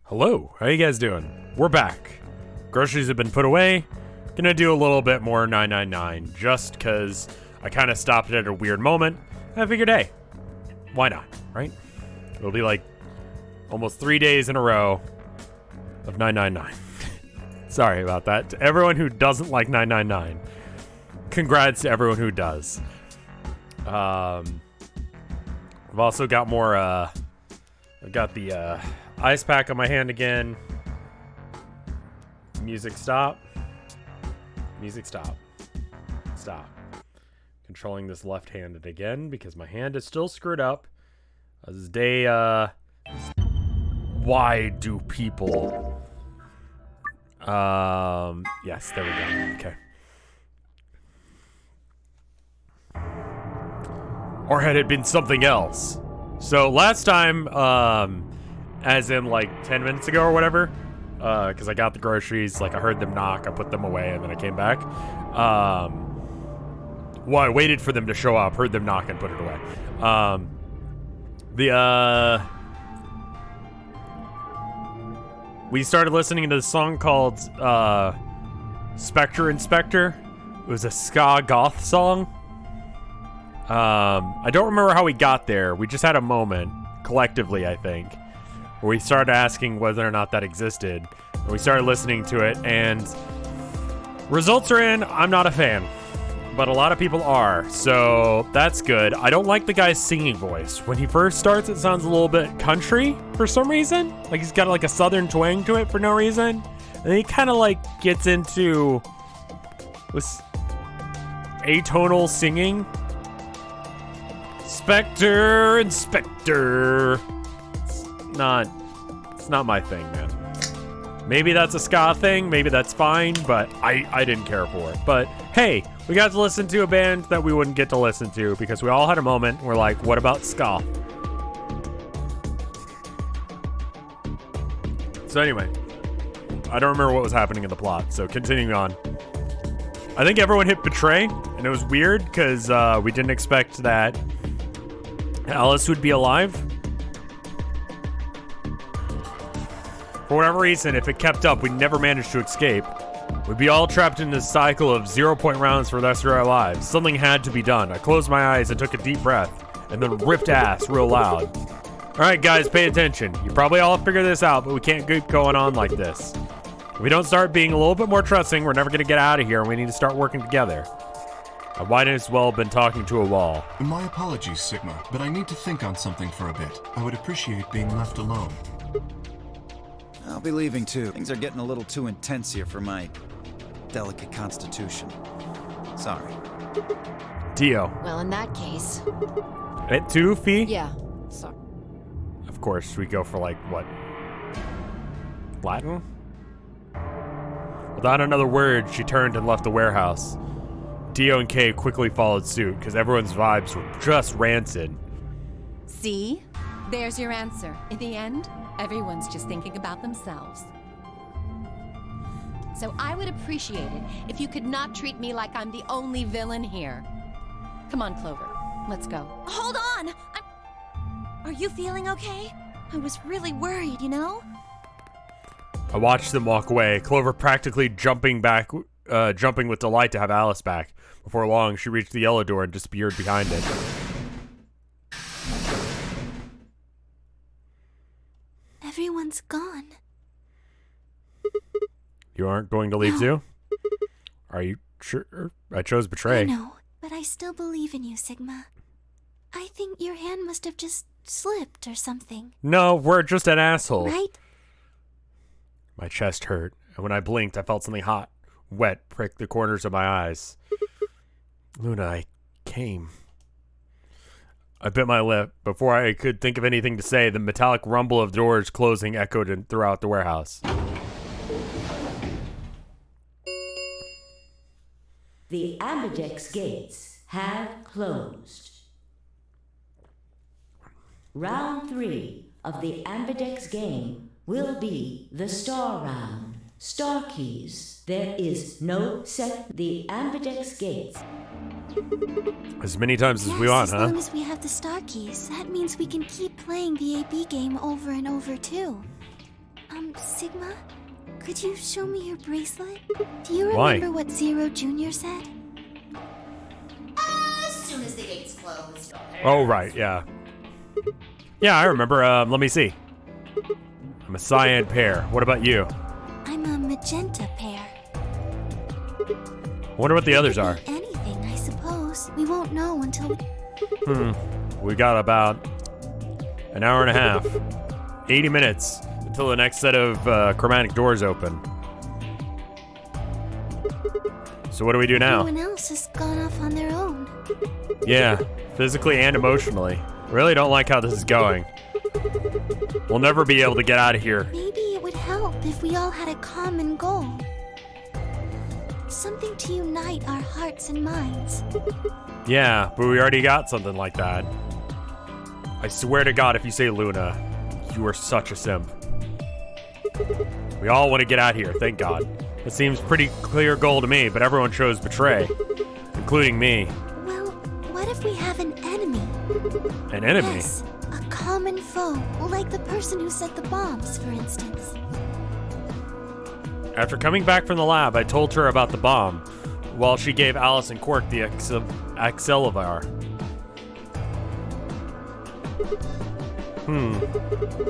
Hello, how you guys doing? We're back. Groceries have been put away. Gonna do a little bit more 999 just cause I kind of stopped it at a weird moment. I figured, hey, why not, right? It'll be like almost 3 days in a row of 999. Sorry about that. To everyone who doesn't like 999, congrats to everyone who does. I've also got more, I've got the, ice pack on my hand again. Music stop. Music stop. Stop. Controlling this left-handed again because my hand is still screwed up. This is day, why do people... yes, there we go. Okay. Or had it been something else? So last time, as in like 10 minutes ago or whatever, because I got the groceries, like I heard them knock, I put them away, and then I came back. Well, I waited for them to show up, heard them knock, and put it away. We started listening to this song called Spectre Inspector. It was a ska goth song. I don't remember how we got there. We just had a moment, collectively, I think, where we started asking whether or not that existed. And we started listening to it, and results are in. I'm not a fan, but a lot of people are, so that's good. I don't like the guy's singing voice. When he first starts, it sounds a little bit country for some reason. Like he's got like a southern twang to it for no reason. And then he kind of like gets into this atonal singing. Spectre, Inspector. It's not my thing, man. Maybe that's a ska thing, maybe that's fine, but I didn't care for it. But hey, we got to listen to a band that we wouldn't get to listen to because we all had a moment. We're like, what about ska? So anyway, I don't remember what was happening in the plot, so continuing on. I think everyone hit betray, and it was weird because we didn't expect that Alice would be alive. For whatever reason, if it kept up, we'd never manage to escape. We'd be all trapped in this cycle of 0-point rounds for the rest of our lives. Something had to be done. I closed my eyes and took a deep breath, and then ripped ass real loud. Alright guys, pay attention. You probably all figured this out, but we can't keep going on like this. If we don't start being a little bit more trusting, we're never going to get out of here, and we need to start working together. I might as well have been talking to a wall. My apologies, Sigma, but I need to think on something for a bit. I would appreciate being left alone. I'll be leaving too. Things are getting a little too intense here for my delicate constitution. Sorry. Dio. Well, in that case... Et tu, Fee? Yeah, sorry. Of course, we go for like, what? Latin? Without another word, she turned and left the warehouse. Dio and Kay quickly followed suit, because everyone's vibes were just rancid. See? There's your answer. In the end, everyone's just thinking about themselves. So I would appreciate it if you could not treat me like I'm the only villain here. Come on, Clover. Let's go. Hold on! Are you feeling okay? I was really worried, you know? I watched them walk away, Clover practically jumping with delight to have Alice back. Before long, she reached the yellow door and disappeared behind it. Everyone's gone. You aren't going to leave too? Are you sure? I chose betray. I know, but I still believe in you, Sigma. I think your hand must have just slipped or something. No, we're just an asshole. Right? My chest hurt, and when I blinked, I felt something hot, wet, prick the corners of my eyes. Luna, I came. I bit my lip. Before I could think of anything to say, the metallic rumble of doors closing echoed throughout the warehouse. The ambidex gates have closed. Round 3 of the ambidex game will be the star round. Star keys. There is no set. The ambidex gates. As many times as we want, huh? As long as we have the star keys, that means we can keep playing the AB game over and over too. Sigma? Could you show me your bracelet? Do you Why? remember what Zero Jr. said? As soon as the gates closed. Oh, right, yeah. Yeah, I remember. Let me see. I'm a cyan pair. What about you? I'm a magenta pair. Wonder what the others Could are. be anything, I suppose. We won't know until we... We got about an hour and a half. 80 minutes until the next set of chromatic doors open. So what do we do now? Everyone else has gone off on their own. Yeah, physically and emotionally. Really don't like how this is going. We'll never be able to get out of here. Maybe it would help if we all had a common goal. Something to unite our hearts and minds. Yeah, but we already got something like that. I swear to God, if you say Luna, you are such a simp. We all want to get out here, thank God. It seems pretty clear goal to me, but everyone chose betray, including me. Well, what if we have an enemy? An enemy? Yes, a common foe, like the person who set the bombs, for instance. After coming back from the lab, I told her about the bomb, while she gave Alice and Quark the Accelevar.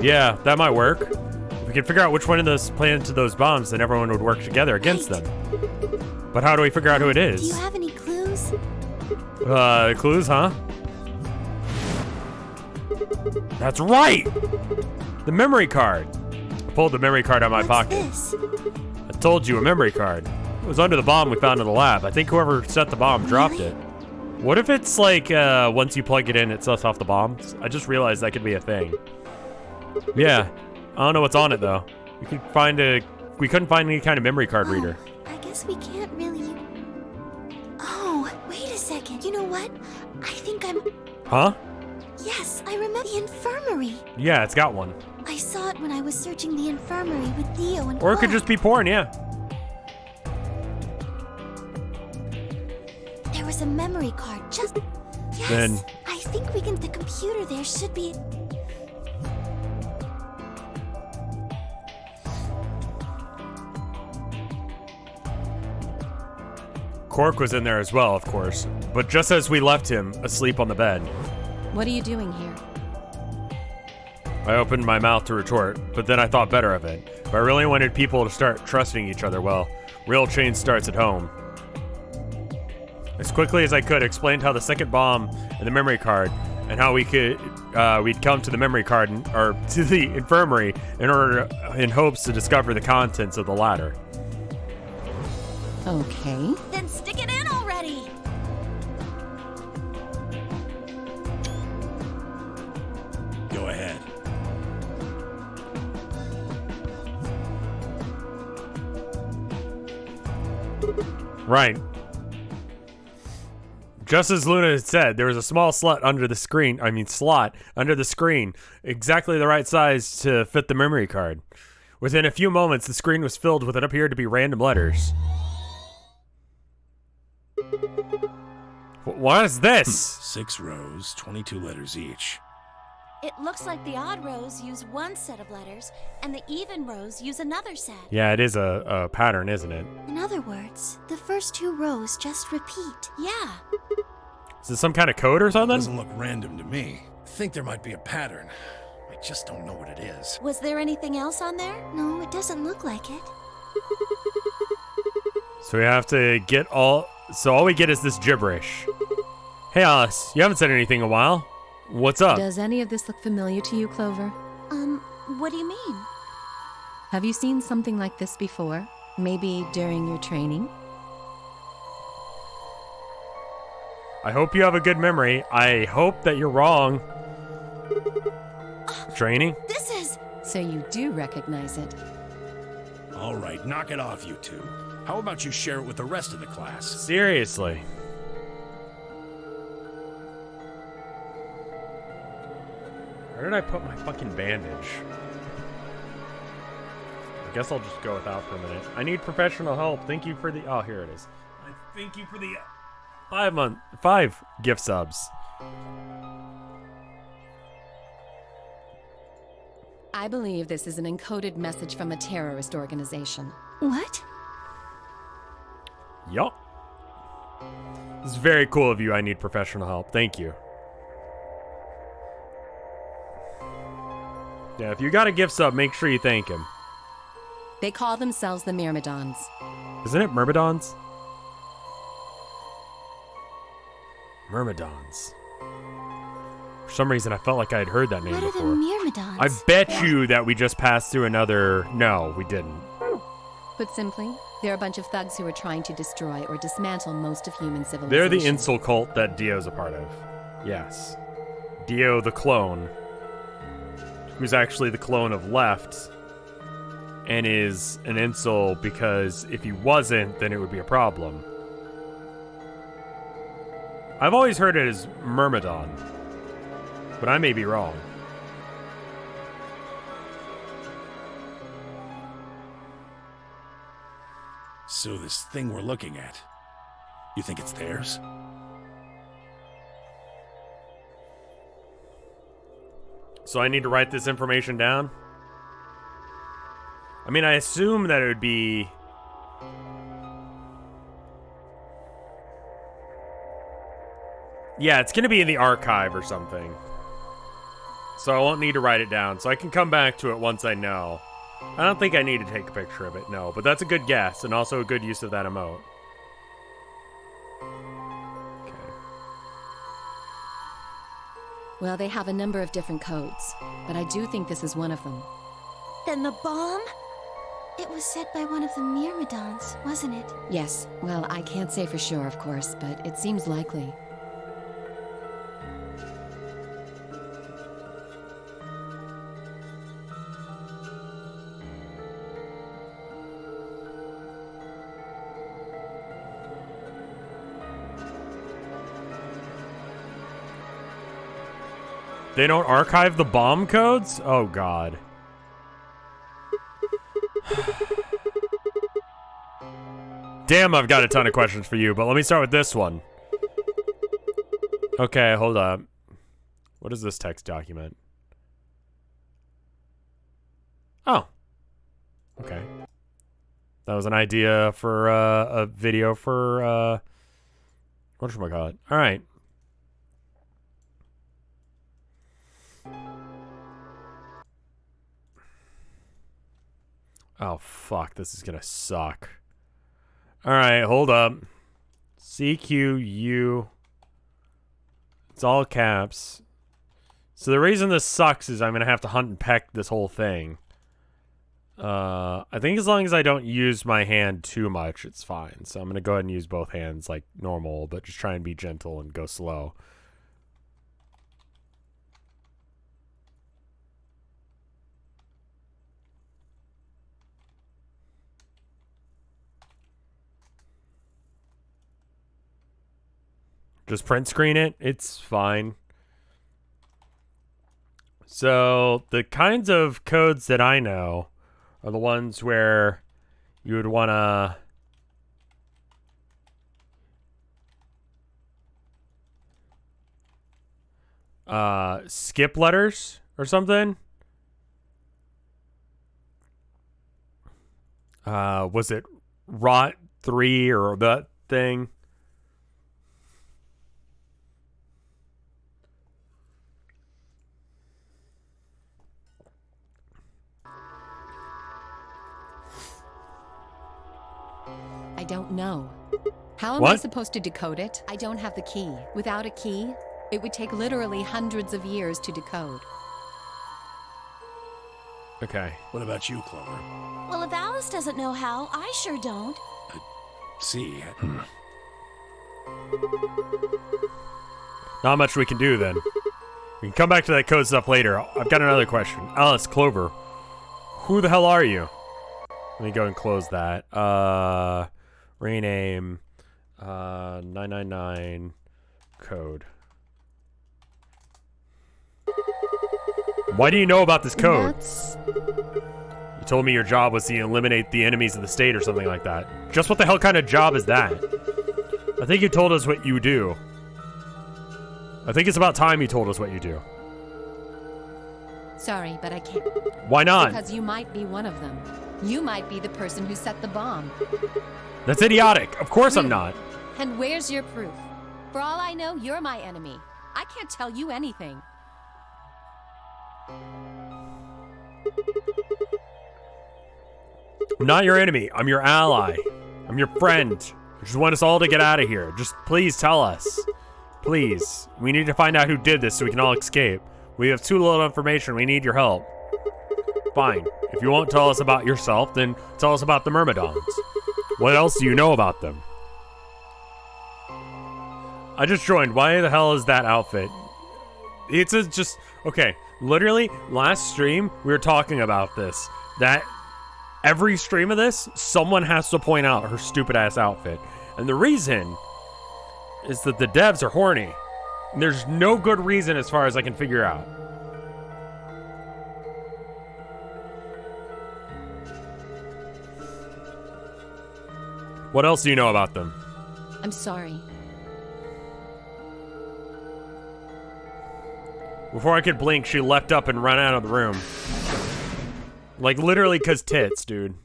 Yeah, that might work. If we can figure out which one of those planted those bombs, then everyone would work together against them. But how do we figure out who it is? Do you have any clues? Clues, huh? That's right! The memory card. I pulled the memory card out of my What's pocket. this? I told you, a memory card. It was under the bomb we found in the lab. I think whoever set the bomb dropped Really? it. What if it's like, once you plug it in, it sets off the bombs? I just realized that could be a thing. Yeah. I don't know what's on it, though. We couldn't find any kind of memory card reader. I guess we can't really... Oh, wait a second. You know what? I think I'm... Huh? Yes, I remember the infirmary. Yeah, it's got one. I saw it when I was searching the infirmary with Theo and Or it could Paul. just be porn, yeah. There was a memory card just... Yes, Then- I think we can... The computer there should be... Quark was in there as well, of course. But just as we left him, asleep on the bed, What are you doing here? I opened my mouth to retort, but then I thought better of it. If I really wanted people to start trusting each other, well, real change starts at home. As quickly as I could, explained how the second bomb and the memory card, and how we'd come to the memory card, or to the infirmary, in hopes to discover the contents of the latter. Okay. Then stick it in already! Go ahead. Right. Just as Luna had said, there was a small slot under the screen, exactly the right size to fit the memory card. Within a few moments, the screen was filled with what appeared to be random letters. What is this? 6 rows, 22 letters each. It looks like the odd rows use one set of letters, and the even rows use another set. Yeah, it is a pattern, isn't it? In other words, the first 2 rows just repeat. Yeah. Is this some kind of code or something? Doesn't look random to me. I think there might be a pattern. I just don't know what it is. Was there anything else on there? No, it doesn't look like it. So we have to get all... So all we get is this gibberish. Hey, Alice, you haven't said anything in a while. What's up? Does any of this look familiar to you, Clover? What do you mean? Have you seen something like this before? Maybe during your training? I hope you have a good memory. I hope that you're wrong. Training? This is... So you do recognize it. All right, knock it off, you two. How about you share it with the rest of the class? Seriously. Where did I put my fucking bandage? I guess I'll just go without for a minute. I need professional help. Thank you for the... Oh, here it is. I thank you for the 5 gift subs. I I believe this is an encoded message from a terrorist organization. What? Yup. This is very cool of you. I need professional help. Thank you. Yeah, if you got a gift sub, make sure you thank him. They call themselves the Myrmidons. Isn't it Myrmidons? Myrmidons. For some reason, I felt like I had heard that name What are before. the Myrmidons? I bet you that we just passed through another... No, we didn't. Put simply, they're a bunch of thugs who are trying to destroy or dismantle most of human civilization. They're the incel cult that Dio's a part of. Yes. Dio the clone, who's actually the clone of Left, and is an incel because if he wasn't, then it would be a problem. I've always heard it as Myrmidon, but I may be wrong. So this thing we're looking at, you think it's theirs? So I need to write this information down? I mean, I assume that it would be... Yeah, it's going to be in the archive or something. So I won't need to write it down. So I can come back to it once I know. I don't think I need to take a picture of it, no. But that's a good guess, and also a good use of that emote. Okay. Well, they have a number of different codes, but I do think this is one of them. Then the bomb? It was set by one of the Myrmidons, wasn't it? Yes, well, I can't say for sure, of course, but it seems likely. They don't archive the bomb codes? Oh, God. Damn, I've got a ton of questions for you, but let me start with this one. Okay, hold up. What is this text document? Oh. Okay. That was an idea for a video for, whatchamacallit. All right. Oh, fuck. This is gonna suck. Alright, hold up. CQU. It's all caps. So the reason this sucks is I'm gonna have to hunt and peck this whole thing. I think as long as I don't use my hand too much, it's fine. So I'm gonna go ahead and use both hands like normal, but just try and be gentle and go slow. Just print screen it. It's fine. So the kinds of codes that I know are the ones where you would want to skip letters or something. Was it ROT 3 or that thing? I don't know. How am I supposed to decode it? I don't have the key. Without a key, it would take literally hundreds of years to decode. Okay. What about you, Clover? Well, if Alice doesn't know how, I sure don't. See. Not much we can do then. We can come back to that code stuff later. I've got another question. Alice, Clover, who the hell are you? Let me go and close that. Rename 999 code. Why do you know about this code? You told me your job was to eliminate the enemies of the state or something like that. Just what the hell kind of job is that? I think you told us what you do. I think it's about time you told us what you do. Sorry, but I can't. Why not? Because you might be one of them. You might be the person who set the bomb. That's idiotic. Of course I'm not. And where's your proof? For all I know, you're my enemy. I can't tell you anything. I'm not your enemy. I'm your ally. I'm your friend. I just want us all to get out of here. Just please tell us. Please. We need to find out who did this so we can all escape. We have too little information. We need your help. Fine. If you won't tell us about yourself, then tell us about the Myrmidons. What else do you know about them? I just joined. Why the hell is that outfit? It's just... Okay. Literally, last stream, we were talking about this. That every stream of this, someone has to point out her stupid-ass outfit. And the reason is that the devs are horny. And there's no good reason as far as I can figure out. What else do you know about them? I'm sorry. Before I could blink, she leapt up and ran out of the room. Like, literally, cause tits, dude.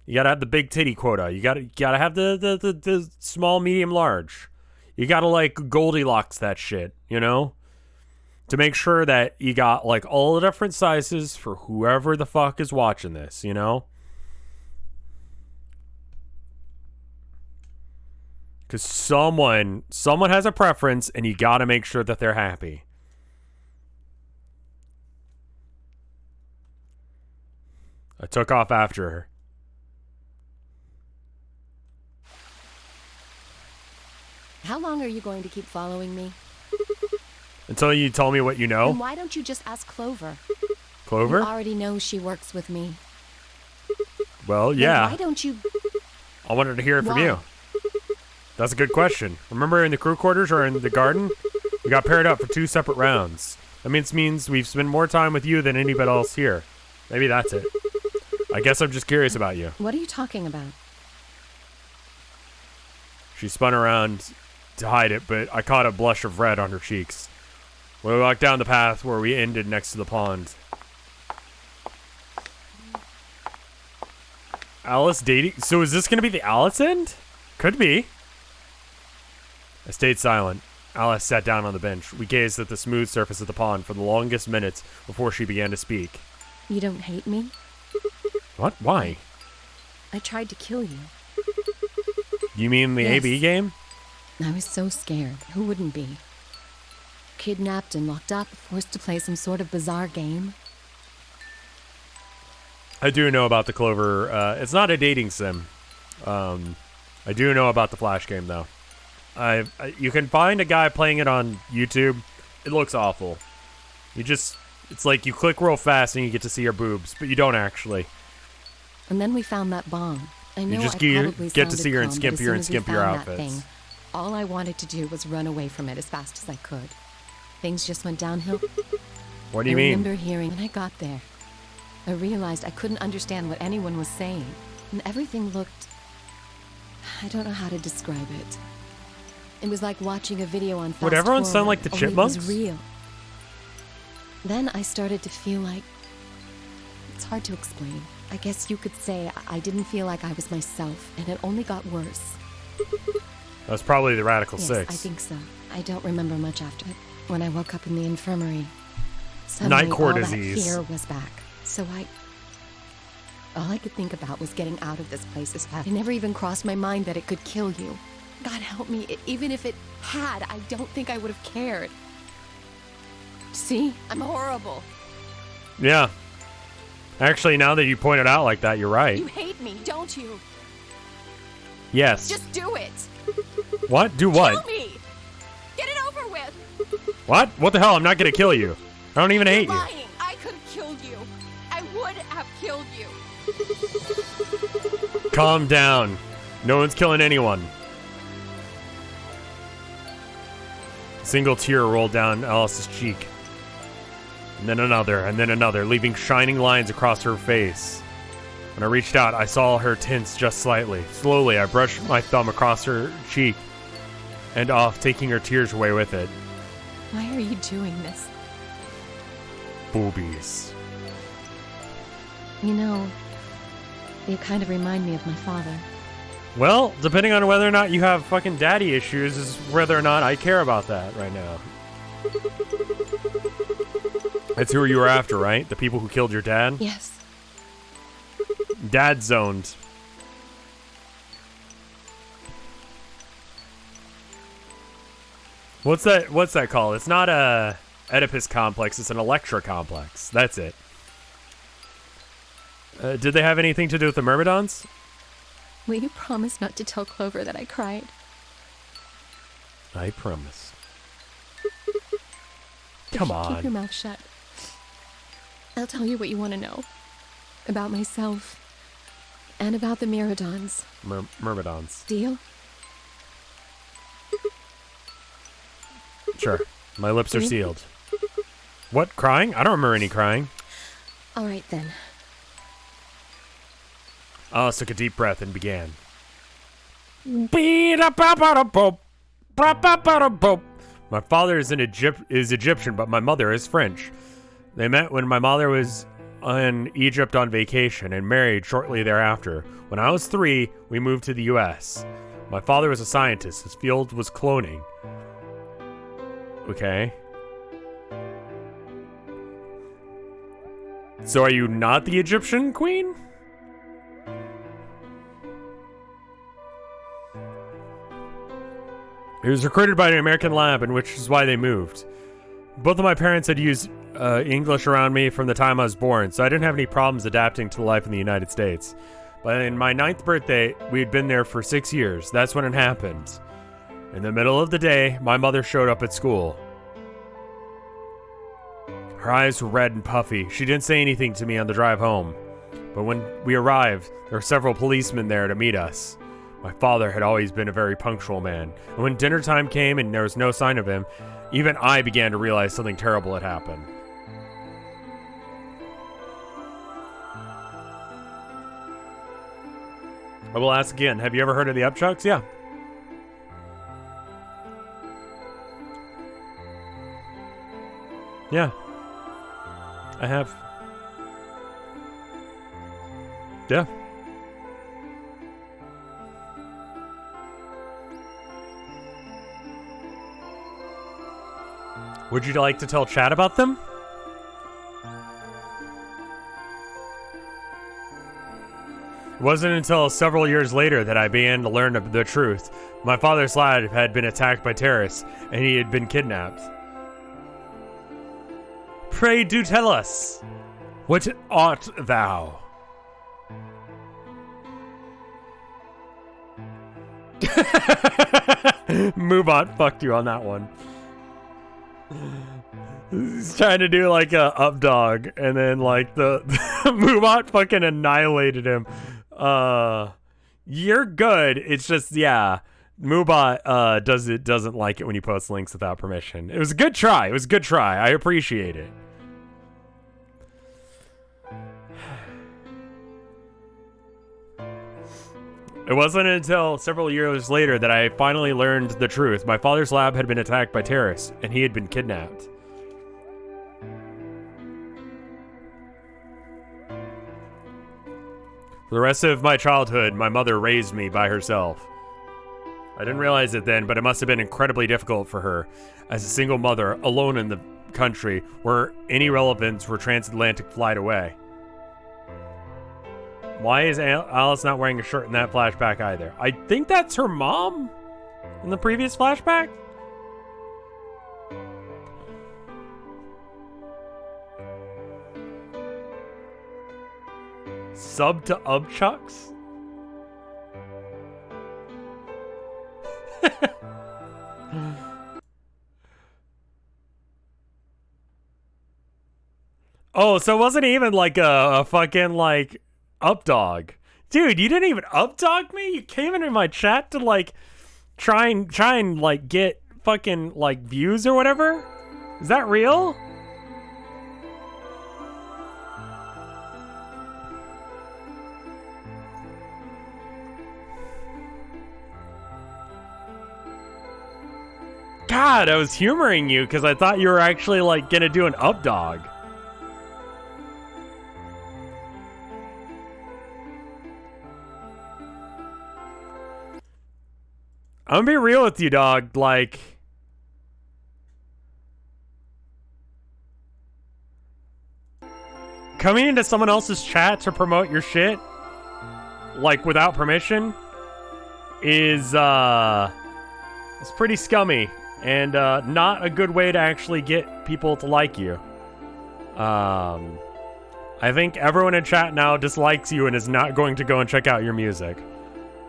You gotta have the big titty quota. You gotta have the small, medium, large. You gotta, like, Goldilocks that shit, you know? To make sure that you got, like, all the different sizes for whoever the fuck is watching this, you know? Because someone has a preference, and you gotta make sure that they're happy. I took off after her. How long are you going to keep following me? Until you tell me what you know? And why don't you just ask Clover? Clover? You already know she works with me. Well, yeah. Then why don't you... I wanted to hear it from you. That's a good question. Remember in the crew quarters or in the garden? We got paired up for 2 separate rounds. That means we've spent more time with you than anybody else here. Maybe that's it. I guess I'm just curious about you. What are you talking about? She spun around to hide it, but I caught a blush of red on her cheeks. We walked down the path where we ended next to the pond. Alice dating? So is this going to be the Alice end? Could be. I stayed silent. Alice sat down on the bench. We gazed at the smooth surface of the pond for the longest minutes before she began to speak. You don't hate me? What? Why? I tried to kill you. You mean the AB game? I was so scared. Who wouldn't be? Kidnapped and locked up, forced to play some sort of bizarre game. I do know about the Clover. It's not a dating sim. I do know about the Flash game, though. You can find a guy playing it on YouTube. It looks awful. It's like you click real fast and you get to see her boobs, but you don't actually. And then we found that bomb. I know you just I probably get to see her in calm, skimpier and skimpier outfits. Thing, all I wanted to do was run away from it as fast as I could. Things just went downhill. What do you mean? I remember hearing when I got there. I realized I couldn't understand what anyone was saying. And everything looked... I don't know how to describe it. It was like watching a video on fast Would everyone forward, sound like the only Chipmunks? It was real. Then I started to feel like... It's hard to explain. I guess you could say I didn't feel like I was myself, and it only got worse. That was probably the Radical Yes, Six. I think so. I don't remember much after it. When I woke up in the infirmary, suddenly Night Court all disease. that fear was back. So all I could think about was getting out of this place as fast. It never even crossed my mind that it could kill you. God help me, even if it had, I don't think I would have cared. See? I'm horrible. Yeah. Actually, now that you point it out like that, you're right. You hate me, don't you? Yes. Just do it. What? Do what? Kill me. Get it over with. What? What the hell? I'm not gonna kill you. I don't even hate you. Lying. I could have killed you. I would have killed you. Calm down. No one's killing anyone. A single tear rolled down Alice's cheek. And then another, leaving shining lines across her face. When I reached out, I saw her tense just slightly. Slowly, I brushed my thumb across her cheek and off, taking her tears away with it. Why are you doing this? boobies. You know, you kind of remind me of my father. Well, depending on whether or not you have fucking daddy issues is whether or not I care about that right now. That's who you were after, right? The people who killed your dad? Yes. Dad zoned. What's that called? It's not a Oedipus complex, it's an Electra complex. That's it. Did they have anything to do with the Myrmidons? Will you promise not to tell Clover that I cried? I promise. Come on. Keep your mouth shut. I'll tell you what you want to know. About myself. And about the Myrmidons. Myrmidons. Deal? Sure. My lips are sealed. What? Crying? I don't remember any crying. All right, then. Alice took a deep breath and began. My father is Egyptian, but my mother is French. They met when my mother was in Egypt on vacation and married shortly thereafter. When I was 3, we moved to the U.S. My father was a scientist. His field was cloning. Okay. So are you not the Egyptian queen? He was recruited by an American lab, and which is why they moved. Both of my parents had used English around me from the time I was born, so I didn't have any problems adapting to life in the United States. But in my 9th birthday, we had been there for 6 years. That's when it happened. In the middle of the day, my mother showed up at school. Her eyes were red and puffy. She didn't say anything to me on the drive home. But when we arrived, there were several policemen there to meet us. My father had always been a very punctual man, and when dinner time came and there was no sign of him, even I began to realize something terrible had happened. I will ask again, have you ever heard of the Upchucks? Yeah. Yeah. I have. Yeah. Would you like to tell Chad about them? It wasn't until several years later that I began to learn the truth. My father's lad had been attacked by terrorists, and he had been kidnapped. Pray do tell us. What art thou? Moobot fucked you on that one. He's trying to do like a up dog, and then like the Moobot fucking annihilated him. You're good. It's just, yeah, Moobot doesn't like it when you post links without permission. It was a good try. It was a good try. I appreciate it. It wasn't until several years later that I finally learned the truth. My father's lab had been attacked by terrorists, and he had been kidnapped. For the rest of my childhood, my mother raised me by herself. I didn't realize it then, but it must have been incredibly difficult for her. As a single mother, alone in the country, where any relatives were transatlantic flight away. Why is Alice not wearing a shirt in that flashback either? I think that's her mom in the previous flashback. Sub to Upchucks? Oh, so it wasn't even like a fucking like up dog. Dude, you didn't even up dog me? You came into my chat to like try and like get fucking like views or whatever? Is that real? God, I was humoring you because I thought you were actually like gonna do an up dog. I'm gonna be real with you, dog. Like, coming into someone else's chat to promote your shit, like, without permission, is, it's pretty scummy. And, not a good way to actually get people to like you. I think everyone in chat now dislikes you and is not going to go and check out your music,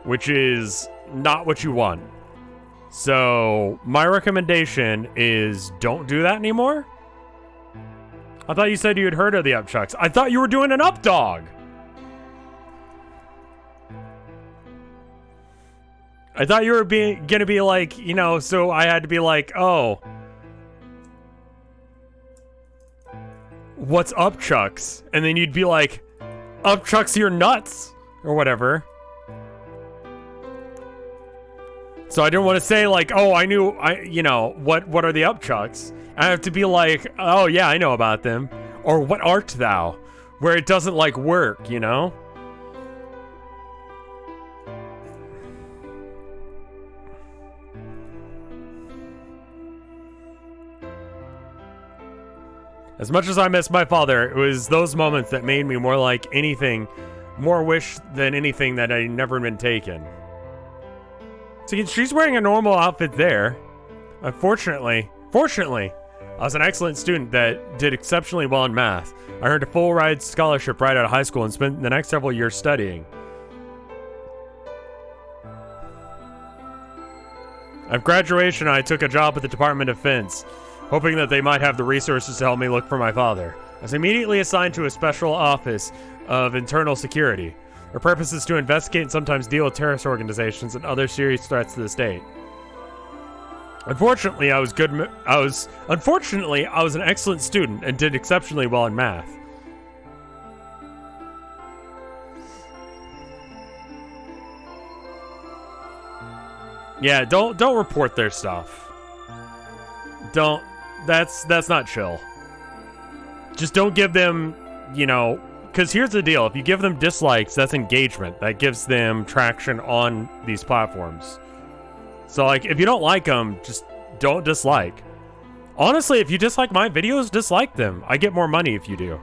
which is not what you want. So my recommendation is don't do that anymore. I thought you said you had heard of the Upchucks. I thought you were doing an up dog. I thought you were gonna be like, you know, so I had to be like, oh, what's up, Chucks? And then you'd be like, up, Chucks, you're nuts, or whatever. So I didn't want to say like, oh, you know, what are the Upchucks? I have to be like, oh yeah, I know about them. Or what art thou? Where it doesn't like work, you know? As much as I miss my father, it was those moments that made me more like anything, more wish than anything that I'd never been taken. See, she's wearing a normal outfit there. Fortunately, I was an excellent student that did exceptionally well in math. I earned a full ride scholarship right out of high school and spent the next several years studying. At graduation, I took a job at the Department of Defense, hoping that they might have the resources to help me look for my father. I was immediately assigned to a special office of internal security. Their purpose is to investigate and sometimes deal with terrorist organizations and other serious threats to the state. Unfortunately, I was an excellent student and did exceptionally well in math. Yeah, don't report their stuff. Don't. That's not chill. Just don't give them, you know, because here's the deal. If you give them dislikes, that's engagement. That gives them traction on these platforms. So, like, if you don't like them, just don't dislike. Honestly, if you dislike my videos, dislike them. I get more money if you do.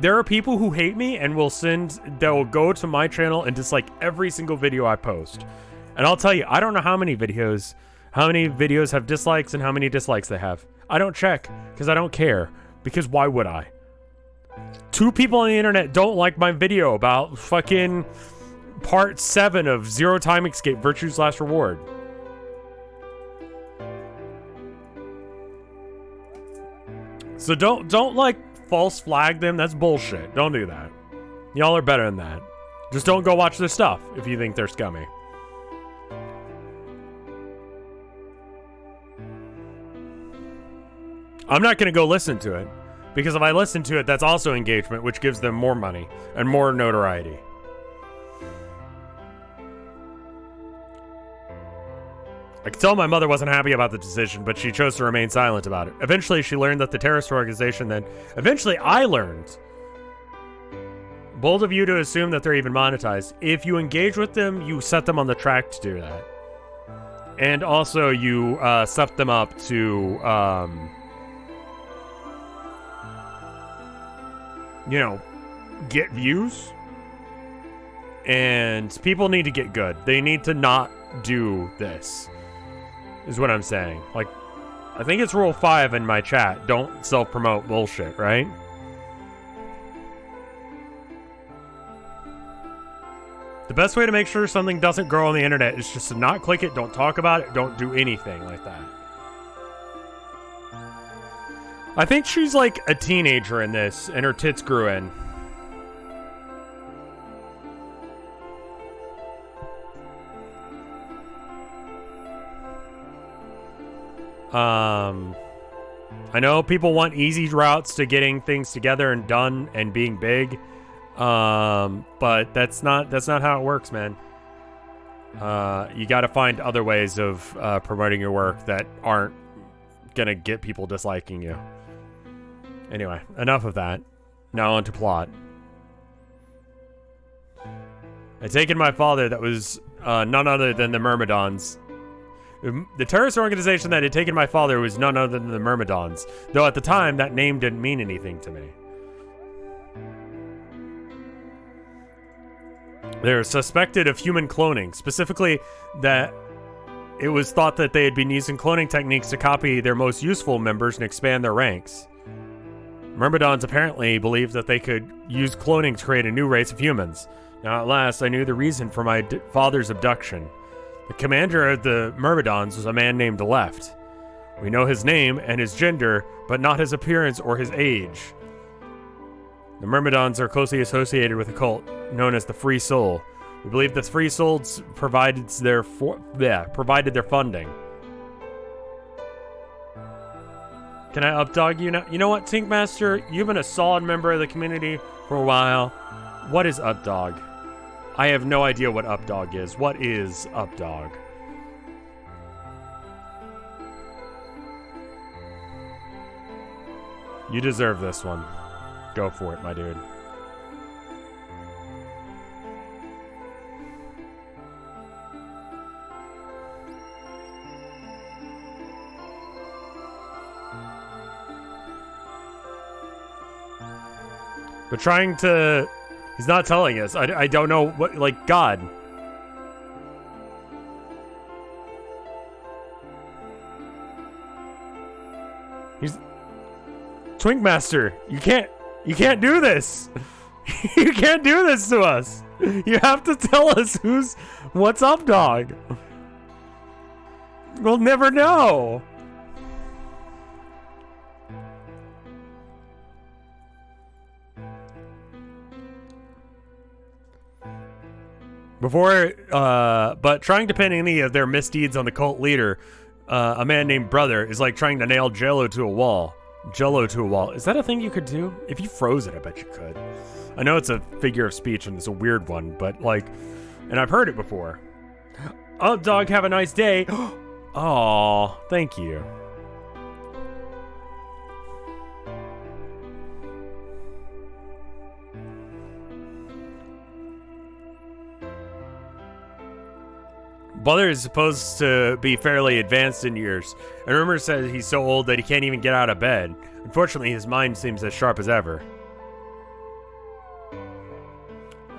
There are people who hate me and that will go to my channel and dislike every single video I post. And I'll tell you, I don't know how many videos have dislikes and how many dislikes they have. I don't check because I don't care. Because why would I? 2 people on the internet don't like my video about fucking part 7 of Zero Time Escape, Virtue's Last Reward. So don't like false flag them. That's bullshit. Don't do that. Y'all are better than that. Just don't go watch their stuff if you think they're scummy. I'm not going to go listen to it, because if I listen to it, that's also engagement, which gives them more money and more notoriety. I could tell my mother wasn't happy about the decision, but she chose to remain silent about it. Eventually, she learned that the terrorist organization eventually I learned. Bold of you to assume that they're even monetized. If you engage with them, you set them on the track to do that. And also, you set them up to... you know, get views. And people need to get good. They need to not do this, is what I'm saying. Like, I think it's rule 5 in my chat. Don't self-promote bullshit, right? The best way to make sure something doesn't grow on the internet is just to not click it, don't talk about it, don't do anything like that. I think she's like a teenager in this, and her tits grew in. I know people want easy routes to getting things together and done and being big, but that's not how it works, man. You got to find other ways of promoting your work that aren't gonna get people disliking you. Anyway, enough of that. Now on to plot. I'd taken my father that was none other than the Myrmidons. The terrorist organization that had taken my father was none other than the Myrmidons, though at the time that name didn't mean anything to me. They're suspected of human cloning, specifically that it was thought that they had been using cloning techniques to copy their most useful members and expand their ranks. Myrmidons apparently believed that they could use cloning to create a new race of humans. Now at last, I knew the reason for my father's abduction. The commander of the Myrmidons was a man named Left. We know his name and his gender, but not his appearance or his age. The Myrmidons are closely associated with a cult known as the Free Soul. We believe the Free Souls provided their funding. Can I updog you now? You know what, Tinkmaster? You've been a solid member of the community for a while. What is updog? I have no idea what updog is. What is updog? You deserve this one. Go for it, my dude. But trying to... He's not telling us. I don't know what... Like, God. He's... Twinkmaster, you can't do this. You can't do this to us. You have to tell us what's up, dog. We'll never know. But trying to pin any of their misdeeds on the cult leader, a man named Brother, is like trying to nail Jello to a wall. Jello to a wall. Is that a thing you could do? If you froze it, I bet you could. I know it's a figure of speech and it's a weird one, but like, and I've heard it before. Oh, dog, have a nice day. Aw, thank you. Brother is supposed to be fairly advanced in years, and rumors says he's so old that he can't even get out of bed. Unfortunately, his mind seems as sharp as ever.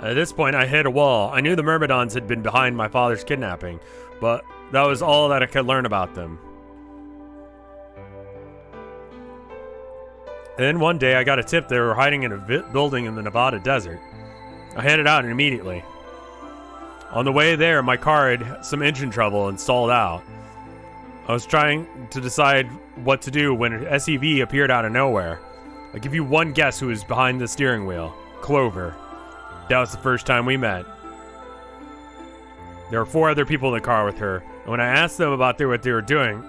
At this point, I hit a wall. I knew the Myrmidons had been behind my father's kidnapping, but that was all that I could learn about them. And then one day, I got a tip they were hiding in a building in the Nevada desert. I headed out immediately. On the way there, my car had some engine trouble and stalled out. I was trying to decide what to do when an SUV appeared out of nowhere. I'll give you one guess who was behind the steering wheel. Clover. That was the first time we met. There were 4 other people in the car with her, and when I asked them about what they were doing,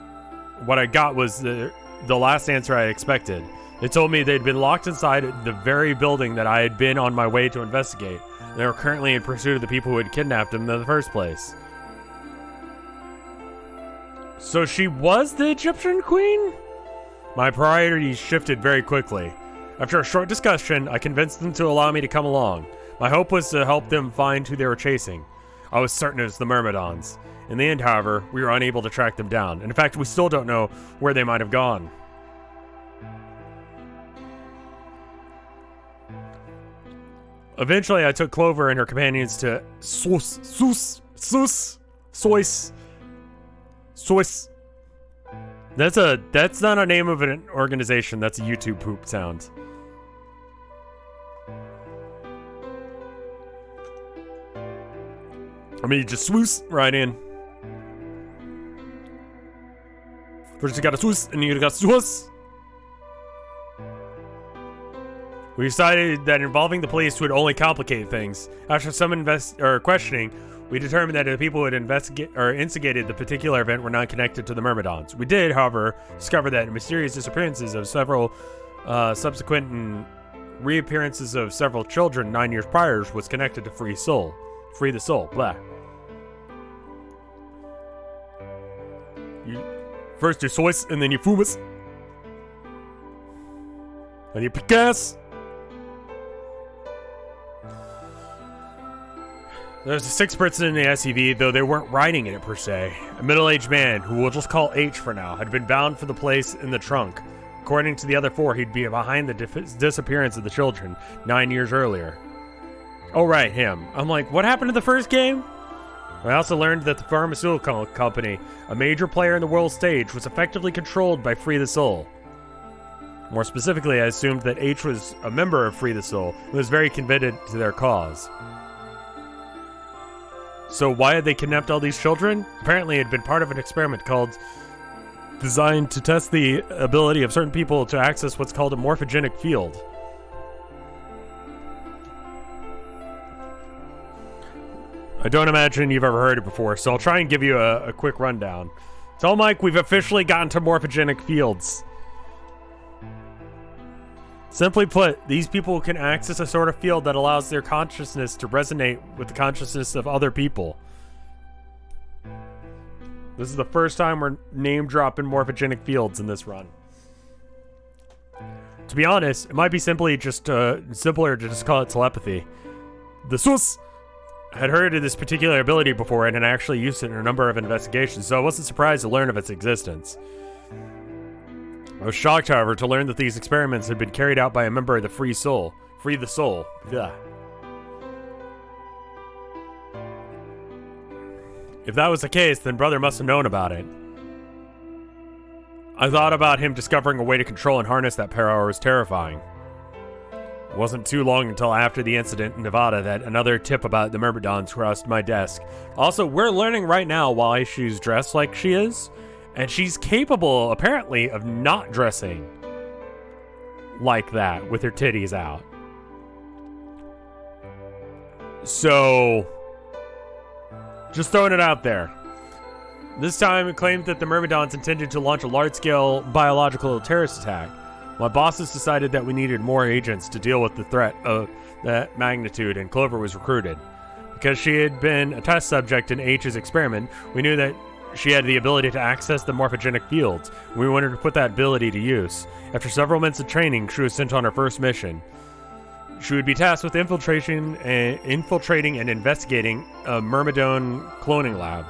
what I got was the last answer I expected. They told me they'd been locked inside the very building that I had been on my way to investigate. They were currently in pursuit of the people who had kidnapped him in the first place. So she was the Egyptian queen? My priorities shifted very quickly. After a short discussion, I convinced them to allow me to come along. My hope was to help them find who they were chasing. I was certain it was the Myrmidons. In the end, however, we were unable to track them down. In fact, we still don't know where they might have gone. Eventually, I took Clover and her companions to Sois. That's not a name of an organization. That's a YouTube poop sound. I mean, you just swoos right in. First you gotta swoos, and you gotta swoos. We decided that involving the police would only complicate things. After some questioning, we determined that the people who had instigated the particular event were not connected to the Myrmidons. We did, however, discover that mysterious disappearances of several subsequent and reappearances of several children 9 years prior was connected to Free the Soul, blah. First you sois, and then you fumas. And you picas. There was a sixth person in the SUV, though they weren't riding in it per se. A middle-aged man, who we'll just call H for now, had been bound for the place in the trunk. According to the other four, he'd be behind the disappearance of the children 9 years earlier. Oh, right, him. I'm like, what happened to the first game? I also learned that the pharmaceutical company, a major player in the world stage, was effectively controlled by Free the Soul. More specifically, I assumed that H was a member of Free the Soul and was very committed to their cause. So why had they kidnapped all these children? Apparently it had been part of an experiment designed to test the ability of certain people to access what's called a morphogenic field. I don't imagine you've ever heard it before, so I'll try and give you a quick rundown. Tell Mike we've officially gotten to morphogenic fields. Simply put, these people can access a sort of field that allows their consciousness to resonate with the consciousness of other people. This is the first time we're name-dropping morphogenic fields in this run. To be honest, it might be simpler to just call it telepathy. The SUS had heard of this particular ability before and had actually used it in a number of investigations, so I wasn't surprised to learn of its existence. I was shocked, however, to learn that these experiments had been carried out by a member of the Free the Soul. Ugh. If that was the case, then Brother must have known about it. I thought about him discovering a way to control and harness that power was terrifying. It wasn't too long until after the incident in Nevada that another tip about the Myrmidons crossed my desk. Also, we're learning right now why she's dressed like she is, and she's capable, apparently, of not dressing like that with her titties out. So, just throwing it out there. This time, it claimed that the Myrmidons intended to launch a large-scale biological terrorist attack. My bosses decided that we needed more agents to deal with the threat of that magnitude, and Clover was recruited. Because she had been a test subject in H's experiment, we knew that she had the ability to access the morphogenic fields. We wanted to put that ability to use. After several months of training, she was sent on her first mission. She would be tasked with infiltrating and investigating a Myrmidon cloning lab.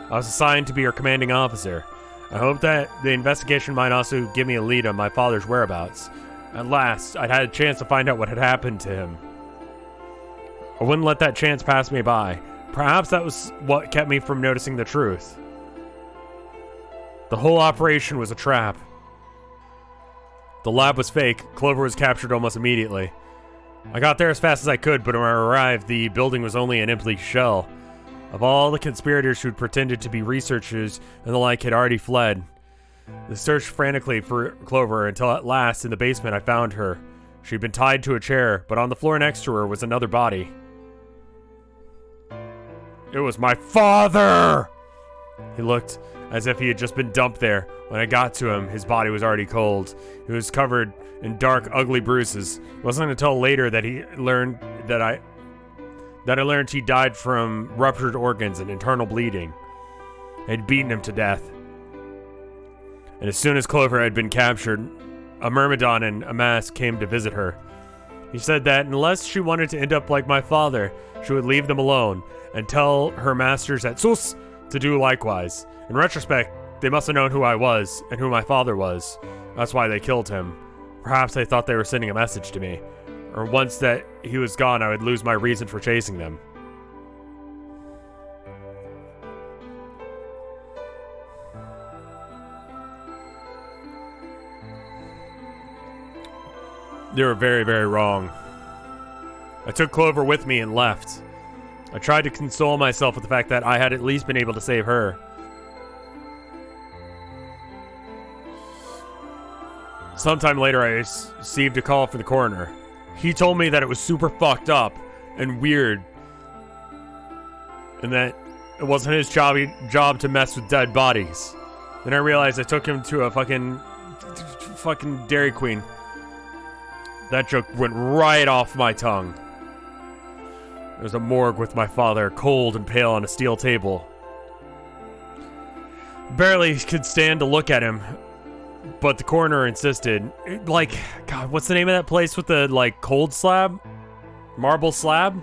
I was assigned to be her commanding officer. I hoped that the investigation might also give me a lead on my father's whereabouts. At last, I'd had a chance to find out what had happened to him. I wouldn't let that chance pass me by. Perhaps that was what kept me from noticing the truth. The whole operation was a trap. The lab was fake. Clover was captured almost immediately. I got there as fast as I could, but when I arrived, the building was only an empty shell. Of all the conspirators who'd pretended to be researchers and the like had already fled. I searched frantically for Clover until at last, in the basement, I found her. She'd been tied to a chair, but on the floor next to her was another body. It was my father! He looked as if he had just been dumped there. When I got to him, his body was already cold. He was covered in dark, ugly bruises. It wasn't until later that I learned he died from ruptured organs and internal bleeding. I had beaten him to death. And as soon as Clover had been captured, a Myrmidon in a mask came to visit her. He said that unless she wanted to end up like my father, she would leave them alone and tell her masters at Sus to do likewise. In retrospect, they must have known who I was and who my father was. That's why they killed him. Perhaps they thought they were sending a message to me. Or once that he was gone, I would lose my reason for chasing them. They were very, very wrong. I took Clover with me and left. I tried to console myself with the fact that I had at least been able to save her. Sometime later, I received a call from the coroner. He told me that it was super fucked up and weird, and that it wasn't his job to mess with dead bodies. Then I realized I took him to a fucking Dairy Queen. That joke went right off my tongue. There was a morgue with my father, cold and pale, on a steel table. Barely could stand to look at him. But the coroner insisted, God, what's the name of that place with the, cold slab? Marble slab?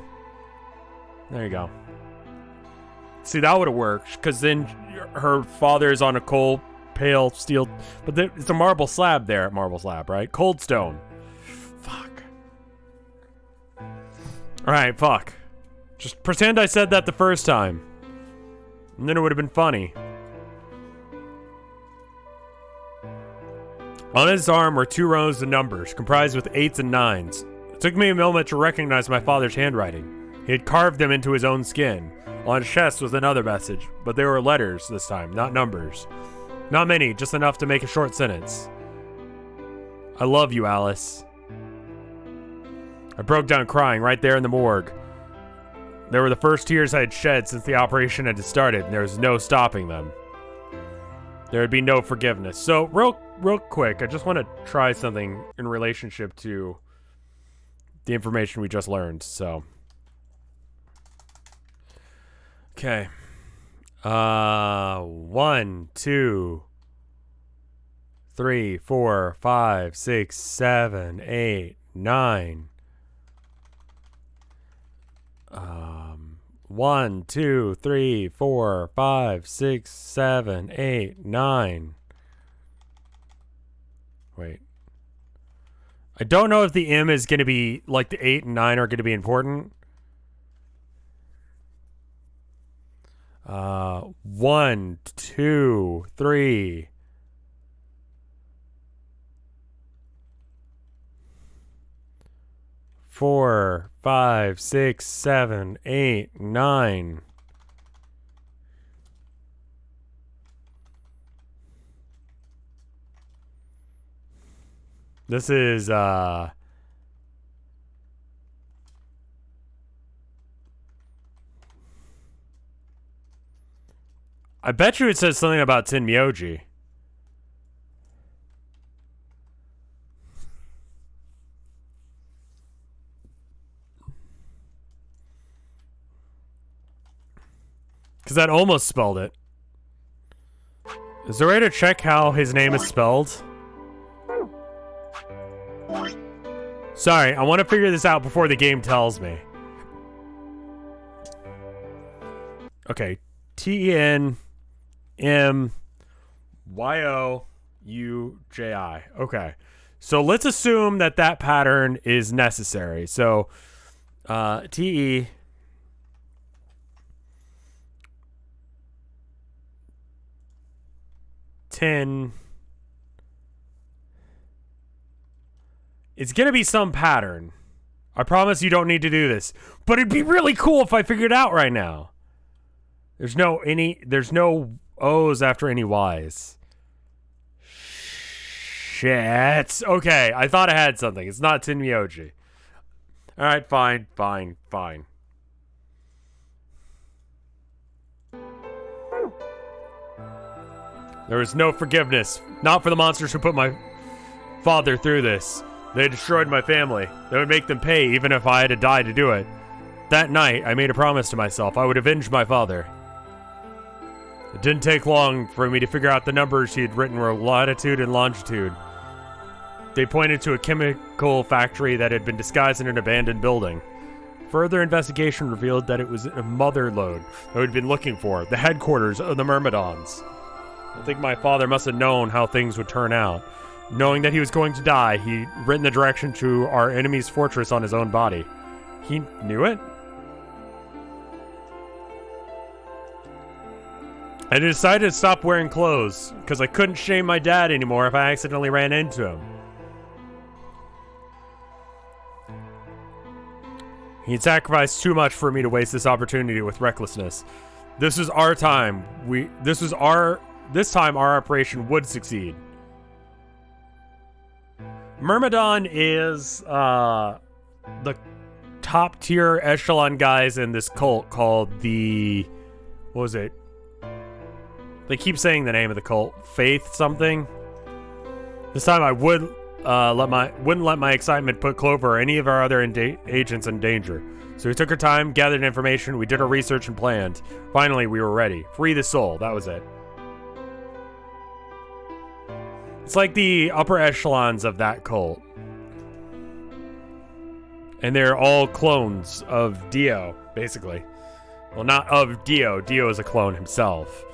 There you go. See, that would have worked, because then her father is on a cold, pale steel... But it's a marble slab there. Marble slab, right? Cold stone. Fuck. Alright, fuck. Just pretend I said that the first time. And then it would have been funny. On his arm were 2 rows of numbers, comprised with 8s and 9s. It took me a moment to recognize my father's handwriting. He had carved them into his own skin. On his chest was another message, but they were letters this time, not numbers. Not many, just enough to make a short sentence. I love you, Alice. I broke down crying right there in the morgue. They were the first tears I had shed since the operation had started, and there was no stopping them. There would be no forgiveness. So, real quick, I just want to try something in relationship to the information we just learned, so. Okay. 1, 2, 3, 4, 5, 6, 7, 8, 9. 1, 2, 3, 4, 5, 6, 7, 8, 9. Wait. I don't know if the M is going to be, like, the 8 and 9 are going to be important. 1, 2, 3. 4, 5, 6, 7, 8, 9. This is, I bet you it says something about Tenmyoji. Because that almost spelled it. Is there a way to check how his name is spelled? Sorry, I want to figure this out before the game tells me. Okay. Tenmyouji. Okay. So let's assume that that pattern is necessary. So, Te... 10. It's gonna be some pattern. I promise you don't need to do this. But it'd be really cool if I figured it out right now. There's no O's after any Y's. Shit. Okay, I thought I had something. It's not Tenmyoji. Alright, fine. There was no forgiveness. Not for the monsters who put my father through this. They destroyed my family. They would make them pay even if I had to die to do it. That night, I made a promise to myself. I would avenge my father. It didn't take long for me to figure out the numbers he had written were latitude and longitude. They pointed to a chemical factory that had been disguised in an abandoned building. Further investigation revealed that it was a mother lode that we'd been looking for, the headquarters of the Myrmidons. I think my father must have known how things would turn out. Knowing that he was going to die, he'd written the direction to our enemy's fortress on his own body. He knew it? I decided to stop wearing clothes, because I couldn't shame my dad anymore if I accidentally ran into him. He'd sacrificed too much for me to waste this opportunity with recklessness. This was our time. This time our operation would succeed. Myrmidon is the top tier echelon guys in this cult called the... What was it? They keep saying the name of the cult. Faith something. This time I wouldn't let my excitement put Clover or any of our other agents in danger. So we took our time, gathered information, we did our research and planned. Finally, we were ready. Free the soul. That was it. It's like the upper echelons of that cult. And they're all clones of Dio, basically. Well, not of Dio. Dio is a clone himself.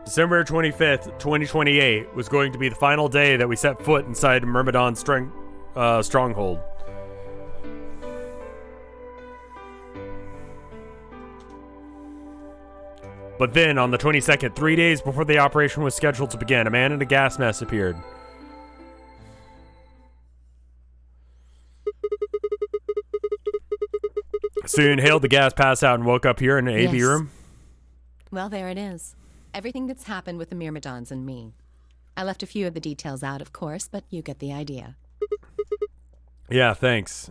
December 25th, 2028 was going to be the final day that we set foot inside Myrmidon's stronghold. But then, on the 22nd, 3 days before the operation was scheduled to begin, a man in a gas mask appeared. Soon hailed the gas pass out and woke up here in the AV room. Well, there it is. Everything that's happened with the Myrmidons and me. I left a few of the details out, of course, but you get the idea. Yeah, thanks.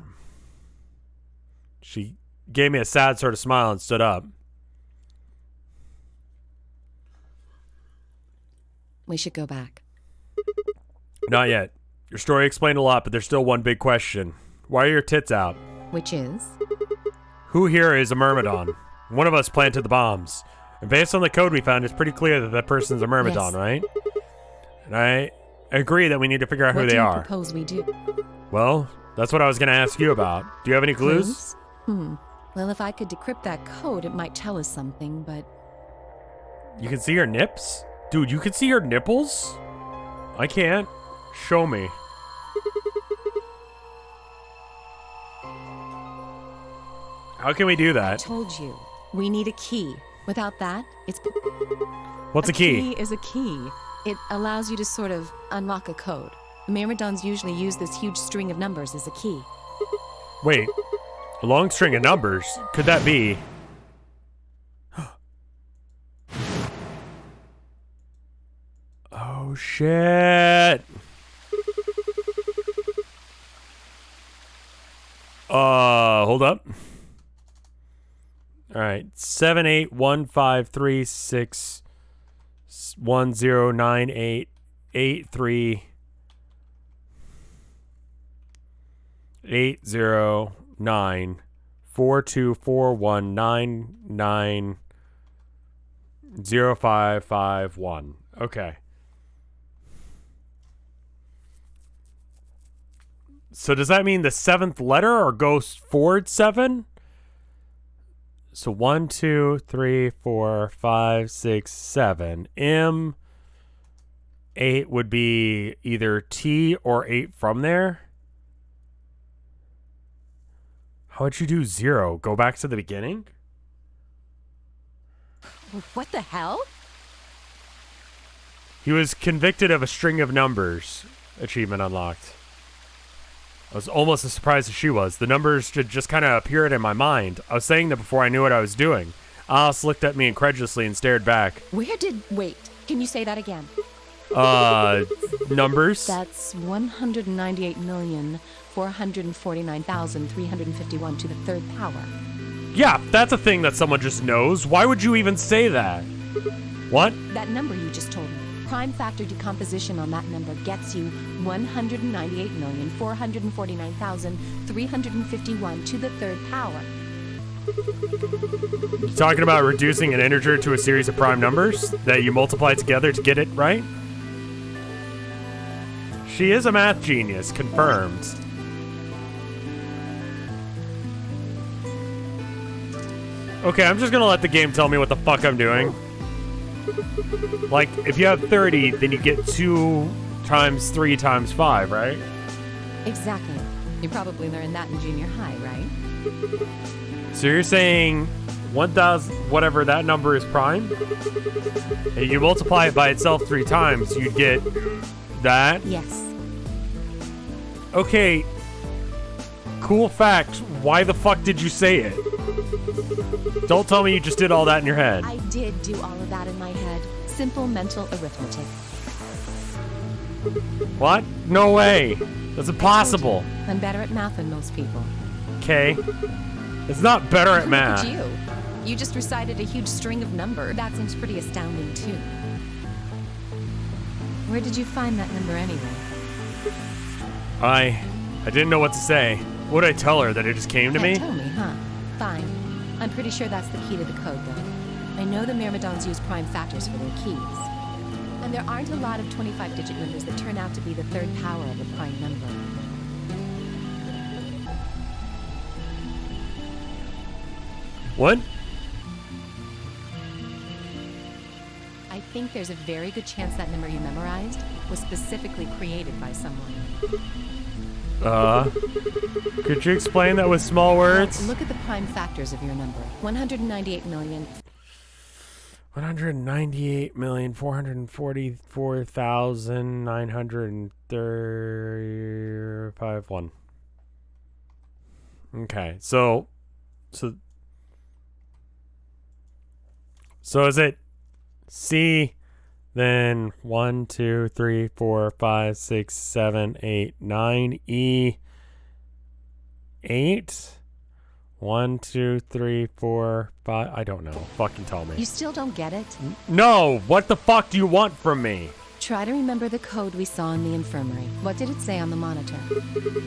She gave me a sad sort of smile and stood up. We should go back. Not yet. Your story explained a lot, but there's still one big question. Why are your tits out? Which is? Who here is a Myrmidon? One of us planted the bombs. And based on the code we found, it's pretty clear that that person's a Myrmidon, yes. Right? And I agree that we need to figure out who they are. What do you propose we do? Well, that's what I was going to ask you about. Do you have any clues? Well, if I could decrypt that code, it might tell us something, but... You can see her nips? Dude, you can see her nipples? I can't. Show me. How can we do that? I told you. We need a key. Without that, it's... What's a key? A key is a key. It allows you to sort of unlock a code. The Myrmidons usually use this huge string of numbers as a key. Wait. A long string of numbers? Could that be... Oh, shit. Hold up. All right. 7815361098838091990551. Okay. So does that mean the seventh letter or goes forward 7? So 1, 2, 3, 4, 5, 6, 7. M 8 would be either T or 8 from there. How would you do 0? Go back to the beginning? What the hell? He was convicted of a string of numbers. Achievement unlocked. I was almost as surprised as she was. The numbers just kind of appeared in my mind. I was saying that before I knew what I was doing. Alice looked at me incredulously and stared back. Wait, can you say that again? Numbers? That's 198,449,351 to the third power. Yeah, that's a thing that someone just knows. Why would you even say that? What? That number you just told me. Prime factor decomposition on that number gets you 198,449,351 to the third power. You talking about reducing an integer to a series of prime numbers that you multiply together to get it right? She is a math genius, confirmed. Okay, I'm just gonna let the game tell me what the fuck I'm doing. Like, if you have 30, then you get 2 times 3 times 5, right? Exactly. You probably learned that in junior high, right? So you're saying 1,000, whatever that number is prime? And you multiply it by itself 3 times, you'd get that? Yes. Okay. Cool fact. Why the fuck did you say it? Don't tell me you just did all that in your head. I did do all of that in my head. Simple mental arithmetic. What? No way. That's impossible. I'm better at math than most people. Okay. It's not better at math. Look at you. You just recited a huge string of numbers. That seems pretty astounding, too. Where did you find that number anyway? I didn't know what to say. What would I tell her? That it just came to me? Tell me, huh? Fine. I'm pretty sure that's the key to the code, though. I know the Myrmidons use prime factors for their keys. And there aren't a lot of 25-digit numbers that turn out to be the third power of a prime number. What? I think there's a very good chance that number you memorized was specifically created by someone. Could you explain that with small words? Well, look at the prime factors of your number. 198 million. 198,444,935. Okay, so is it C, then 1, 2, 3, 4, 5, 6, 7, 8, 9, E, 8, 1, 2, 3, 4, 5. I don't know. Fucking tell me. You still don't get it? No. What the fuck do you want from me? Try to remember the code we saw in the infirmary. What did it say on the monitor?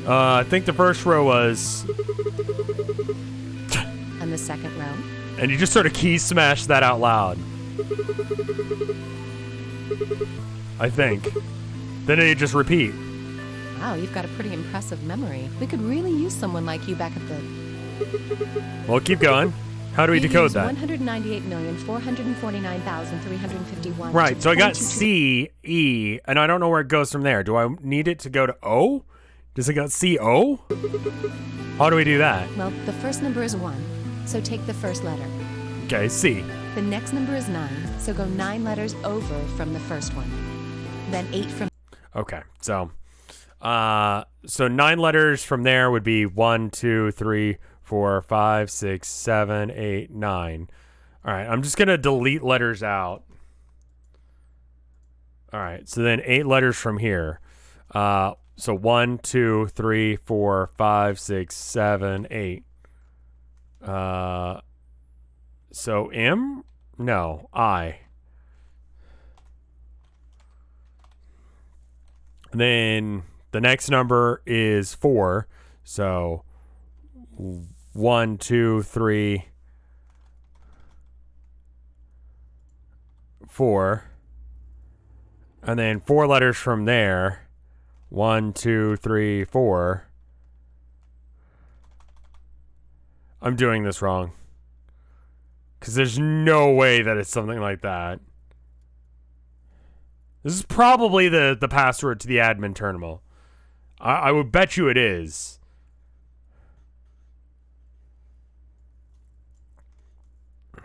I think the first row was. And the second row? And you just sort of key smash that out loud. I think. Then you just repeat. Wow, you've got a pretty impressive memory. We could really use someone like you back at the... Well, keep going. How do we decode that? 198,449,351. Right, so I got C, E, and I don't know where it goes from there. Do I need it to go to O? Does it go C-O? How do we do that? Well, the first number is 1, so take the first letter. Okay, C. The next number is 9, so go 9 letters over from the first one. Then 8 from... Okay, so 9 letters from there would be 1, 2, 3, 4, 5, 6, 7, 8, 9. All right, I'm just going to delete letters out. All right, so then 8 letters from here. So 1, 2, 3, 4, 5, 6, 7, 8. So M? No, I. And then the next number is 4. So 1, 2, 3, 4. And then 4 letters from there. 1, 2, 3, 4. I'm doing this wrong. Because there's no way that it's something like that. This is probably the password to the admin terminal. I would bet you it is.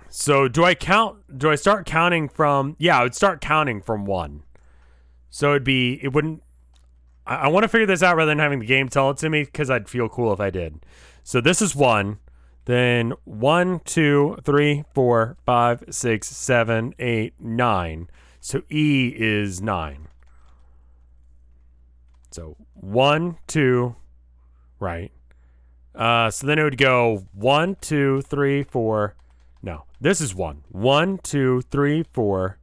So do I start counting from... Yeah, I would start counting from 1. So it wouldn't... I want to figure this out rather than having the game tell it to me, because I'd feel cool if I did. So this is 1. Then 1, 2, 3, 4, 5, 6, 7, 8, 9. So E is 9. So 1, 2, right. So then it would go 1, 2, 3, 4. No, this is 1. 1, 2, 3, 4,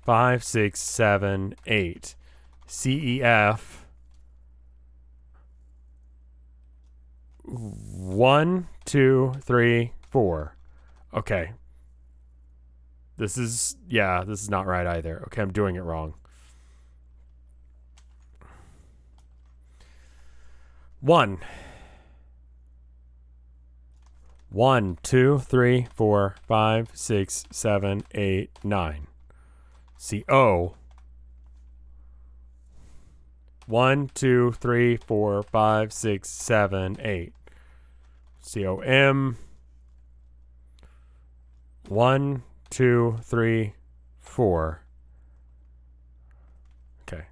5, 6, 7, 8. C, E, F. 1, 2, 3, 4. Okay. This is not right either. Okay, I'm doing it wrong. 1. 1, 2, 3, 4, 5, 6, 7, 8, 9. C, O. 1, 2, 3, 4, 5, 6, 7, 8. C-O-M. 1, 2, 3, 4. Okay.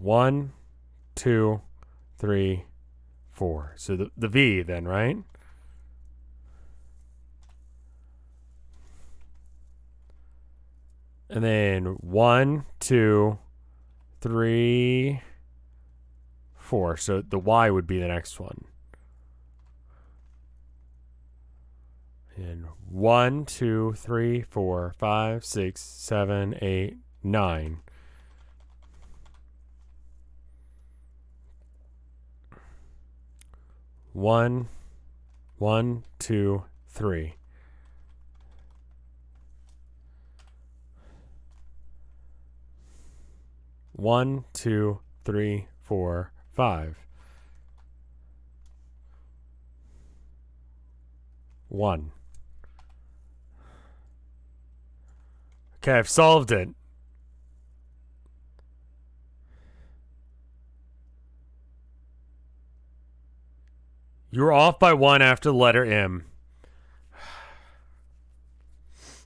1, 2, 3, 4. So the V then, right? And then 1, 2, 3, 4. So the Y would be the next one. And 1, 2, 3, 4, 5, 6, 7, 8, 9. One, 2, 3. One, 2, 3, 4, 5. 1. Okay, I've solved it. You were off by 1 after the letter M.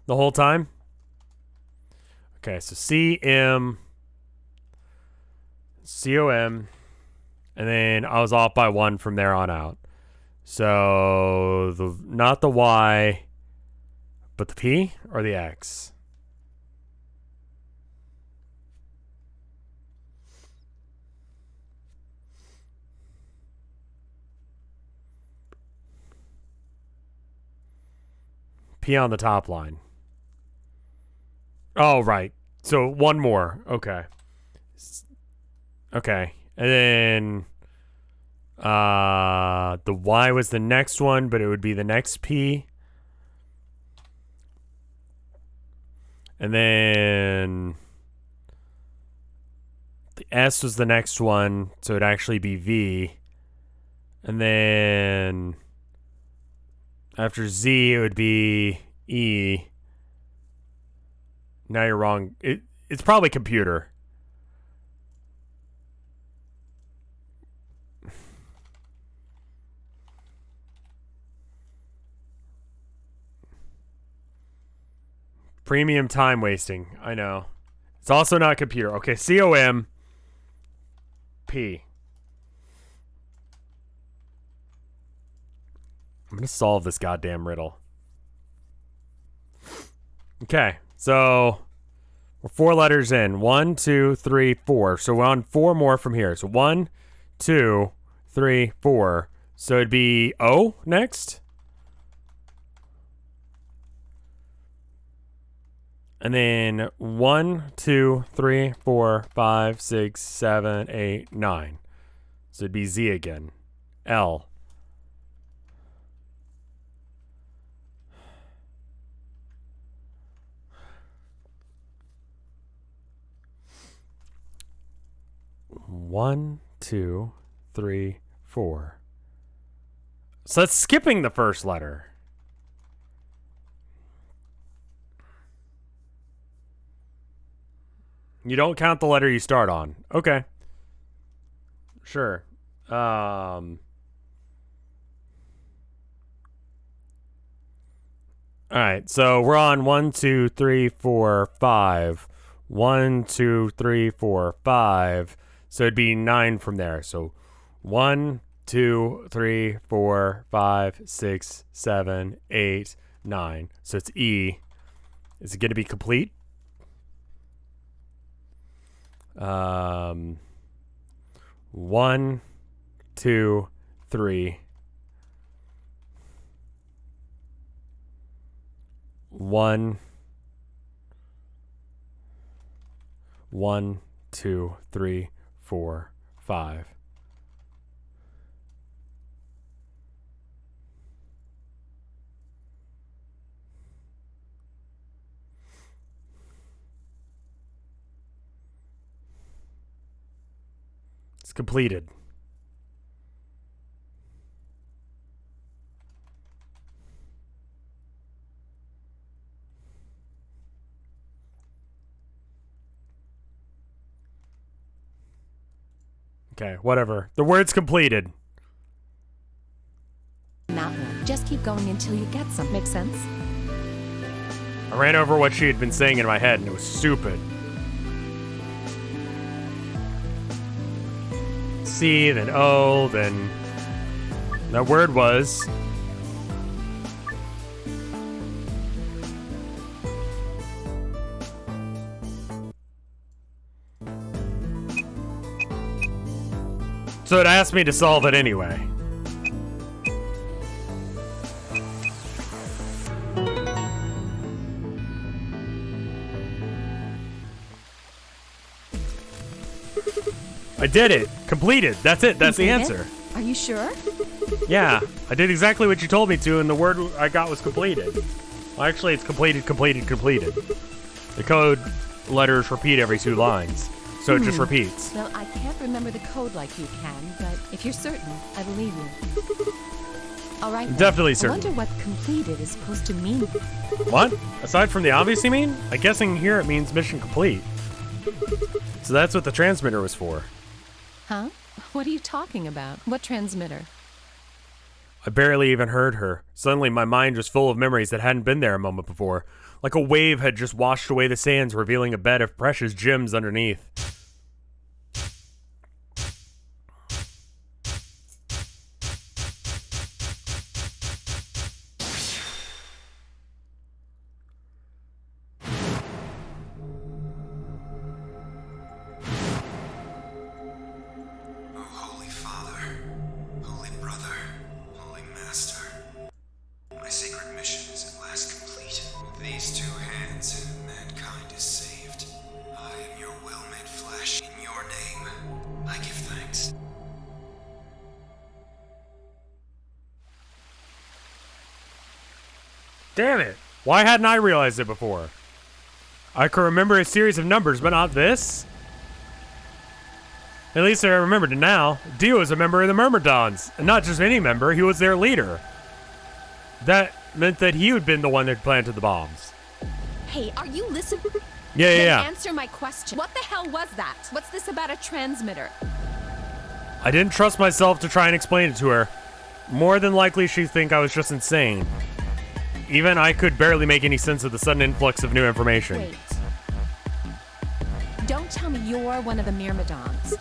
The whole time? Okay, so C-M, C-O-M, and then I was off by 1 from there on out. So, not the Y, but the P or the X? P on the top line. Oh, right. So, one more. Okay. Okay. And then the Y was the next one, but it would be the next P. And then the S was the next one, so it'd actually be V. And then after Z, it would be E. Now you're wrong. It's probably computer. Premium time wasting. I know. It's also not computer. Okay, C-O-M. P. I'm going to solve this goddamn riddle. Okay, so we're 4 letters in. 1, 2, 3, 4. So we're on 4 more from here. So 1, 2, 3, 4. So it'd be O next. And then 1, 2, 3, 4, 5, 6, 7, 8, 9. So it'd be Z again. L. One, 2, 3, 4. So that's skipping the first letter. You don't count the letter you start on. Okay. Sure. All right, so we're on 1, 2, 3, 4, 5. 1, 2, 3, 4, 5. So it'd be 9 from there. So 1, 2, 3, 4, 5, 6, 7, 8, 9. So it's E. Is it going to be complete? 1, 2, 3. 1, 2, 3, 4, 5. It's completed. Okay, whatever. The word's completed. That one. Just keep going until you get some. Makes sense? I ran over what she had been saying in my head, and it was stupid. C, then O, then that word was so it asked me to solve it anyway. I did it. Completed. That's it. That's the answer. Are you sure? Yeah. I did exactly what you told me to, and the word I got was completed. Well, actually, it's completed, completed, completed. The code letters repeat every 2 lines, so it just repeats. Well, I can't remember the code like you can, but if you're certain, I believe you. All right. Definitely I certain. wonder what completed is supposed to mean. What? Aside from the obvious, you mean? I'm guessing here it means mission complete. So that's what the transmitter was for. Huh? What are you talking about? What transmitter? I barely even heard her. Suddenly my mind was full of memories that hadn't been there a moment before. Like a wave had just washed away the sands, revealing a bed of precious gems underneath. Damn it! Why hadn't I realized it before? I could remember a series of numbers, but not this? At least I remembered it now. Dio is a member of the Myrmidons, and not just any member, he was their leader. That meant that he had been the one that planted the bombs. Hey, are you listening? Yeah. Answer my question. What the hell was that? What's this about a transmitter? I didn't trust myself to try and explain it to her. More than likely she'd think I was just insane. Even I could barely make any sense of the sudden influx of new information. Wait. Don't tell me you're one of the Myrmidons.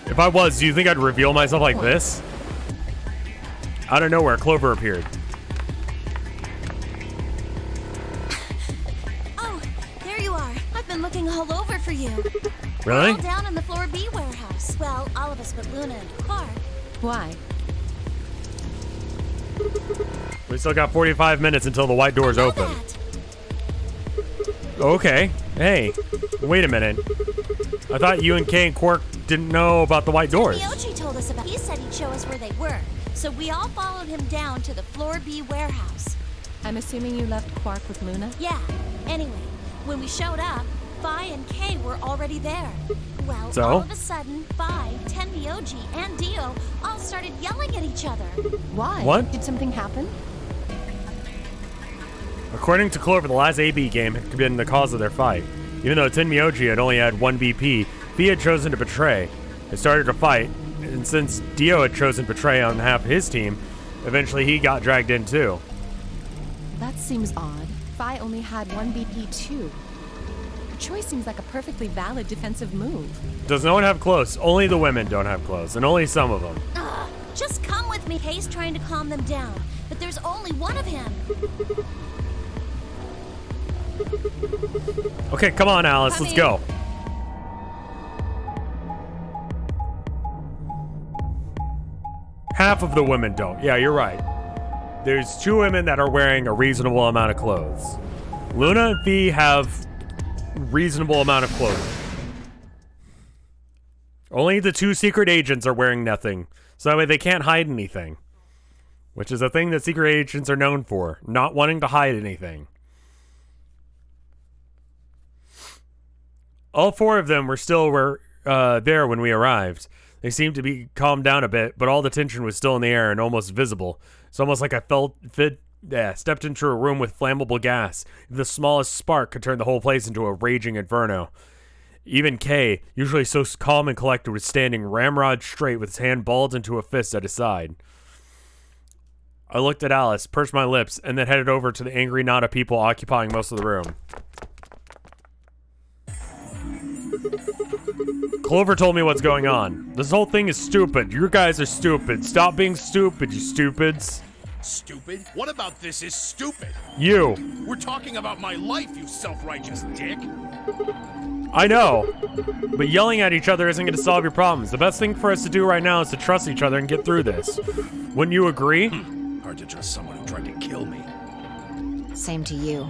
If I was, do you think I'd reveal myself like this? Out of nowhere, Clover appeared. Oh, there you are. I've been looking all over for you. Really? All down in the floor B warehouse. Well, all of us but Luna and Clark. Why? We still got 45 minutes until the white doors open. Okay. Hey, wait a minute. I thought you and Kay and Quark didn't know about the white doors. Myoji told us about. He said he'd show us where they were, so we all followed him down to the floor B warehouse. I'm assuming you left Quark with Luna? Yeah. Anyway, when we showed up, Phi and Kay were already there. Well, so? All of a sudden, Phi, Myoji, and Dio all started yelling at each other. Why? What? Did something happen? According to Clover, the last AB game had been the cause of their fight. Even though Myoji had only had one BP, Phi had chosen to betray. They started a fight, and since Dio had chosen to betray on behalf of his team, eventually he got dragged in too. That seems odd. Phi only had one BP too. Her choice seems like a perfectly valid defensive move. Does no one have clothes? Only the women don't have clothes, and only some of them. Just come with me. Kay's trying to calm them down, but there's only one of him. Okay, come on, Alice, let's go. Half of the women don't. Yeah, you're right. There's 2 women that are wearing a reasonable amount of clothes. Luna and Phi have reasonable amount of clothing. Only the 2 secret agents are wearing nothing, so that way they can't hide anything. Which is a thing that secret agents are known for, not wanting to hide anything. All 4 of them were still there when we arrived. They seemed to be calmed down a bit, but all the tension was still in the air and almost visible. It's almost like I stepped into a room with flammable gas. The smallest spark could turn the whole place into a raging inferno. Even Kay, usually so calm and collected, was standing ramrod straight with his hand balled into a fist at his side. I looked at Alice, pursed my lips, and then headed over to the angry knot of people occupying most of the room. Clover told me what's going on. This whole thing is stupid. You guys are stupid. Stop being stupid, you stupids. Stupid? What about this is stupid? You. We're talking about my life, you self-righteous dick. I know, but yelling at each other isn't going to solve your problems. The best thing for us to do right now is to trust each other and get through this. Wouldn't you agree? Hard to trust someone who tried to kill me. Same to you.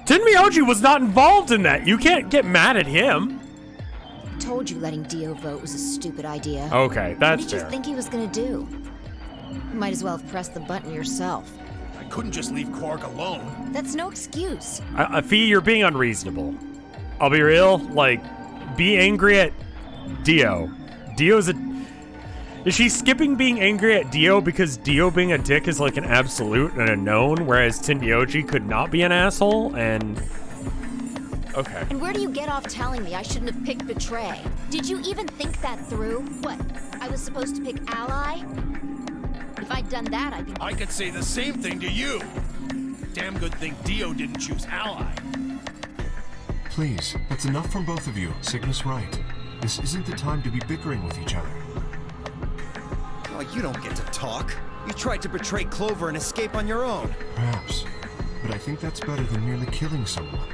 Myoji was not involved in that. You can't get mad at him. Told you letting Dio vote was a stupid idea. Okay, that's What did fair. you think he was gonna do? You might as well have pressed the button yourself. I couldn't just leave Quark alone. That's no excuse. Fee, you're being unreasonable. I'll be real, like, be angry at Dio. Is she skipping being angry at Dio because Dio being a dick is like an absolute and a known, whereas Tenryoji could not be an asshole? And okay. And where do you get off telling me I shouldn't have picked Betray? Did you even think that through? What, I was supposed to pick Ally? If I'd done that, I'd be... I could say the same thing to you. Damn good thing Dio didn't choose Ally. Please, that's enough from both of you. Sigma's right. This isn't the time to be bickering with each other. Oh, you don't get to talk. You tried to betray Clover and escape on your own. Perhaps. But I think that's better than merely killing someone.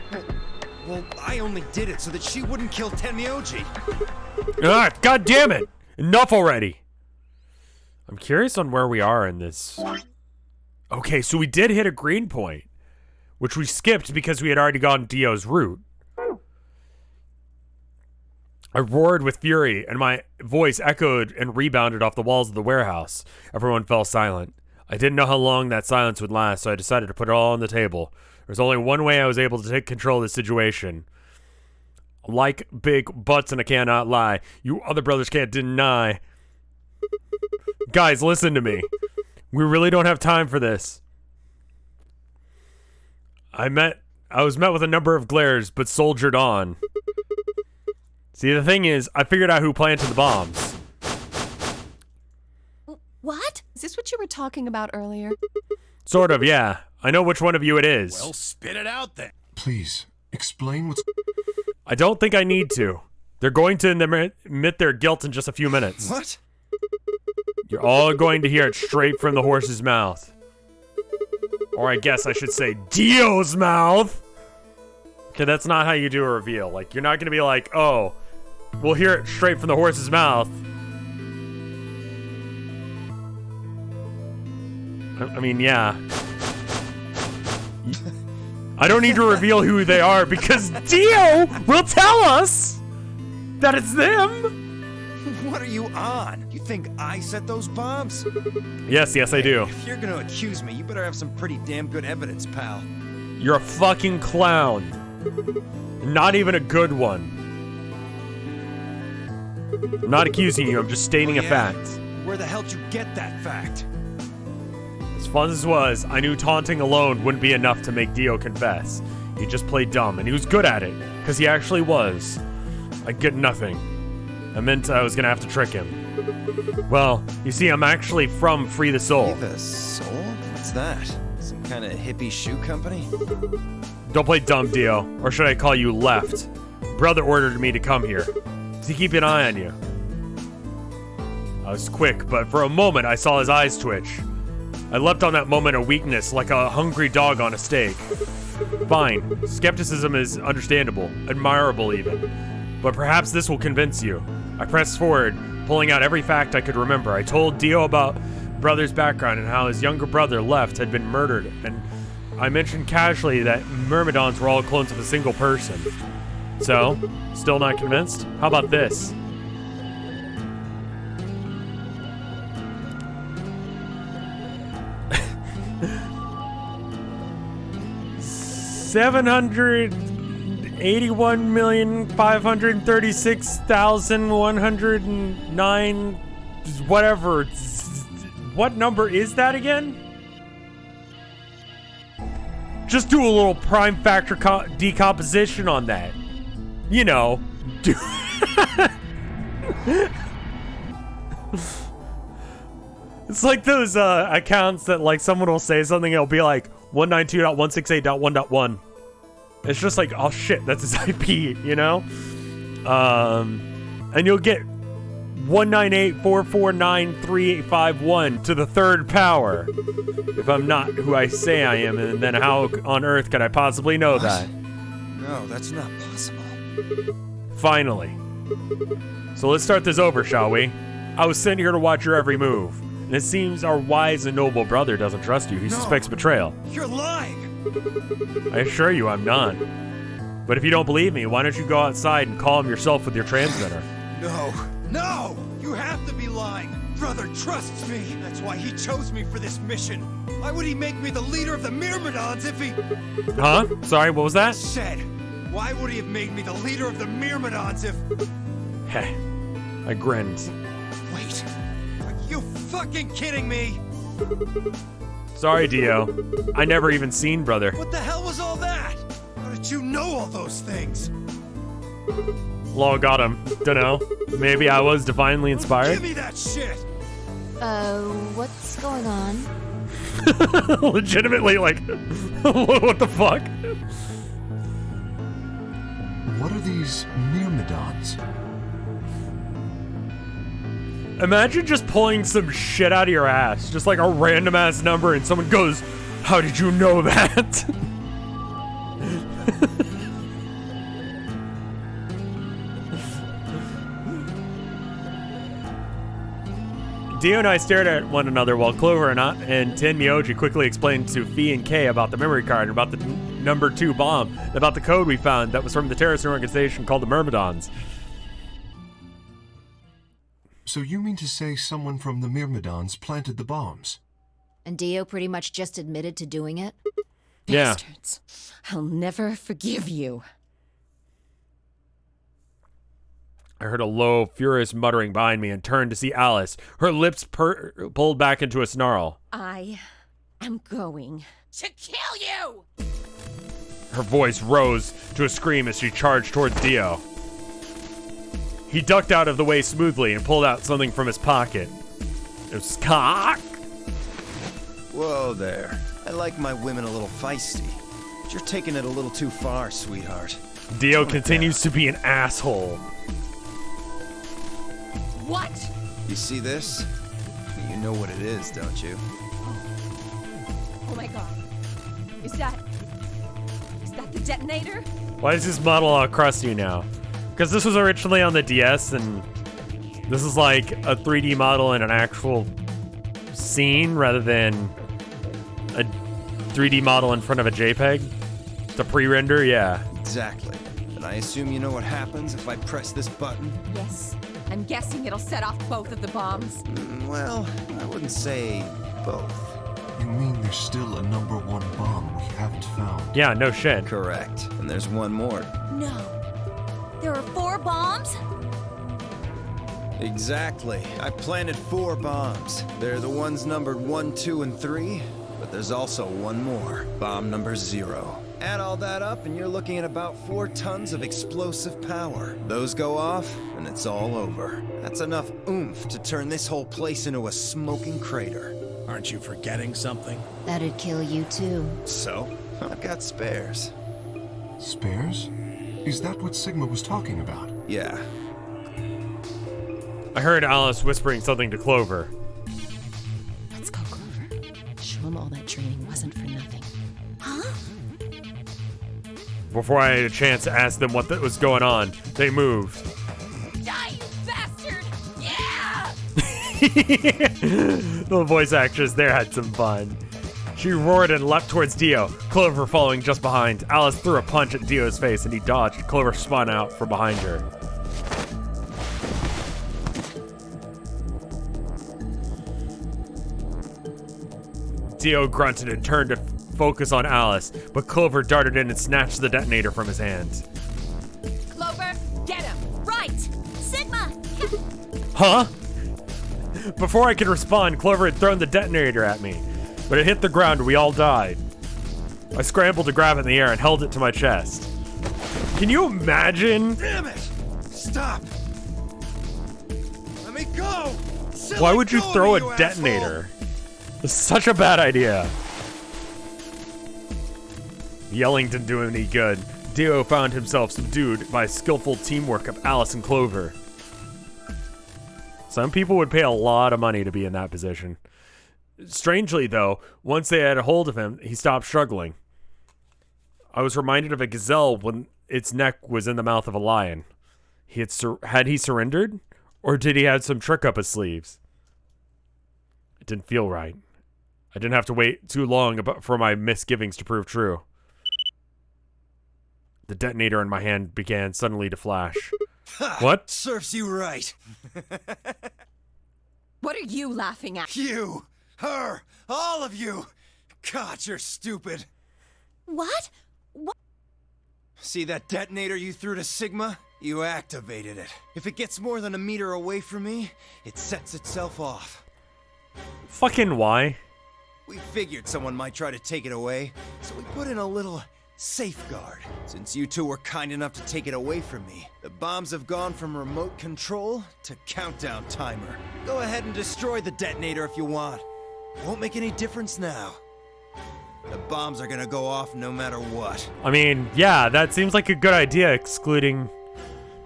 Well, I only did it so that she wouldn't kill Tenryoji. Ah, God damn it! Enough already! I'm curious on where we are in this. Okay, so we did hit a green point, which we skipped because we had already gone Dio's route. I roared with fury, and my voice echoed and rebounded off the walls of the warehouse. Everyone fell silent. I didn't know how long that silence would last, so I decided to put it all on the table. There's only one way I was able to take control of the situation. Like big butts and I cannot lie. You other brothers can't deny. Guys, listen to me. We really don't have time for this. I was met with a number of glares, but soldiered on. See, the thing is, I figured out who planted the bombs. What? Is this what you were talking about earlier? Sort of, yeah. I know which one of you it is. Well, spit it out then. Please, explain what's... I don't think I need to. They're going to admit their guilt in just a few minutes. What? You're all going to hear it straight from the horse's mouth. Or I guess I should say Dio's mouth. Okay, that's not how you do a reveal. Like, you're not going to be like, oh, we'll hear it straight from the horse's mouth. I mean, yeah. I don't need to reveal who they are because Dio will tell us that it's them. What are you on? You think I set those bombs? Yes, I do. If you're gonna accuse me, you better have some pretty damn good evidence, pal. You're a fucking clown. Not even a good one. I'm not accusing you, I'm just stating a fact. Where the hell did you get that fact? As fun as it was, I knew taunting alone wouldn't be enough to make Dio confess. He just played dumb, and he was good at it, because he actually was. I get nothing. I meant I was gonna have to trick him. Well, you see, I'm actually from Free the Soul. Free the Soul? What's that? Some kind of hippie shoe company? Don't play dumb, Dio. Or should I call you Left? Brother ordered me to come here. To keep an eye on you. I was quick, but for a moment I saw his eyes twitch. I leapt on that moment of weakness like a hungry dog on a steak. Fine. Skepticism is understandable. Admirable, even. But perhaps this will convince you. I pressed forward, pulling out every fact I could remember. I told Dio about brother's background and how his younger brother, Left, had been murdered, and I mentioned casually that Myrmidons were all clones of a single person. So, still not convinced? How about this? $781,536,109 whatever. What number is that again? Just do a little prime factor decomposition on that. You know. It's like those accounts that like someone will say something, it'll be like 192.168.1.1. It's just like, oh shit, that's his IP, you know? And you'll get 198.449.3851 to the third power. If I'm not who I say I am, and then how on earth could I possibly know that? No, that's not possible. Finally. So let's start this over, shall we? I was sent here to watch your every move. And it seems our wise and noble brother doesn't trust you. He suspects betrayal. You're lying! I assure you I'm not. But if you don't believe me, why don't you go outside and call him yourself with your transmitter? No! No! You have to be lying! Brother trusts me! That's why he chose me for this mission! Why would he make me the leader of the Myrmidons if he... Huh? Sorry, what was that? Said, why would he have made me the leader of the Myrmidons if... Heh. I grinned. Wait. fucking kidding me? Sorry, Dio. I never even seen brother. What the hell was all that? How did you know all those things? Law got him. Dunno. Maybe I was divinely inspired? Give me that shit! What's going on? Legitimately, like, what the fuck? What are these Myrmidons? Imagine just pulling some shit out of your ass. Just like a random ass number and someone goes, how did you know that? Dio and I stared at one another while Clover and Tin Myoji quickly explained to Fee and Kay about the memory card, about the number 2 bomb, about the code we found that was from the terrorist organization called the Myrmidons. So you mean to say someone from the Myrmidons planted the bombs? And Dio pretty much just admitted to doing it? Yeah. Bastards. I'll never forgive you. I heard a low, furious muttering behind me and turned to see Alice, her lips pulled back into a snarl. I am going to kill you! Her voice rose to a scream as she charged towards Dio. He ducked out of the way smoothly and pulled out something from his pocket. It was cock. Whoa there. I like my women a little feisty. But you're taking it a little too far, sweetheart. Dio continues to be an asshole. What? You see this? You know what it is, don't you? Oh my god. Is that the detonator? Why is this model all crusty now? Because this was originally on the DS, and this is like a 3D model in an actual scene rather than a 3D model in front of a JPEG. The pre-render, yeah. Exactly. And I assume you know what happens if I press this button? Yes. I'm guessing it'll set off both of the bombs. Well, I wouldn't say both. You mean there's still a number 1 bomb we haven't found? Yeah, no shit. Correct. And there's one more. No. There are 4 bombs? Exactly. I planted 4 bombs. They're the ones numbered 1, 2, and 3, but there's also one more. Bomb number 0. Add all that up and you're looking at about 4 tons of explosive power. Those go off and it's all over. That's enough oomph to turn this whole place into a smoking crater. Aren't you forgetting something? That'd kill you too. So, I've got spares. Spares? Is that what Sigma was talking about? Yeah. I heard Alice whispering something to Clover. Let's go, Clover. Show him all that training wasn't for nothing. Huh? Before I had a chance to ask them what was going on, they moved. Die, you bastard! Yeah! The voice actress there had some fun. She roared and leapt towards Dio, Clover following just behind. Alice threw a punch at Dio's face and he dodged. Clover spun out from behind her. Dio grunted and turned to focus on Alice, but Clover darted in and snatched the detonator from his hand. Clover, get him! Right! Sigma! Huh? Before I could respond, Clover had thrown the detonator at me, but it hit the ground and we all died. I scrambled to grab it in the air and held it to my chest. Can you imagine? Damn it! Stop! Let me go! Silly Why would you go throw me, a you detonator? asshole! It's such a bad idea. Yelling didn't do any good. Dio found himself subdued by skillful teamwork of Alice and Clover. Some people would pay a lot of money to be in that position. Strangely, though, once they had a hold of him, he stopped struggling. I was reminded of a gazelle when its neck was in the mouth of a lion. Had he surrendered? Or did he have some trick up his sleeves? It didn't feel right. I didn't have to wait too long for my misgivings to prove true. The detonator in my hand began suddenly to flash. What? Serves you right. What are you laughing at? You, her, all of you. God, you're stupid. What? What? See that detonator you threw to Sigma? You activated it. If it gets more than a meter away from me, it sets itself off. Fucking why? We figured someone might try to take it away, so we put in a little safeguard. Since you two were kind enough to take it away from me, the bombs have gone from remote control to countdown timer. Go ahead and destroy the detonator if you want. Won't make any difference now. The bombs are gonna go off no matter what. I mean, yeah, that seems like a good idea, excluding...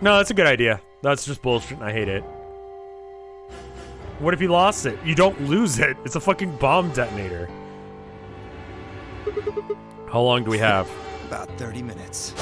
No, that's a good idea. That's just bullshit and I hate it. What if you lost it? You don't lose it. It's a fucking bomb detonator. How long do we have? About 30 minutes.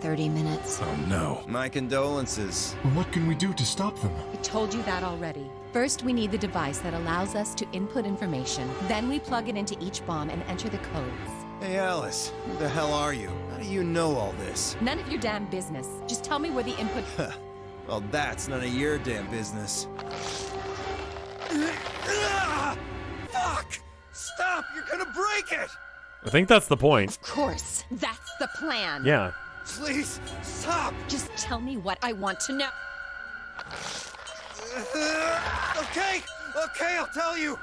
30 minutes. Oh no. My condolences. What can we do to stop them? I told you that already. First, we need the device that allows us to input information. Then we plug it into each bomb and enter the codes. Hey Alice, who the hell are you? How do you know all this? None of your damn business. Just tell me where the input... Well, that's none of your damn business. Fuck! Stop! You're gonna break it! I think that's the point. Of course. That's the plan. Yeah. Please, stop! Just tell me what I want to know. Okay, I'll tell you.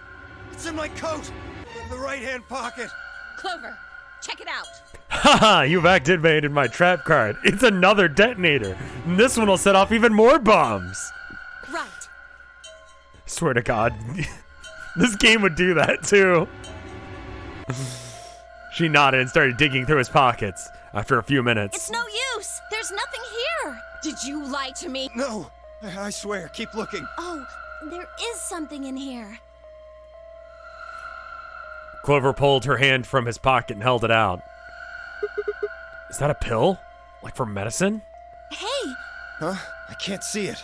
It's in my coat, in the right-hand pocket. Clover, check it out. Haha, you've activated my trap card. It's another detonator. And this one will set off even more bombs. Right. Swear to God. This game would do that too. She nodded and started digging through his pockets. After a few minutes. It's no use. There's nothing here. Did you lie to me? No, I swear, keep looking. Oh, there is something in here. Clover pulled her hand from his pocket and held it out. Is that a pill? Like for medicine? Hey! Huh? I can't see it.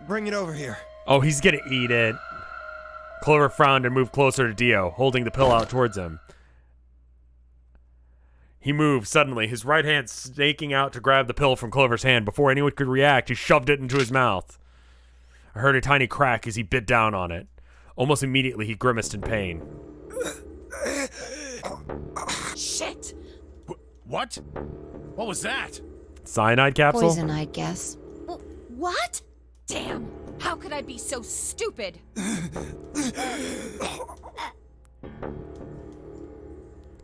Bring it over here. Oh, he's gonna eat it. Clover frowned and moved closer to Dio, holding the pill out towards him. He moved suddenly, his right hand snaking out to grab the pill from Clover's hand. Before anyone could react, he shoved it into his mouth. I heard a tiny crack as he bit down on it. Almost immediately, he grimaced in pain. Shit! What? What was that? Cyanide capsule? Poison, I guess. What? Damn! How could I be so stupid?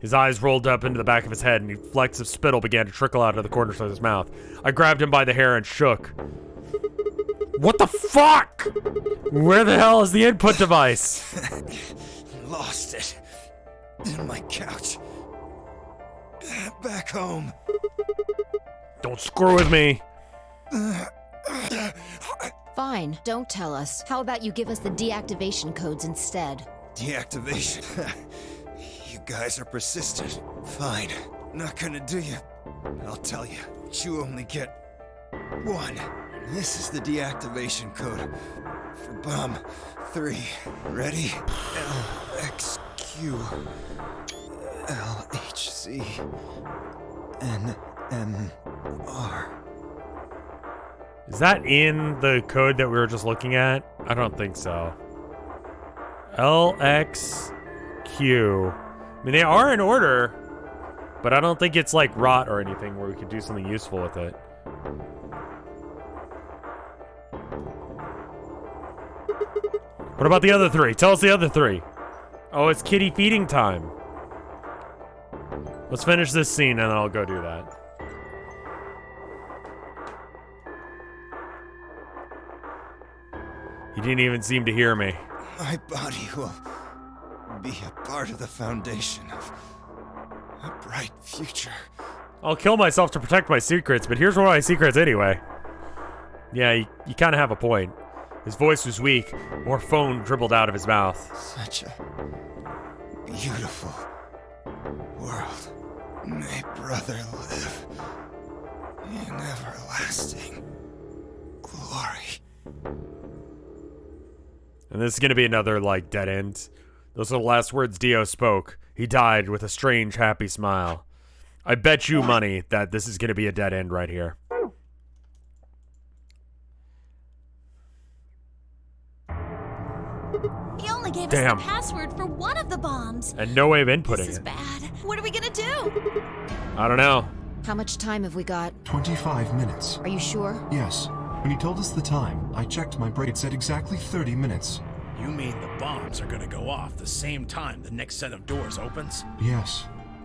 His eyes rolled up into the back of his head, and flecks of spittle began to trickle out of the corners of his mouth. I grabbed him by the hair and shook. What the fuck? Where the hell is the input device? Lost it. In my couch. Back home. Don't screw with me. Fine, don't tell us. How about you give us the deactivation codes instead? Deactivation? You guys are persistent. Fine. Not gonna do you. I'll tell you. But you only get one. This is the deactivation code for bomb 3. Ready? LXQ LHC NMR. Is that in the code that we were just looking at? I don't think so. LXQ. I mean, they are in order, but I don't think it's like rot or anything where we could do something useful with it. What about the other 3? Tell us the other 3. Oh, it's kitty feeding time. Let's finish this scene and then I'll go do that. He didn't even seem to hear me. My body will be a part of the foundation of a bright future. I'll kill myself to protect my secrets, but here's one of my secrets anyway. Yeah, you kind of have a point. His voice was weak. More foam dribbled out of his mouth. Such a beautiful world. May brother live in everlasting glory. And this is going to be another, like, dead end. Those are the last words Dio spoke. He died with a strange, happy smile. I bet you money that this is going to be a dead end right here. He only gave us Damn. the password for one of the bombs. And no way of inputting This is it. bad. What are we gonna do? I don't know. How much time have we got? 25 minutes. Are you sure? Yes. When he told us the time, I checked my brain. It said exactly 30 minutes. You mean the bombs are gonna go off the same time the next set of doors opens? Yes.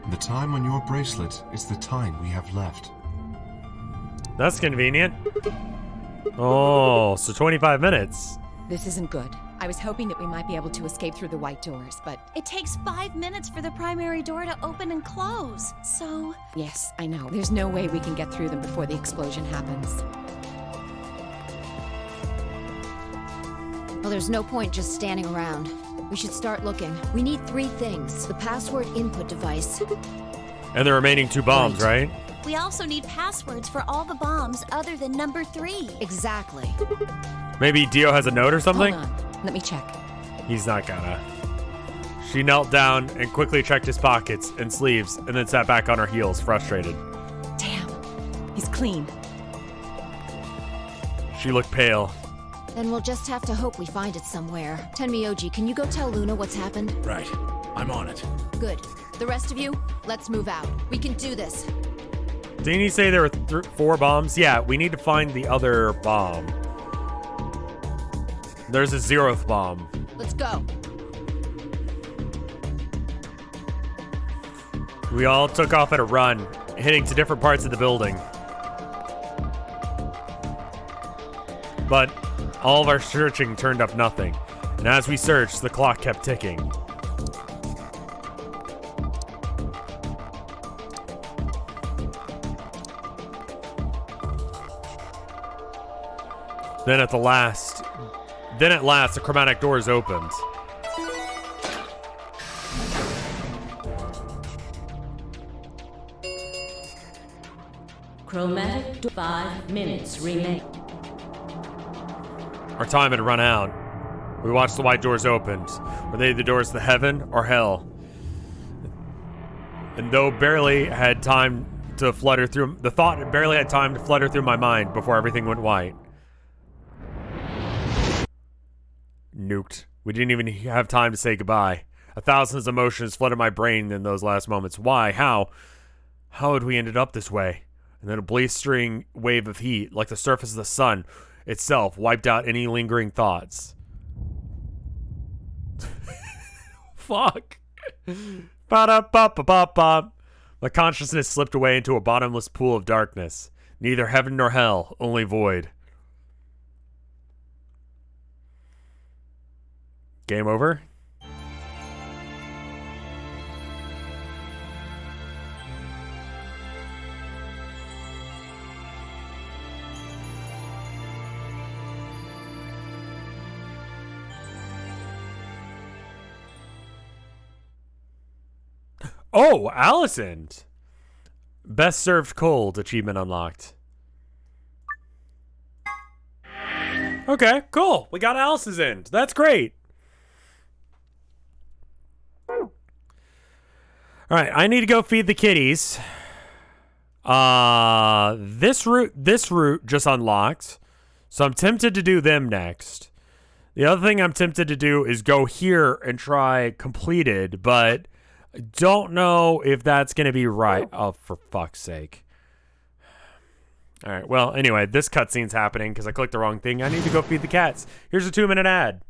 The time on your bracelet is the time we have left. That's convenient. Oh, so 25 minutes. This isn't good. I was hoping that we might be able to escape through the white doors, but... It takes 5 minutes for the primary door to open and close, so... Yes, I know. There's no way we can get through them before the explosion happens. Well, there's no point just standing around. We should start looking. We need 3 things. The password input device. And the remaining 2 bombs, right? We also need passwords for all the bombs other than number 3. Exactly. Maybe Dio has a note or something? Hold on. Let me check. He's not gonna. She knelt down and quickly checked his pockets and sleeves and then sat back on her heels, frustrated. Damn. He's clean. She looked pale. Then we'll just have to hope we find it somewhere. Tenmyoji, can you go tell Luna what's happened? Right. I'm on it. Good. The rest of you, let's move out. We can do this. Didn't he say there were 4 bombs? Yeah, we need to find the other bomb. There's a 0th bomb. Let's go. We all took off at a run, heading to different parts of the building. But all of our searching turned up nothing. And as we searched, the clock kept ticking. Then at last, the chromatic doors opened. Chromatic 5 minutes remain. Our time had run out. We watched the white doors opened. Were they the doors to heaven or hell? And though barely had time to flutter through, the thought barely had time to flutter through my mind before everything went white. Nuked. We didn't even have time to say goodbye. 1,000 emotions flooded my brain in those last moments. Why? How? How had we ended up this way? And then a blistering wave of heat, like the surface of the sun itself, wiped out any lingering thoughts. Fuck. Ba-da-ba-ba-ba-ba. My consciousness slipped away into a bottomless pool of darkness. Neither heaven nor hell, only void. Game over? Oh, Allison! Best served cold achievement unlocked. Okay, cool. We got Alice's end. That's great. All right, I need to go feed the kitties. This route just unlocked, so I'm tempted to do them next. The other thing I'm tempted to do is go here and try completed, but don't know if that's going to be right. Oh, for fuck's sake. All right, well, anyway, this cutscene's happening because I clicked the wrong thing. I need to go feed the cats. Here's a 2-minute ad.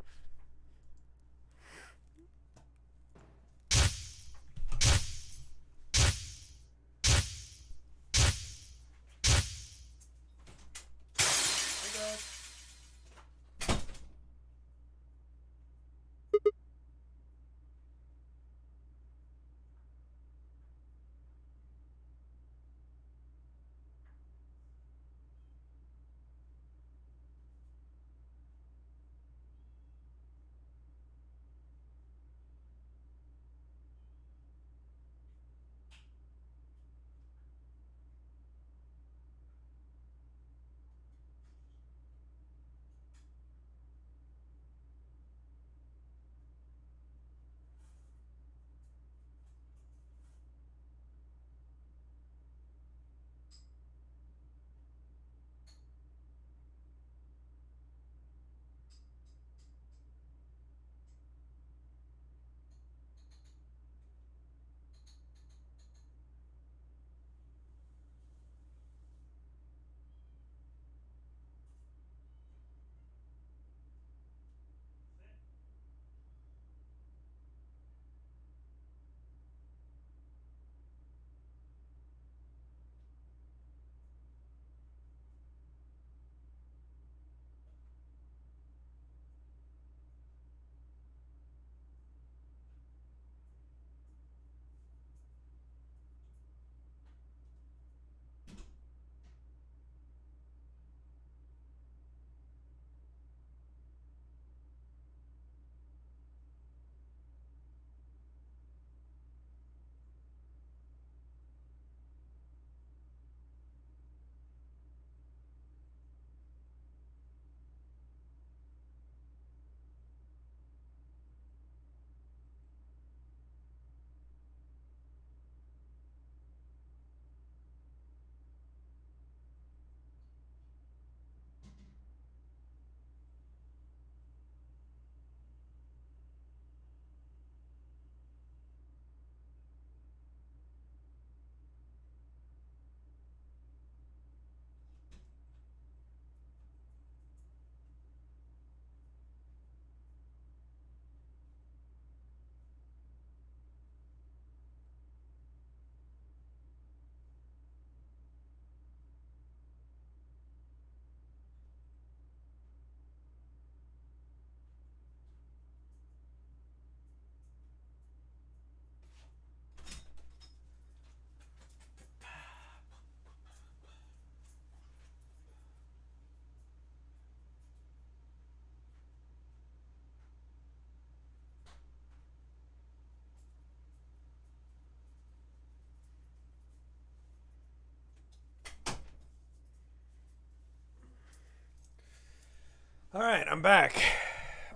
All right, I'm back.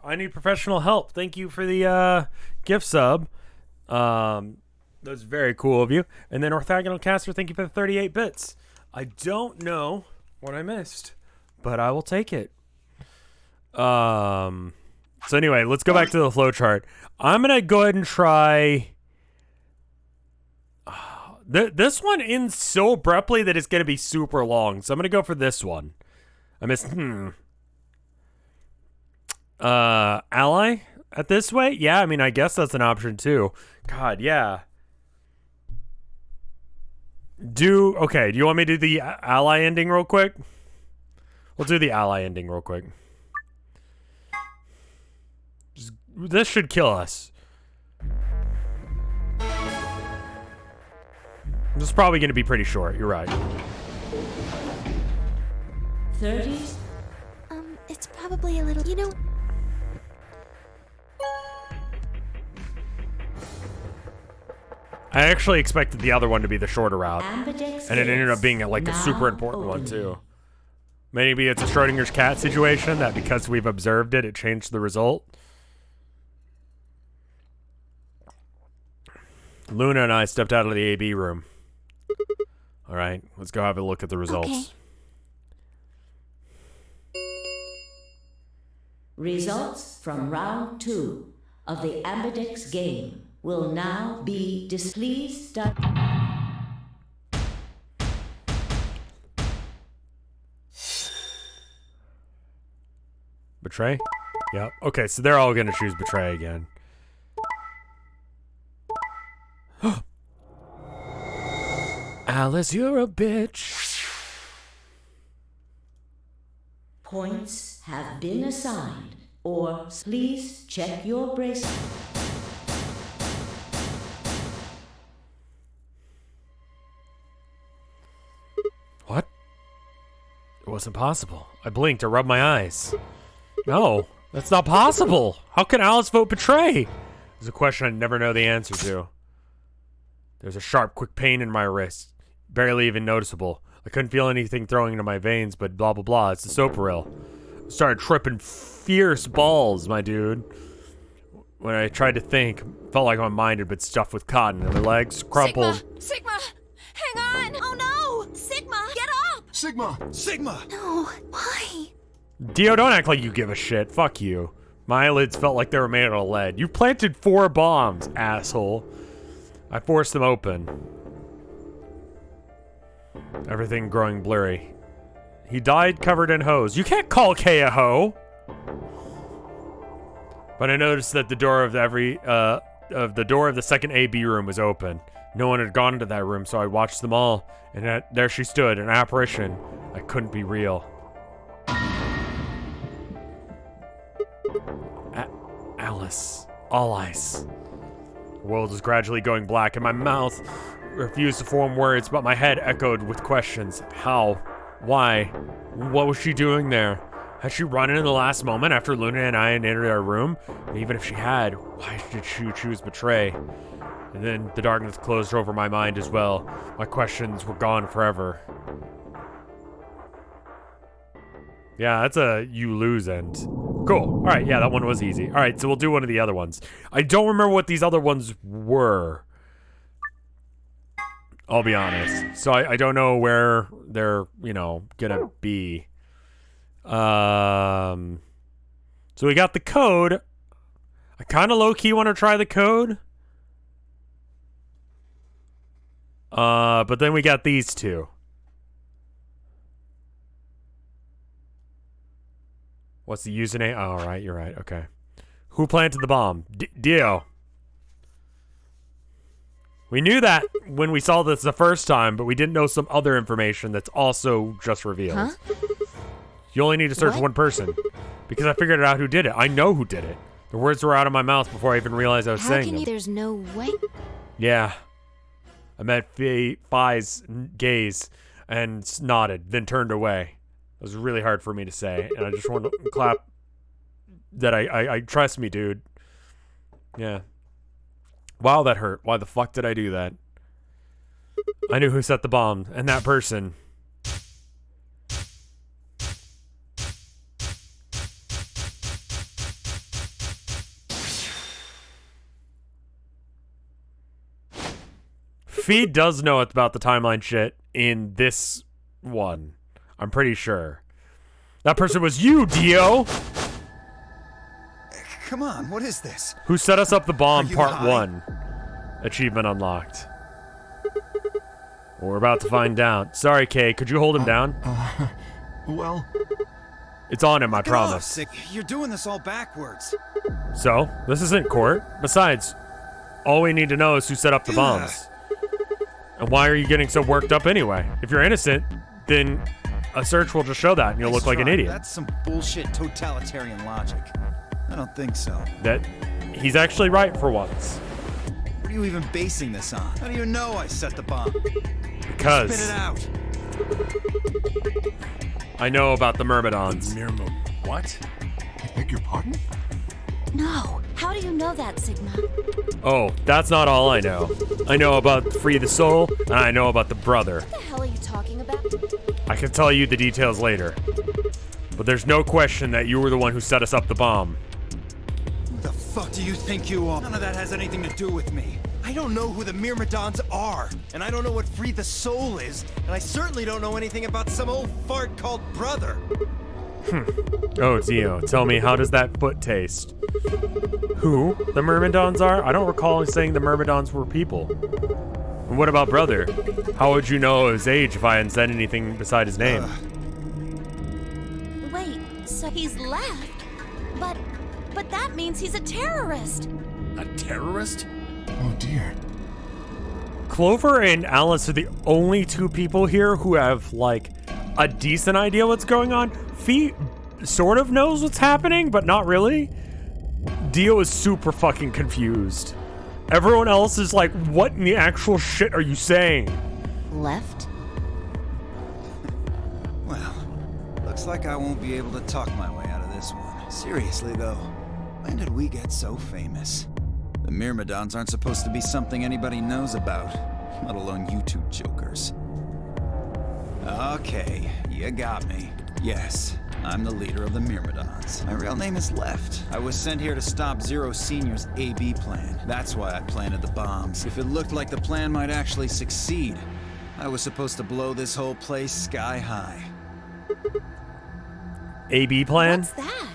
I need professional help. Thank you for the gift sub. That's very cool of you. And then Orthogonal Caster, thank you for the 38 bits. I don't know what I missed, but I will take it. So anyway, let's go back to the flowchart. I'm gonna go ahead and try. This one ends so abruptly that it's gonna be super long. So I'm gonna go for this one. I missed. Ally at this way? Yeah, I mean, I guess that's an option too. God, yeah. Okay, do you want me to do the ally ending real quick? We'll do the ally ending real quick. This should kill us. This is probably going to be pretty short. You're right. 30? It's probably a little, you know... I actually expected the other one to be the shorter route. Ambidex And it ended up being like a super important one too. Maybe it's a Schrodinger's cat situation that because we've observed it, it changed the result. Luna and I stepped out of the AB room. All right, let's go have a look at the results. Okay. Results from round 2 of the Ambidex game will now be displeased. Betray? Yep. Okay, so they're all gonna choose betray again. Alice, you're a bitch. Points have been assigned, or please check your bracelet. What? It wasn't possible. I blinked or rubbed my eyes. No, that's not possible. How can Alice vote betray? It's a question I never know the answer to. There's a sharp, quick pain in my wrist. Barely even noticeable. I couldn't feel anything throwing into my veins, but blah, blah, blah. It's the Soparil. I started tripping fierce balls, my dude. When I tried to think, felt like my mind had been stuffed with cotton and my legs crumpled. Sigma! Hang on! Oh no! Sigma, get up! Sigma! Sigma! No, why? Dio, don't act like you give a shit. Fuck you. My eyelids felt like they were made out of lead. You planted 4 bombs, asshole. I forced them open. Everything growing blurry. He died covered in hose. You can't call Kay a hoe. But I noticed that the door of the second AB room was open. No one had gone into that room, so I watched them all, and there she stood, an apparition. I couldn't be real. Alice. All eyes. The world was gradually going black, and my mouth refused to form words, but my head echoed with questions. How? Why? What was she doing there? Had she run in the last moment after Luna and I had entered our room? And even if she had, why did she choose betray? And then the darkness closed over my mind as well. My questions were gone forever. Yeah, that's a you lose end. Cool. All right, yeah, that one was easy. All right, so we'll do one of the other ones. I don't remember what these other ones were. I'll be honest. So I don't know where they're, gonna be. So we got the code. I kind of low-key want to try the code. But then we got these two. What's the username? Oh, all right, you're right. Okay. Who planted the bomb? Dio. We knew that when we saw this the first time, but we didn't know some other information that's also just revealed. Huh? You only need to search one person. Because I figured out who did it. I know who did it. The words were out of my mouth before I even realized I was saying them. There's no way. Yeah. I met Fi's gaze and nodded, then turned away. It was really hard for me to say, and I just want to clap that I trust me, dude. Yeah. Wow, that hurt. Why the fuck did I do that? I knew who set the bomb, and that person. Fee does know about the timeline shit in this one. I'm pretty sure. That person was you, Dio! Come on, what is this? Who set us up the bomb, part high? 1. Achievement unlocked. We're about to find out. Sorry, Kay, could you hold him down? Well... It's on him, I Get promise. off, Sick. You're doing this all backwards. So, this isn't court. Besides, all we need to know is who set up the bombs. And why are you getting so worked up anyway? If you're innocent, then a search will just show that and you'll look like an idiot. That's some bullshit totalitarian logic. I don't think so. That he's actually right for once. What are you even basing this on? How do you know I set the bomb? Because Spit it out. I know about the Myrmidons. What? I beg your pardon? No. How do you know that, Sigma? Oh, that's not all I know. I know about Free the Soul, and I know about the brother. What the hell are you talking about? I can tell you the details later. But there's no question that you were the one who set us up the bomb. Who the fuck do you think you are? None of that has anything to do with me. I don't know who the Myrmidons are, and I don't know what Free the Soul is, and I certainly don't know anything about some old fart called brother. Oh, Dio, tell me, how does that foot taste? Who the Myrmidons are? I don't recall saying the Myrmidons were people. And what about brother? How would you know his age if I hadn't said anything beside his name? Wait, so he's left? But that means he's a terrorist. A terrorist? Oh dear. Clover and Alice are the only two people here who have, like, a decent idea what's going on. Fee sort of knows what's happening, but not really. Dio is super fucking confused. Everyone else is like, what in the actual shit are you saying? Left? Well, looks like I won't be able to talk my way out of this one. Seriously, though, when did we get so famous? The Myrmidons aren't supposed to be something anybody knows about, let alone you two jokers. Okay, you got me. Yes, I'm the leader of the Myrmidons. My real name is Left. I was sent here to stop Zero Senior's AB plan. That's why I planted the bombs. If it looked like the plan might actually succeed, I was supposed to blow this whole place sky high. AB plan? What's that?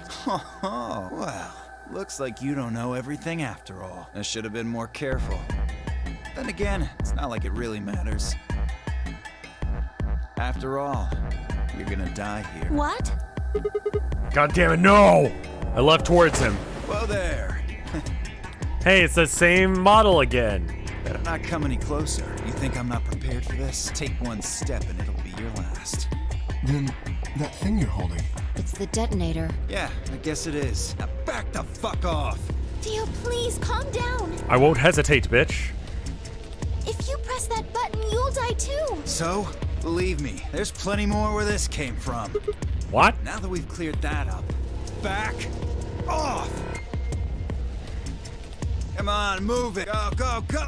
Oh, well, looks like you don't know everything after all. I should have been more careful. Then again, it's not like it really matters. After all, you're gonna die here. What? God damn it, no! I left towards him. Whoa there. Hey, it's the same model again. Better not come any closer. You think I'm not prepared for this? Take one step and it'll be your last. Then, that thing you're holding. It's the detonator. Yeah, I guess it is. Now back the fuck off! Dio, please, calm down. I won't hesitate, bitch. If you press that button, you'll die too. So, believe me, there's plenty more where this came from. What? Now that we've cleared that up, back off! Come on, move it! Go, go, go!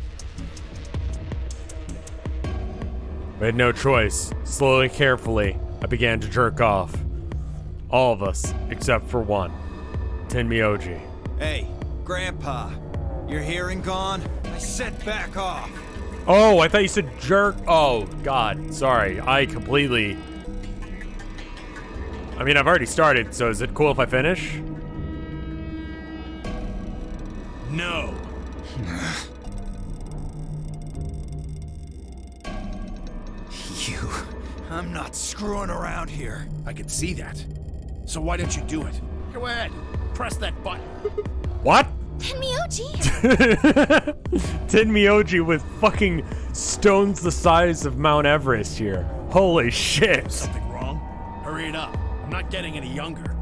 We had no choice. Slowly, carefully, I began to jerk off. All of us, except for one. Tenmyoji. Hey, Grandpa, your hearing gone? I said back off! Oh, I thought you said jerk. Oh, God. Sorry. I mean, I've already started, so is it cool if I finish? No. You. I'm not screwing around here. I can see that. So why don't you do it? Go ahead. Press that button. What? Tenmyoji! Tenmyoji with fucking stones the size of Mount Everest here. Holy shit. Something wrong? Hurry it up. I'm not getting any younger.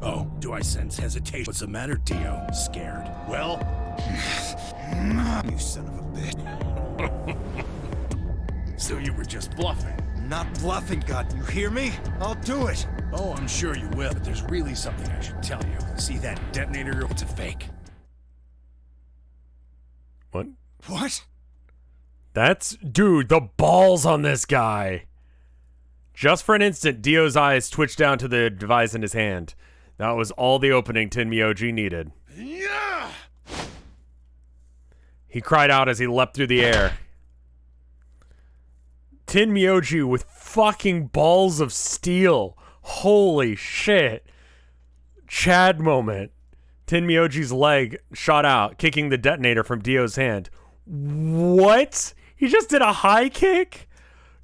Oh, do I sense hesitation? What's the matter, Dio? Scared? Well? You son of a bitch. So you were just bluffing. Not bluffing, God. You hear me? I'll do it. Oh, I'm sure you will, but there's really something I should tell you. See that detonator? It's a fake. What? What? That's... Dude, the balls on this guy. Just for an instant, Dio's eyes twitched down to the device in his hand. That was all the opening Tenmyoji needed. Yeah! He cried out as he leapt through the air. Tin Myoji with fucking balls of steel. Holy shit. Chad moment. Tin Myoji's leg shot out, kicking the detonator from Dio's hand. What? He just did a high kick?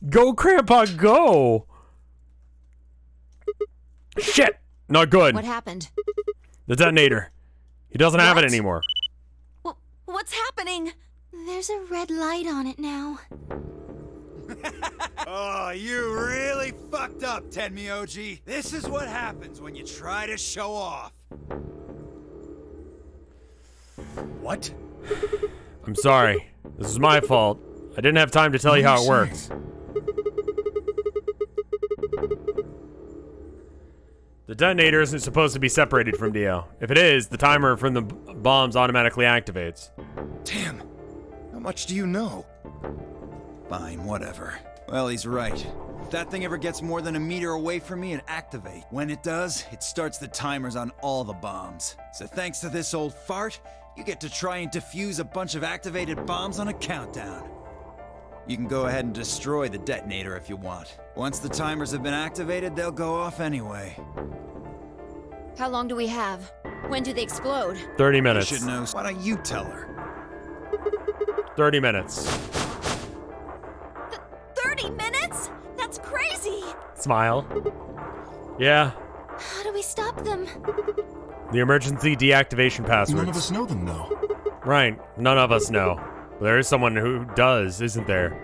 Go, Grandpa, go! Shit! Not good. What happened? The detonator. He doesn't have it anymore. What's happening? There's a red light on it now. Oh, you really fucked up, Tenmyoji. This is what happens when you try to show off. What? I'm sorry. This is my fault. I didn't have time to tell you how it works. The detonator isn't supposed to be separated from Dio. If it is, the timer from the bombs automatically activates. Damn. How much do you know? Fine, whatever. Well, he's right. If that thing ever gets more than a meter away from me, it activates. When it does, it starts the timers on all the bombs. So thanks to this old fart, you get to try and defuse a bunch of activated bombs on a countdown. You can go ahead and destroy the detonator if you want. Once the timers have been activated, they'll go off anyway. How long do we have? When do they explode? 30 minutes. You should know. Why don't you tell her? 30 minutes. 30 minutes? That's crazy! Smile. Yeah. How do we stop them? The emergency deactivation passwords. None of us know them, though. Right. None of us know. There is someone who does, isn't there?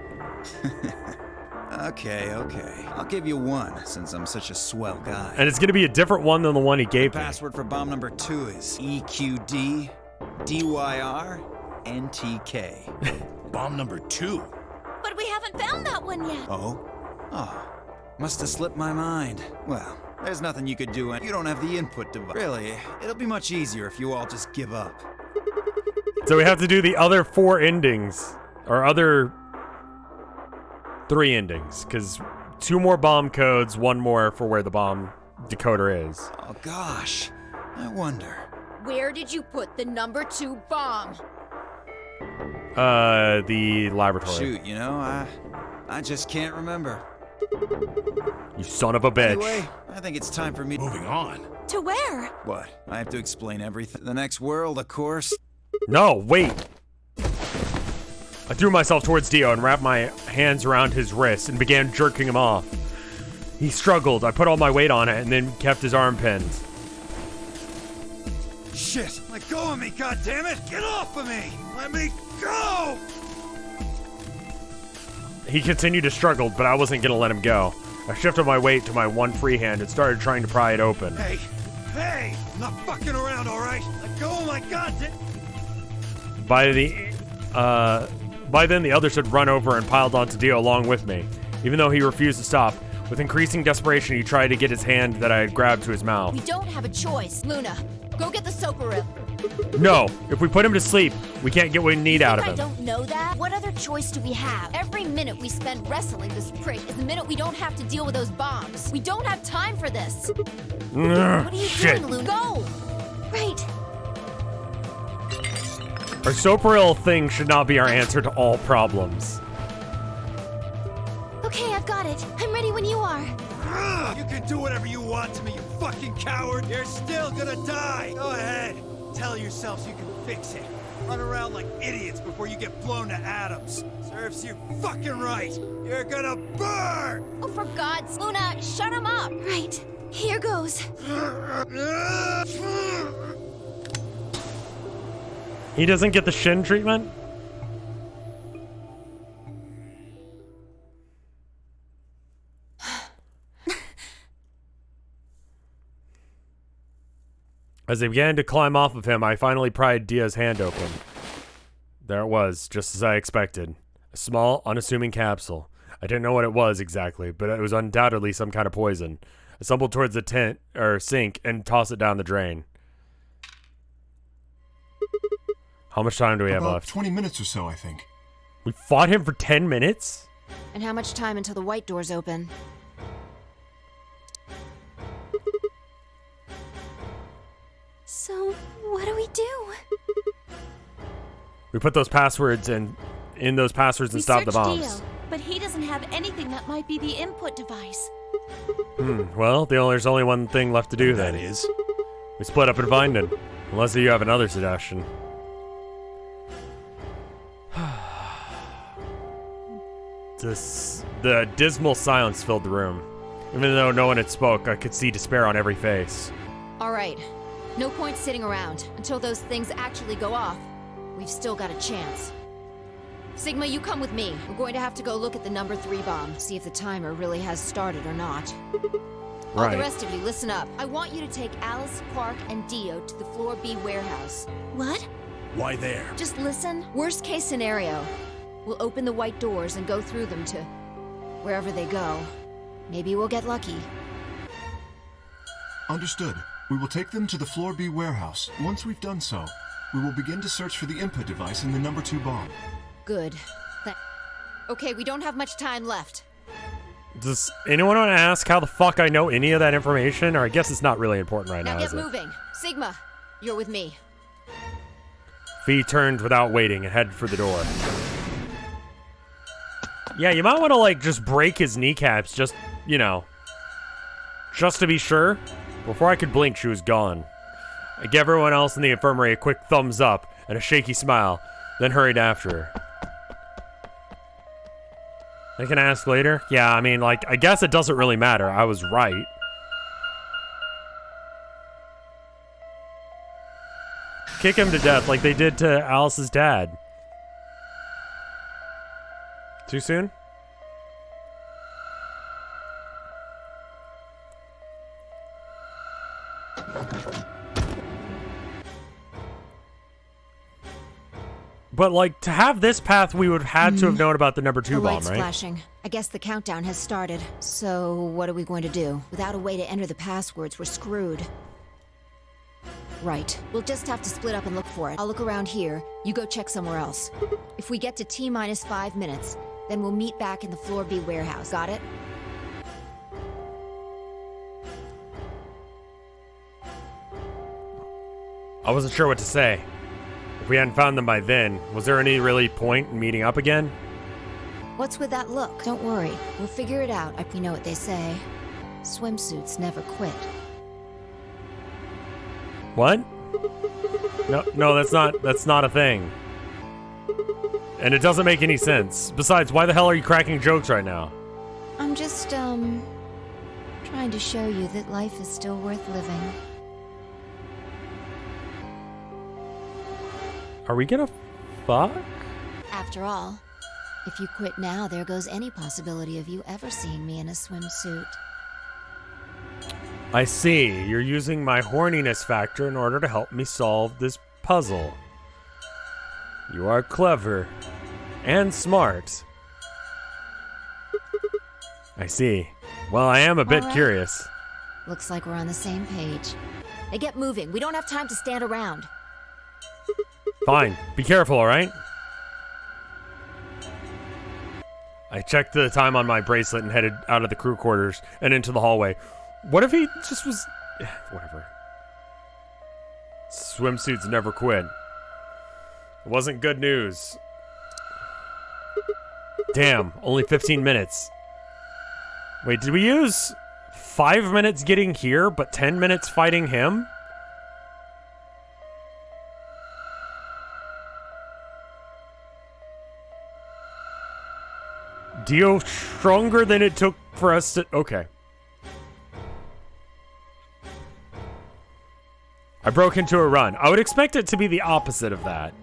Okay. I'll give you one, since I'm such a swell guy. And it's going to be a different one than the one he gave me. The password for bomb number 2 is EQD DYR NTK. Bomb number 2? But we haven't found that one yet. Oh, must have slipped my mind. Well, there's nothing you could do, and you don't have the input device. Really, it'll be much easier if you all just give up. So we have to do the other 4 endings, or other 3 endings, because 2 more bomb codes, 1 more for where the bomb decoder is. Oh gosh, I wonder. Where did you put the number 2 bomb? The laboratory. Shoot, you know, I just can't remember. You son of a bitch. Anyway, I think it's time for me. Moving on. To where? What? I have to explain everything. The next world, of course. No, wait. I threw myself towards Dio and wrapped my hands around his wrist and began jerking him off. He struggled. I put all my weight on it and then kept his arm pinned. Shit! Let go of me, goddammit! Get off of me! Let me go! He continued to struggle, but I wasn't gonna let him go. I shifted my weight to my one free hand and started trying to pry it open. Hey! I'm not fucking around, alright? Let go of my goddamn... By then, the others had run over and piled onto Dio along with me. Even though he refused to stop, with increasing desperation, he tried to get his hand that I had grabbed to his mouth. We don't have a choice. Luna, go get the soakeroo. No, if we put him to sleep, we can't get what we need out of him. I don't know that. What other choice do we have? Every minute we spend wrestling this prick is a minute we don't have to deal with those bombs. We don't have time for this. What are you doing, Luna? Go! Right. Our Soparil thing should not be our answer to all problems. Okay, I've got it. I'm ready when you are. You can do whatever you want to me, you fucking coward! You're still gonna die! Go ahead! Tell yourselves you can fix it. Run around like idiots before you get blown to atoms. Serves you fucking right! You're gonna burn! Oh, for God's... Luna, shut him up! Right. Here goes. He doesn't get the shin treatment? As I began to climb off of him, I finally pried Dia's hand open. There it was, just as I expected. A small, unassuming capsule. I didn't know what it was exactly, but it was undoubtedly some kind of poison. I stumbled towards the sink and tossed it down the drain. How much time do we have About left? 20 minutes or so, I think. We fought him for 10 minutes? And how much time until the white doors open? So, what do we do? We put those passwords in those passwords and stop the bombs. Dio, but he doesn't have anything That might be the input device. Well, there's only one thing left to do then. That is? We split up and find it. Unless you have another suggestion. The dismal silence filled the room. Even though no one had spoke, I could see despair on every face. All right. No point sitting around. Until those things actually go off, we've still got a chance. Sigma, you come with me. We're going to have to go look at the number 3 bomb, see if the timer really has started or not. All Right. the rest of you, listen up. I want you to take Alice, Quark, and Dio to the Floor B warehouse. What? Why there? Just listen. Worst case scenario. We'll open the white doors and go through them to wherever they go. Maybe we'll get lucky. Understood. We will take them to the Floor B warehouse. Once we've done so, we will begin to search for the input device in the number 2 bomb. Good. Okay, we don't have much time left. Does anyone want to ask how the fuck I know any of that information? Or I guess it's not really important right now, Now get is it? moving. Sigma, you're with me. Fee turned without waiting and headed for the door. Yeah, you might want to, like, just break his kneecaps, just, you know, just to be sure. Before I could blink, she was gone. I gave everyone else in the infirmary a quick thumbs up and a shaky smile, then hurried after her. I can ask later? Yeah, I mean, like, I guess it doesn't really matter. I was right. Kick him to death like they did to Alice's dad. Too soon? But, like, to have this path, we would have had to have known about the number 2 The bomb, light's right? flashing. I guess the countdown has started. So, what are we going to do? Without a way to enter the passwords, we're screwed. Right. We'll just have to split up and look for it. I'll look around here. You go check somewhere else. If we get to T-minus 5 minutes, then we'll meet back in the Floor B warehouse. Got it? I wasn't sure what to say. If we hadn't found them by then, was there any really point in meeting up again? What's with that look? Don't worry. We'll figure it out. You know what they say. Swimsuits never quit. What? No, that's not a thing. And it doesn't make any sense. Besides, why the hell are you cracking jokes right now? I'm just, trying to show you that life is still worth living. Are we gonna fuck? After all, if you quit now, there goes any possibility of you ever seeing me in a swimsuit. I see. You're using my horniness factor in order to help me solve this puzzle. You are clever. And smart. I see. Well, I am a bit All right. curious. Looks like we're on the same page. Now get moving. We don't have time to stand around. Fine. Be careful, alright? I checked the time on my bracelet and headed out of the crew quarters and into the hallway. What if he just was... Whatever. Swimsuits never quit. It wasn't good news. Damn, only 15 minutes. Wait, did we use 5 minutes getting here, but 10 minutes fighting him? Dio stronger than it took for us to... Okay. I broke into a run. I would expect it to be the opposite of that.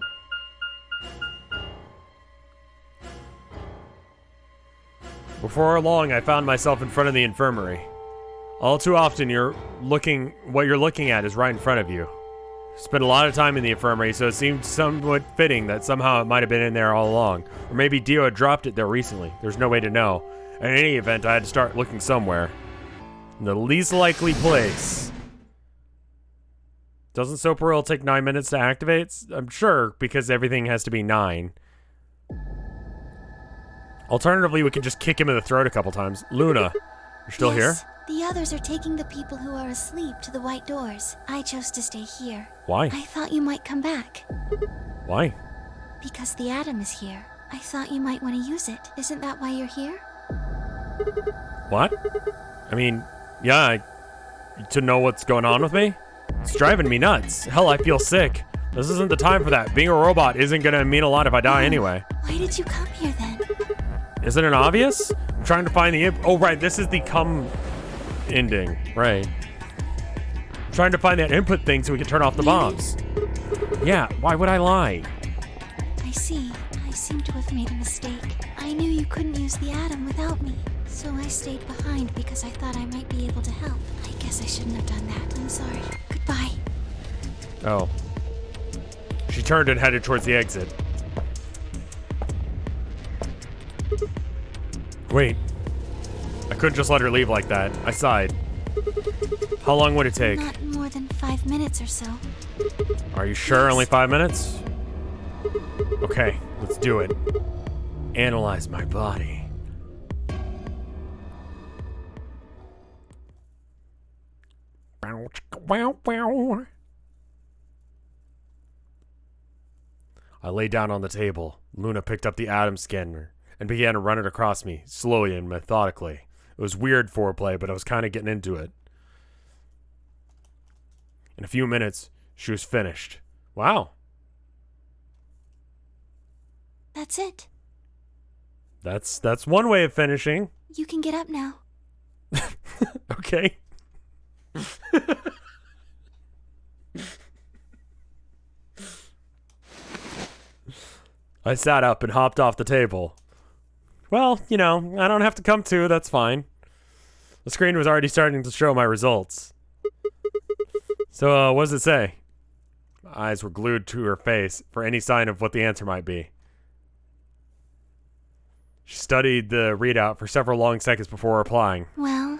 Before long, I found myself in front of the infirmary. All too often, what you're looking at is right in front of you. Spent a lot of time in the infirmary, so it seemed somewhat fitting that somehow it might have been in there all along. Or maybe Dio had dropped it there recently. There's no way to know. In any event, I had to start looking somewhere. In the least likely place. Doesn't Soparil take 9 minutes to activate? I'm sure, because everything has to be 9. Alternatively, we can just kick him in the throat a couple times. Luna, you're still here? The others are taking the people who are asleep to the white doors. I chose to stay here. Why? I thought you might come back. Why? Because the atom is here. I thought you might want to use it. Isn't that why you're here? What? I mean, yeah, to know what's going on with me? It's driving me nuts. Hell, I feel sick. This isn't the time for that. Being a robot isn't gonna mean a lot if I die anyway. Why did you come here then? Isn't it obvious? I'm trying to find the oh right, this is the come ending. Right. I'm trying to find that input thing so we can turn off the bombs. Yeah, why would I lie? I see. I seem to have made a mistake. I knew you couldn't use the atom without me, so I stayed behind because I thought I might be able to help. I guess I shouldn't have done that. I'm sorry. Goodbye. Oh. She turned and headed towards the exit. Wait. I couldn't just let her leave like that. I sighed. How long would it take? Not more than 5 minutes or so. Are you sure? Only 5 minutes? Okay, let's do it. Analyze my body. I lay down on the table. Luna picked up the atom scanner and began to run it across me, slowly and methodically. It was weird foreplay, but I was kind of getting into it. In a few minutes, she was finished. Wow. That's it. That's one way of finishing. You can get up now. Okay. I sat up and hopped off the table. Well, you know, I don't have to come to, that's fine. The screen was already starting to show my results. So, what does it say? My eyes were glued to her face for any sign of what the answer might be. She studied the readout for several long seconds before replying. Well,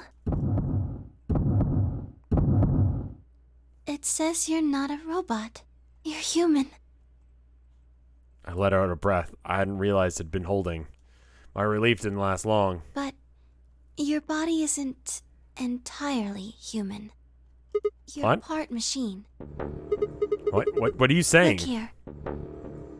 it says you're not a robot. You're human. I let out a breath I hadn't realized had been holding. My relief didn't last long. But your body isn't entirely human. You're What? part machine. What are you saying? Look here.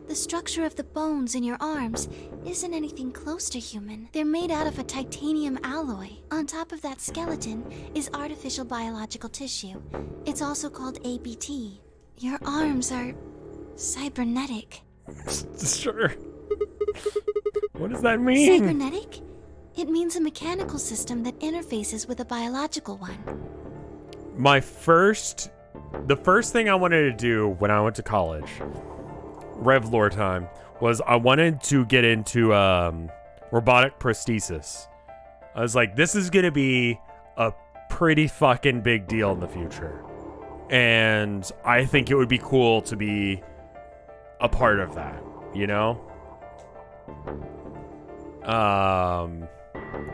The structure of the bones in your arms isn't anything close to human. They're made out of a titanium alloy. On top of that skeleton is artificial biological tissue. It's also called ABT. Your arms are cybernetic. Sure. What does that mean? Cybernetic? It means a mechanical system that interfaces with a biological one. The first thing I wanted to do when I went to college, Revlore time, was I wanted to get into robotic prosthesis. I was like, this is gonna be a pretty fucking big deal in the future. And I think it would be cool to be a part of that, you know?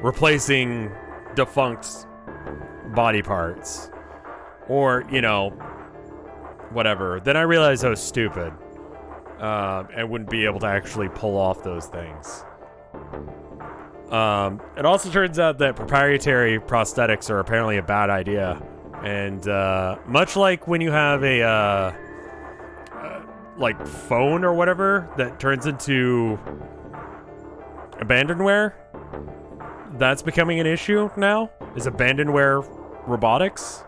Replacing defunct body parts. Or, you know, whatever. Then I realized I was stupid. And wouldn't be able to actually pull off those things. It also turns out that proprietary prosthetics are apparently a bad idea. And much like when you have a like phone or whatever that turns into abandonware, that's becoming an issue now, is abandonware robotics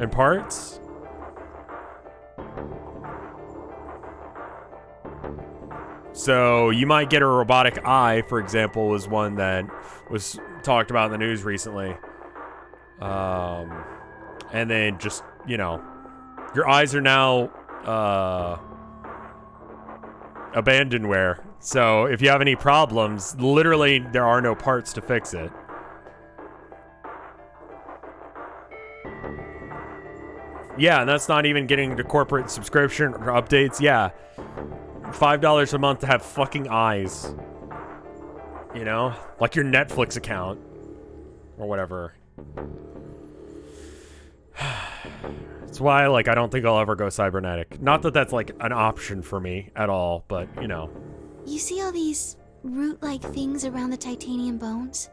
and parts. So you might get a robotic eye, for example, was one that was talked about in the news recently. And then just, you know, your eyes are now abandonware. So if you have any problems, literally there are no parts to fix it. Yeah, and that's not even getting the corporate subscription or updates. Yeah. $5 a month to have fucking eyes. You know? Like your Netflix account. Or whatever. That's why, like, I don't think I'll ever go cybernetic. Not that that's, like, an option for me at all, but, you know. You see all these root-like things around the titanium bones?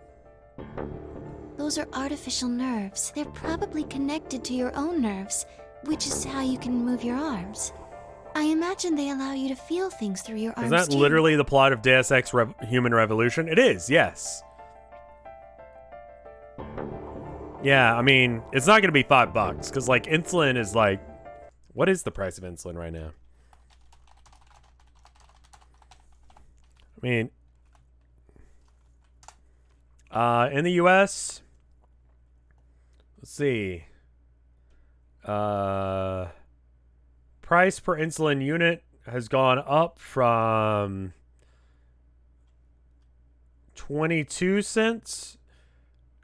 Those are artificial nerves. They're probably connected to your own nerves, which is how you can move your arms. I imagine they allow you to feel things through your arms. Is that too. literally the plot of Deus Ex Human Revolution? It is, yes. Yeah, I mean, it's not going to be $5 because, like, insulin is like... What is the price of insulin right now? I mean... in the U.S., let's see. Price per insulin unit has gone up from 22 cents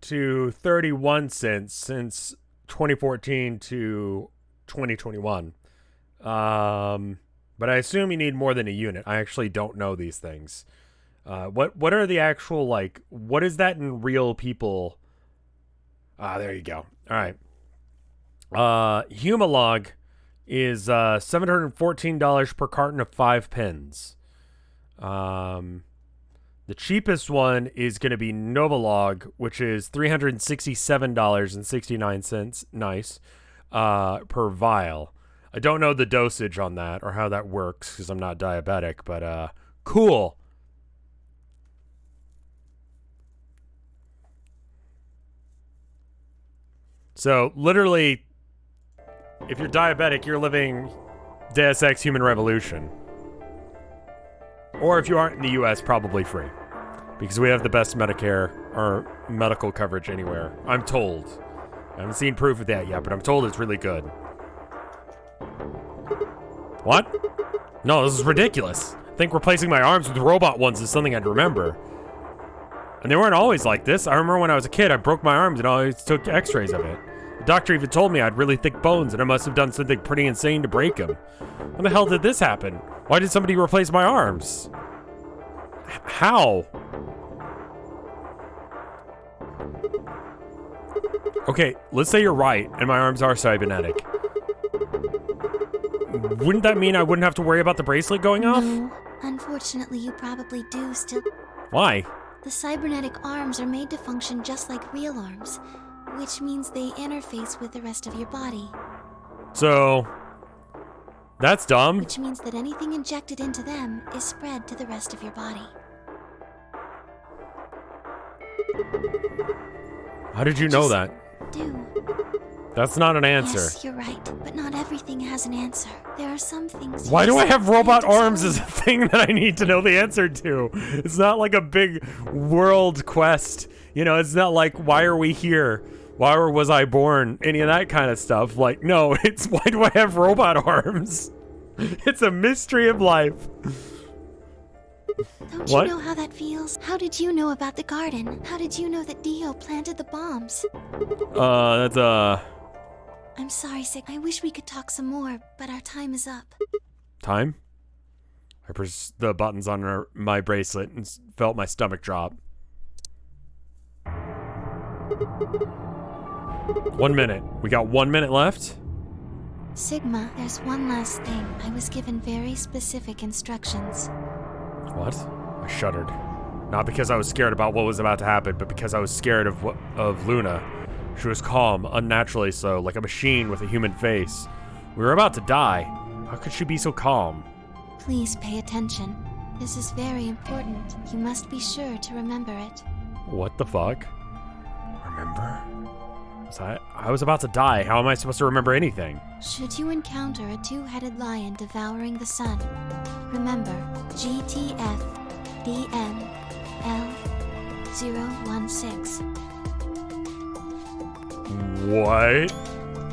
to 31 cents since 2014 to 2021. But I assume you need more than a unit. I actually don't know these things. What are the actual, like, what is that in real people? There you go. All right. Humalog is $714 per carton of 5 pens. The cheapest one is going to be Novolog, which is $367.69. Nice. Per vial. I don't know the dosage on that or how that works because I'm not diabetic, but cool. So literally, if you're diabetic, you're living Deus Ex Human Revolution. Or if you aren't in the US, probably free. Because we have the best Medicare or medical coverage anywhere. I'm told. I haven't seen proof of that yet, but I'm told it's really good. What? No, this is ridiculous. I think replacing my arms with robot ones is something I'd remember. And they weren't always like this. I remember when I was a kid, I broke my arms and I always took x-rays of it. The doctor even told me I had really thick bones and I must have done something pretty insane to break them. When the hell did this happen? Why did somebody replace my arms? How? Okay, let's say you're right and my arms are cybernetic. Wouldn't that mean I wouldn't have to worry about the bracelet going off? No, unfortunately you probably do still. Why? The cybernetic arms are made to function just like real arms, which means they interface with the rest of your body. So, that's dumb. Which means that anything injected into them is spread to the rest of your body. How did you know that? Do. That's not an answer. Yes, you're right, but not everything has an answer. There are some things. Why do I have robot arms as a thing that I need to know the answer to? It's not like a big world quest. You know, it's not like, why are we here? Why was I born? Any of that kind of stuff. Like, no, it's why do I have robot arms? It's a mystery of life. Don't you know how that feels? How did you know about the garden? How did you know that Dio planted the bombs? I'm sorry, Sig. I wish we could talk some more, but our time is up. Time? I pressed the buttons on my bracelet and felt my stomach drop. 1 minute. We got 1 minute left? Sigma, there's one last thing. I was given very specific instructions. What? I shuddered. Not because I was scared about what was about to happen, but because I was scared of Luna. She was calm, unnaturally so, like a machine with a human face. We were about to die. How could she be so calm? Please pay attention. This is very important. You must be sure to remember it. What the fuck? Remember? I was about to die. How am I supposed to remember anything? Should you encounter a two-headed lion devouring the sun, remember GTF DNL016. What?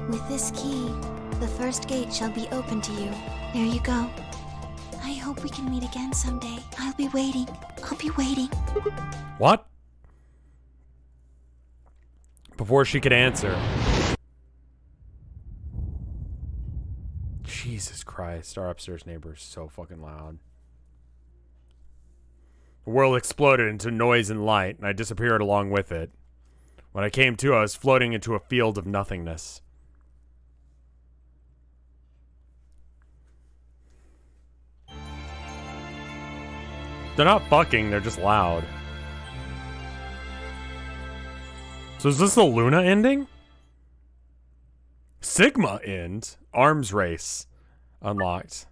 With this key, the first gate shall be open to you. There you go. I hope we can meet again someday. I'll be waiting. I'll be waiting. What? Before she could answer. Jesus Christ, our upstairs neighbor is so fucking loud. The world exploded into noise and light, and I disappeared along with it. When I came to, I was floating into a field of nothingness. They're not fucking, they're just loud. So is this the Luna ending? Sigma end? Arms race. Unlocked.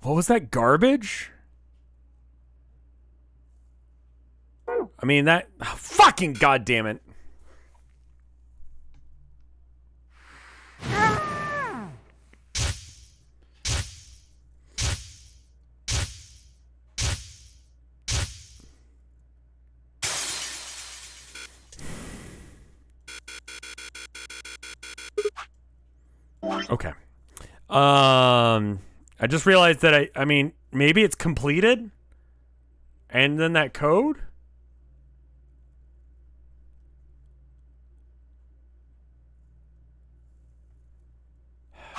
What was that, garbage? I mean, that... Oh, fucking goddamn it. Okay. I just realized that I mean, maybe it's completed? And then that code?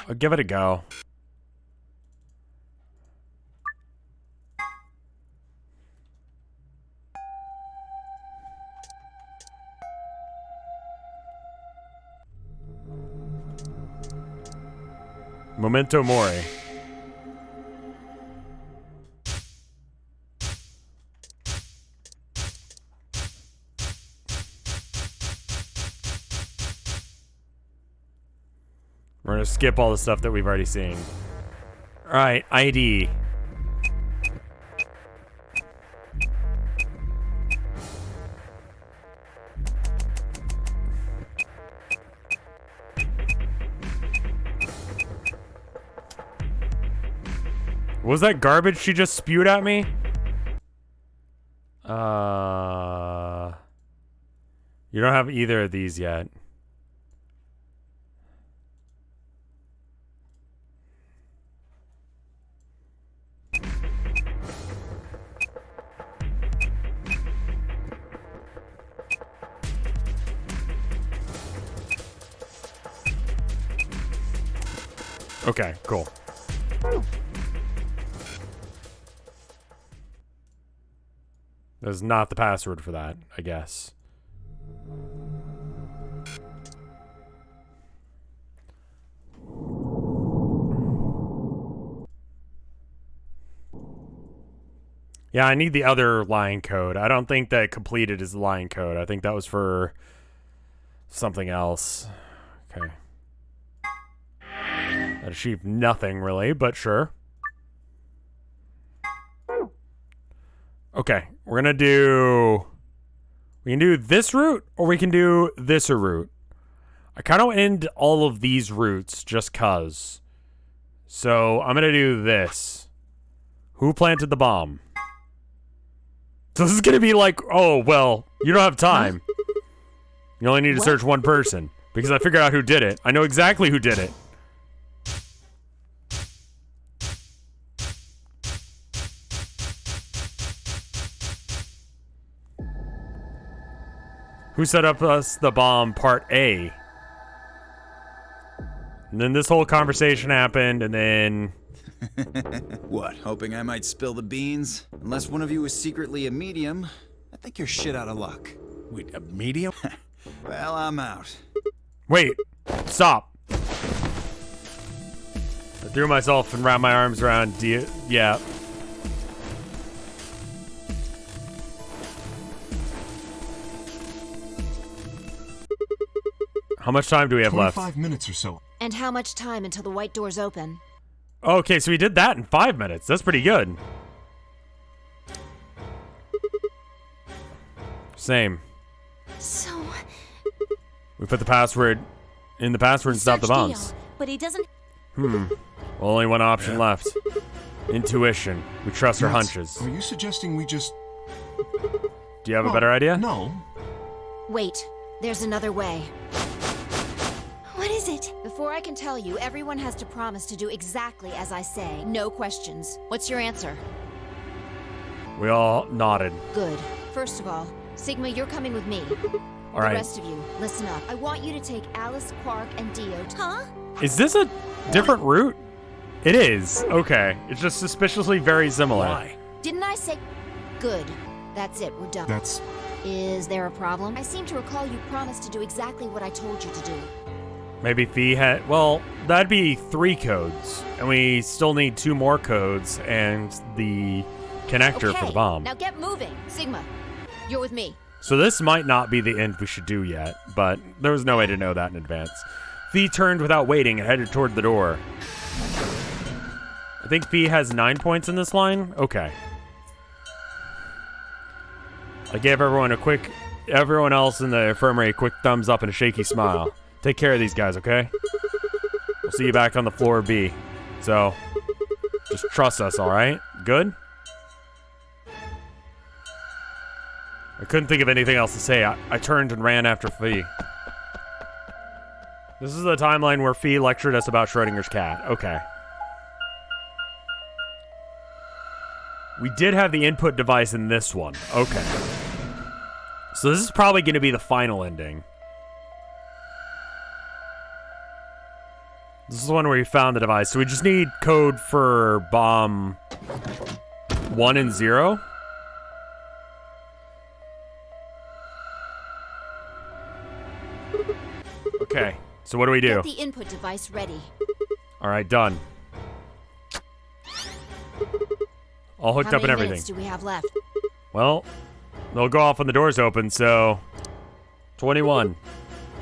I'll give it a go. Memento Mori. We're gonna skip all the stuff that we've already seen. Alright, ID. Was that garbage she just spewed at me? You don't have either of these yet. Okay, cool. That's not the password for that, I guess. Yeah, I need the other line code. I don't think that completed is the line code. I think that was for something else. Okay. That achieved nothing, really, but sure. Okay, we're gonna do... We can do this route, or we can do this route. I kind of end all of these routes just cuz. So, I'm gonna do this. Who planted the bomb? So this is gonna be like, oh, well, you don't have time. You only need to search one person. Because I figured out who did it. I know exactly who did it. Who set up us the bomb part A? And then this whole conversation happened, and then... What, hoping I might spill the beans? Unless one of you is secretly a medium, I think you're shit out of luck. Wait, a medium? Well, I'm out. Wait, stop. I threw myself and wrapped my arms around yeah. How much time do we have left? 25 minutes or so. And how much time until the white doors open? Okay, so we did that in 5 minutes. That's pretty good. Same. So... We put the password in the password and stop the bombs. Dio, but he doesn't... Well, only one option left. Intuition. We trust our hunches. Are you suggesting we just... Do you have a better idea? No. Wait, there's another way. What is it? Before I can tell you, everyone has to promise to do exactly as I say. No questions. What's your answer? We all nodded. Good. First of all, Sigma, you're coming with me. All right. The rest of you, listen up. I want you to take Alice, Quark, and Dio. Huh? Is this a different route? It is. Okay. It's just suspiciously very similar. Why? Didn't I say... Good. That's it. We're done. That's... Is there a problem? I seem to recall you promised to do exactly what I told you to do. Maybe Fee had... Well, that'd be 3 codes. And we still need 2 more codes and the connector for the bomb. Now get moving. Sigma, you're with me. So this might not be the end we should do yet, but there was no way to know that in advance. Fee turned without waiting and headed toward the door. think Fee has 9 points in this line. Okay. I gave everyone else in the infirmary a quick thumbs up and a shaky smile. Take care of these guys, okay? We'll see you back on the floor B. So, just trust us, alright? Good? I couldn't think of anything else to say. I turned and ran after Fee. This is the timeline where Fee lectured us about Schrodinger's cat. Okay. We did have the input device in this one. Okay. So this is probably going to be the final ending. This is the one where we found the device. So we just need code for bomb 1 and 0. Okay. So what do we do? Get the input device ready. All right, done. All hooked up and everything. How many minutes do we have left? Well, they'll go off when the doors open, so 21.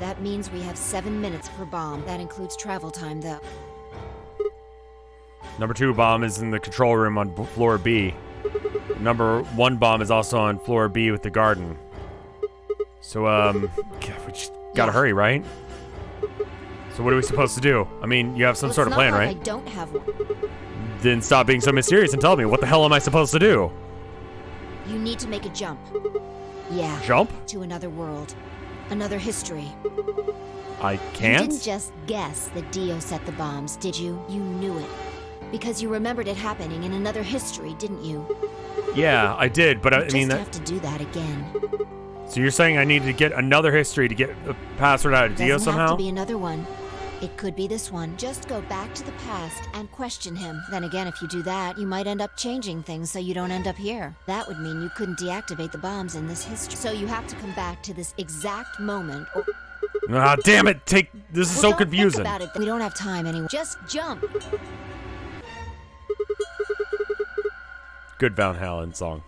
That means we have 7 minutes per bomb. That includes travel time, though. Number 2 bomb is in the control room on floor B. Number 1 bomb is also on floor B with the garden. So, we just gotta hurry, right? So what are we supposed to do? I mean, you have some sort of plan, right? I don't have one. Then stop being so mysterious and tell me, what the hell am I supposed to do? You need to make a jump. Yeah. Jump? To another world. Another history. I can't? You didn't just guess that Dio set the bombs, did you? You knew it. Because you remembered it happening in another history, didn't you? Yeah, I did, but I mean that... that... You just have to do that again. So you're saying I need to get another history to get the password out of Dio somehow? Doesn't have to be another one. It could be this one. Just go back to the past and question him. Then again, if you do that, you might end up changing things so you don't end up here. That would mean you couldn't deactivate the bombs in this history. So you have to come back to this exact moment or... Ah, damn it! This is so confusing. Think about it. We don't have time anyway. Just jump. Good Van Halen song.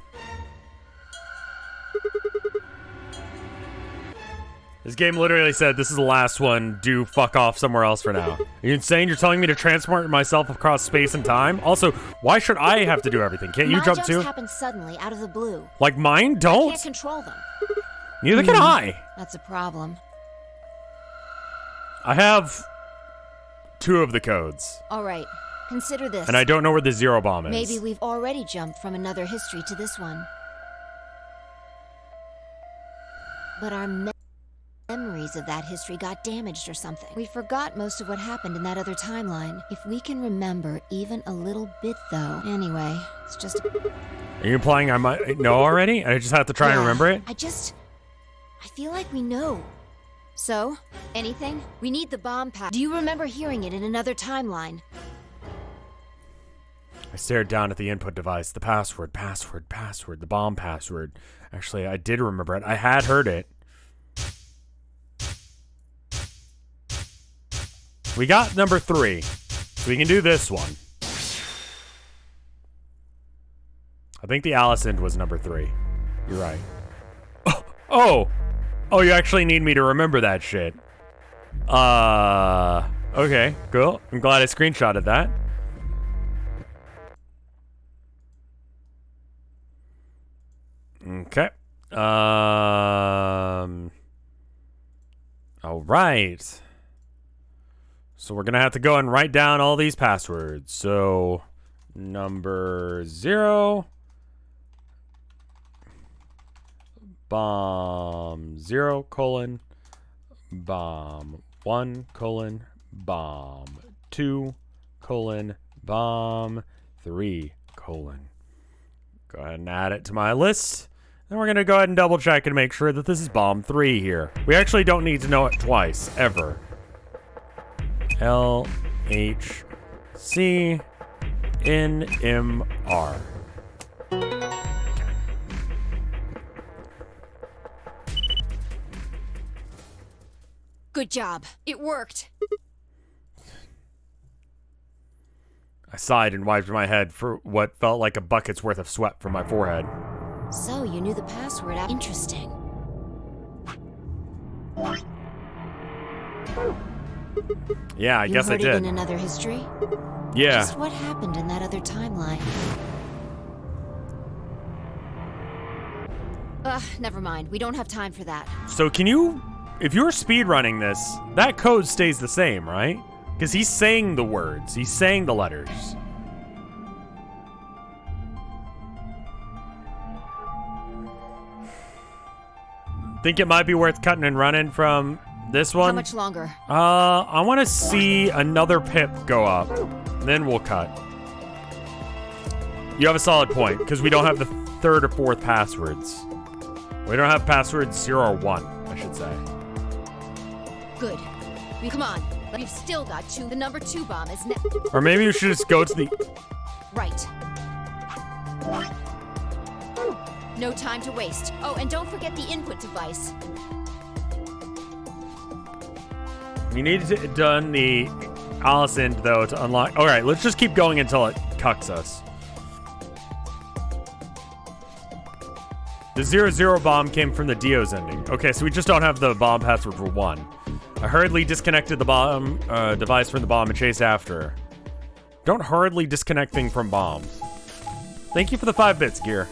This game literally said, this is the last one, do fuck off somewhere else for now. Are you insane? You're telling me to transport myself across space and time? Also, why should I have to do everything? Can't you jump too? My jumps happen suddenly, out of the blue. Like mine? Don't? I can't control them. Neither can I. That's a problem. I have 2 of the codes. All right, consider this. And I don't know where the 0 bomb is. Maybe we've already jumped from another history to this one. But our memories of that history got damaged or something. We forgot most of what happened in that other timeline. If we can remember even a little bit, though. Anyway, it's just... Are you implying I might know already? I just have to try and remember it? I feel like we know. So, anything? We need the bomb pack. Do you remember hearing it in another timeline? I stared down at the input device. The password, the bomb password. Actually, I did remember it. I had heard it. We got number 3. So we can do this one. I think the Alice end was number 3. You're right. Oh, you actually need me to remember that shit. Okay, cool. I'm glad I screenshotted that. Okay. All right. So we're gonna have to go and write down all these passwords. So number 0, bomb 0 colon, bomb 1 colon, bomb 2 colon, bomb 3 colon. Go ahead and add it to my list. Then we're gonna go ahead and double check and make sure that this is bomb 3 here. We actually don't need to know it twice, ever. LHCNMR. Good job. It worked. I sighed and wiped my head for what felt like a bucket's worth of sweat from my forehead. So, you knew the password. Interesting. Yeah, I guess I heard did. it in another history? Yeah. Just what happened in that other timeline? Never mind. We don't have time for that. So can you, if you're speedrunning this, that code stays the same, right? Because he's saying the words. He's saying the letters. Think it might be worth cutting and running from this one? How much longer? I want to see another pip go up. Then we'll cut. You have a solid point, because we don't have the third or fourth passwords. We don't have passwords 0 or 1, I should say. Good. Come on. We've still got two. The number 2 bomb is next. Or maybe we should just go to the... Right. No time to waste. Oh, and don't forget the input device. We need to done the Alice end, though, to unlock... Alright, let's just keep going until it cucks us. The 0-0 bomb came from the Dio's ending. Okay, so we just don't have the bomb password for 1. I hurriedly disconnected the bomb device from the bomb and chased after her. Don't hurriedly disconnect thing from bomb. Thank you for the 5 bits, Gear.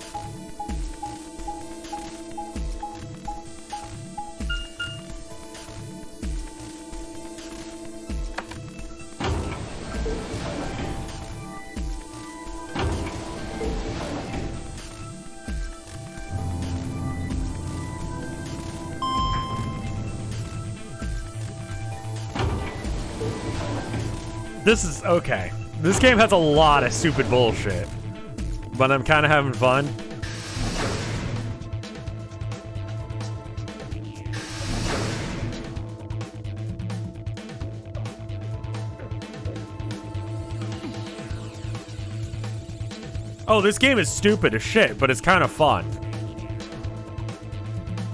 This is okay. This game has a lot of stupid bullshit, but I'm kind of having fun. Oh, this game is stupid as shit, but it's kind of fun.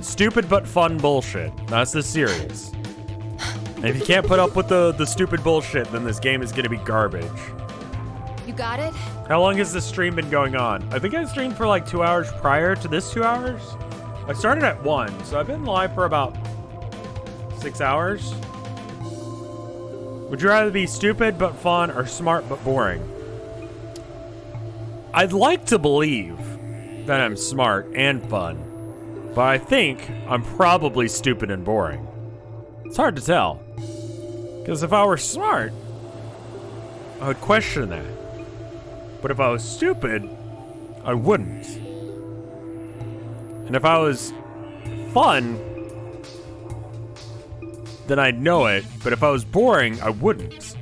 Stupid but fun bullshit. That's the series. And if you can't put up with the stupid bullshit, then this game is going to be garbage. You got it? How long has this stream been going on? I think I streamed for like 2 hours prior to this 2 hours. I started at 1, so I've been live for about 6 hours. Would you rather be stupid but fun or smart but boring? I'd like to believe that I'm smart and fun, but I think I'm probably stupid and boring. It's hard to tell. Because if I were smart, I would question that. But if I was stupid, I wouldn't. And if I was fun, then I'd know it. But if I was boring, I wouldn't.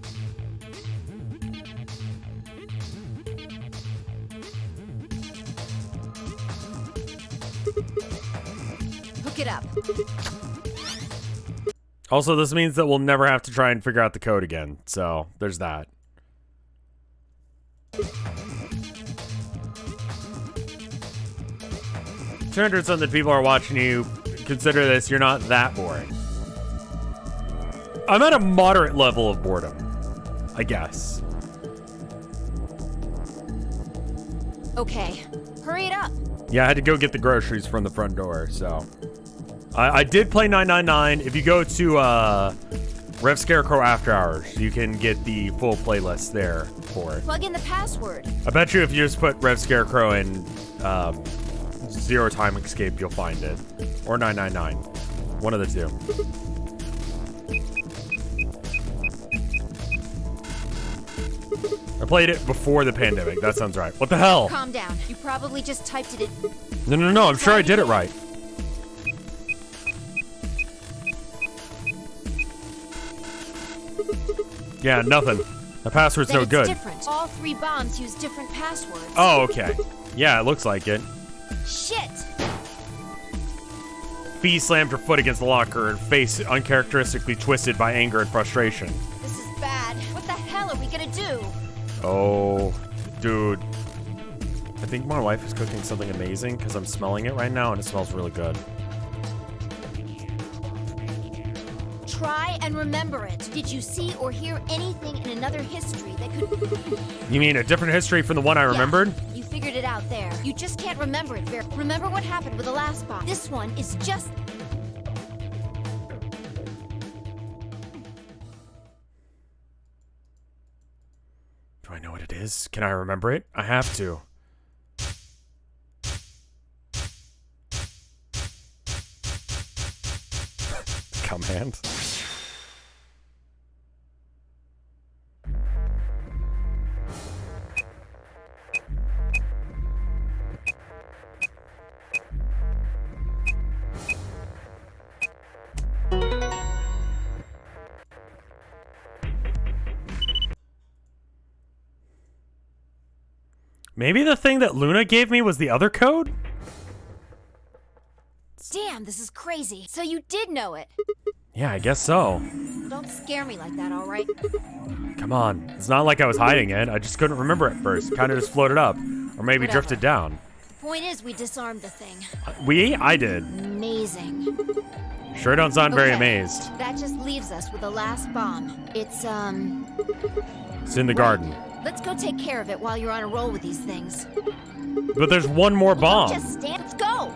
Hook it up. Also, this means that we'll never have to try and figure out the code again. So, there's that. 200-something people are watching you. Consider this, you're not that boring. I'm at a moderate level of boredom, I guess. Okay, hurry it up. Yeah, I had to go get the groceries from the front door, so... I did play 999. If you go to RevScarecrow After Hours, you can get the full playlist there for it. Plug in the password. I bet you if you just put RevScarecrow in Zero Time Escape, you'll find it. Or 999. One of the two. I played it before the pandemic. That sounds right. What the hell? Calm down. You probably just typed it in. No. I'm sure I did it right. Yeah, nothing. The password's Then no good. It's different. All 3 bombs use different passwords. Oh, okay. Yeah, it looks like it. Shit! Fee slammed her foot against the locker, her face uncharacteristically twisted by anger and frustration. This is bad. What the hell are we gonna do? Oh, dude. I think my wife is cooking something amazing because I'm smelling it right now and it smells really good. Try and remember it. Did you see or hear anything in another history that could... You mean a different history from the one I remembered? You figured it out there. You just can't remember it. Remember what happened with the last bomb. This one is just... is. Can I remember it? I have to. Command. Maybe the thing that Luna gave me was the other code? Damn, this is crazy. So you did know it. Yeah, I guess so. Don't scare me like that, all right? Come on. It's not like I was hiding it. I just couldn't remember it first. Kind of just floated up. Or maybe Whatever. drifted down. Point is, we disarmed the thing. I did. Amazing. Sure don't sound very Okay, amazed. That just leaves us with the last bomb. It's It's in the garden. Let's go take care of it while you're on a roll with these things. But there's one more bomb. Just stand. Let's go.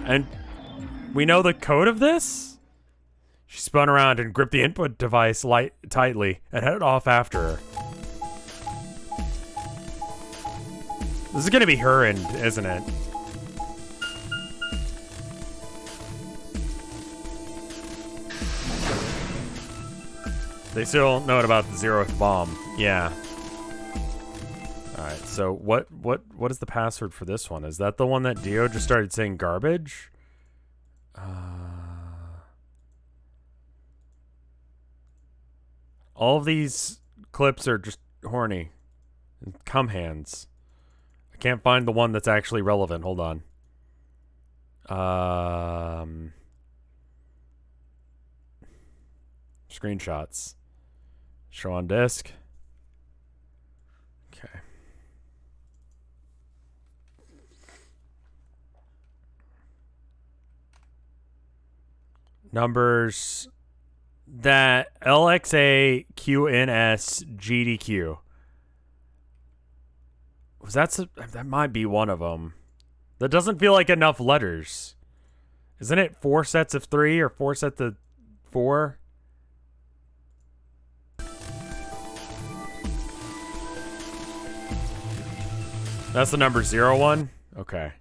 And we know the code of this? She spun around and gripped the input device tightly and headed off after her. This is gonna be her end, isn't it? They still know about the 0th bomb. Yeah. Alright, so what is the password for this one? Is that the one that Dio just started saying garbage? All of these clips are just horny. Cum hands. I can't find the one that's actually relevant. Hold on. Screenshots. Show on disk. Okay. Numbers that LXAQNS was that might be one of them. That doesn't feel like enough letters. Isn't it 4 sets of 3 or 4 sets of 4? That's the number 01? Okay.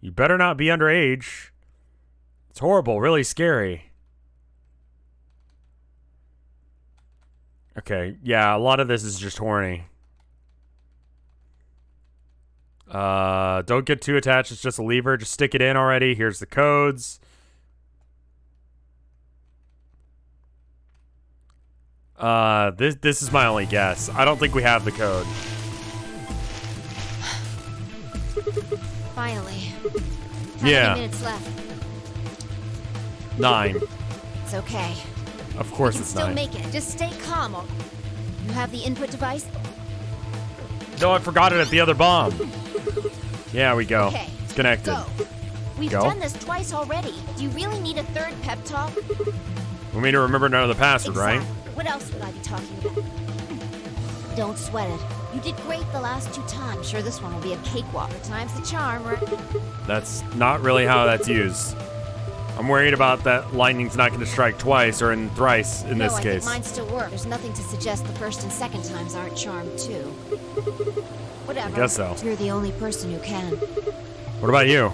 You better not be underage. It's horrible, really scary. Okay, yeah, a lot of this is just horny. Don't get too attached, it's just a lever. Just stick it in already. Here's the codes. This is my only guess. I don't think we have the code. Finally. How Yeah. many minutes left? 9. It's okay. Of course You can it's still 9. make it. Just stay calm. You have the input device? No, I forgot it at the other bomb. Yeah, we go. Okay. It's connected. Go. We've Go. done this twice already. Do you really need a third pep talk? We need to remember to know the password, right? What else would I be talking about? Don't sweat it. You did great the last 2 times. Sure, this one will be a cakewalk. 3 times the charm, right? That's not really how that's used. I'm worried about that lightning's not going to strike twice or in thrice in this I case. think mine still work. There's nothing to suggest the first and second times aren't charmed too. Whatever. I guess so. You're the only person who can. What about you?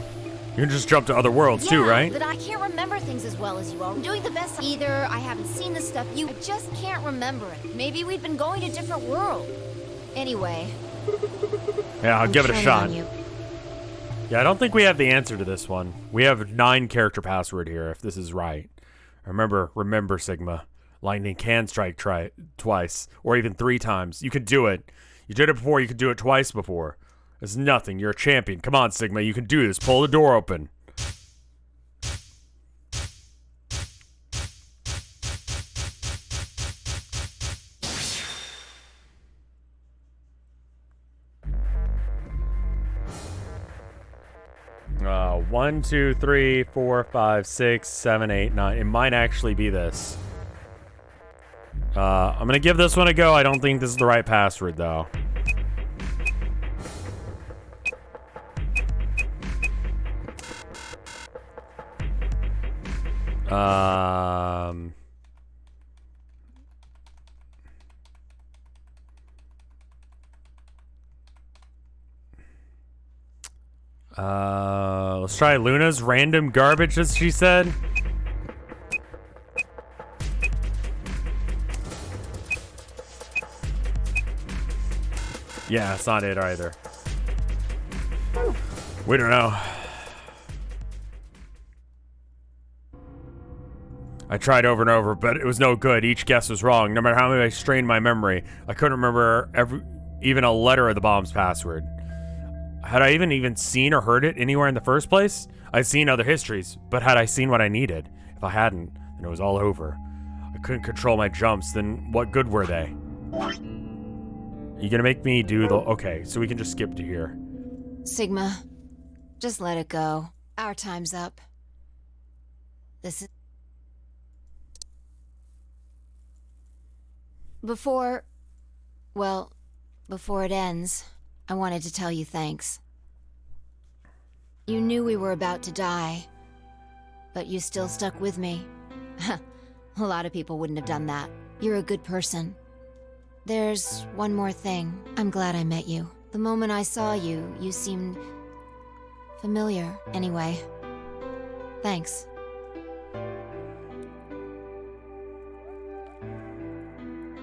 You can just jump to other worlds too, right? But I can't remember things as well as you are. I'm doing the best. Either I haven't seen this stuff, I just can't remember it. Maybe we've been going to a different world. Anyway. Yeah, I'll give it a counting shot. on you. Yeah, I don't think we have the answer to this one. We have a 9 character password here, if this is right. Remember, Sigma. Lightning can strike twice, or even 3 times. You could do it. You did it before, you could do it twice before. It's nothing. You're a champion. Come on, Sigma. You can do this. Pull the door open. One, 2, 3, 4, 5, 6, 7, 8, 9. It might actually be this. I'm gonna give this one a go. I don't think this is the right password, though. Let's try Luna's random garbage, as she said. Yeah, it's not it either. We don't know. I tried over and over, but it was no good. Each guess was wrong. No matter how many I strained my memory, I couldn't remember even a letter of the bomb's password. Had I even seen or heard it anywhere in the first place? I'd seen other histories, but had I seen what I needed? If I hadn't, then it was all over. I couldn't control my jumps, then what good were they? You gonna make me do the... Okay, so we can just skip to here. Sigma, just let it go. Our time's up. This is... Before it ends, I wanted to tell you thanks. You knew we were about to die, but you still stuck with me. A lot of people wouldn't have done that. You're a good person. There's one more thing. I'm glad I met you. The moment I saw you, you seemed familiar. Anyway, thanks.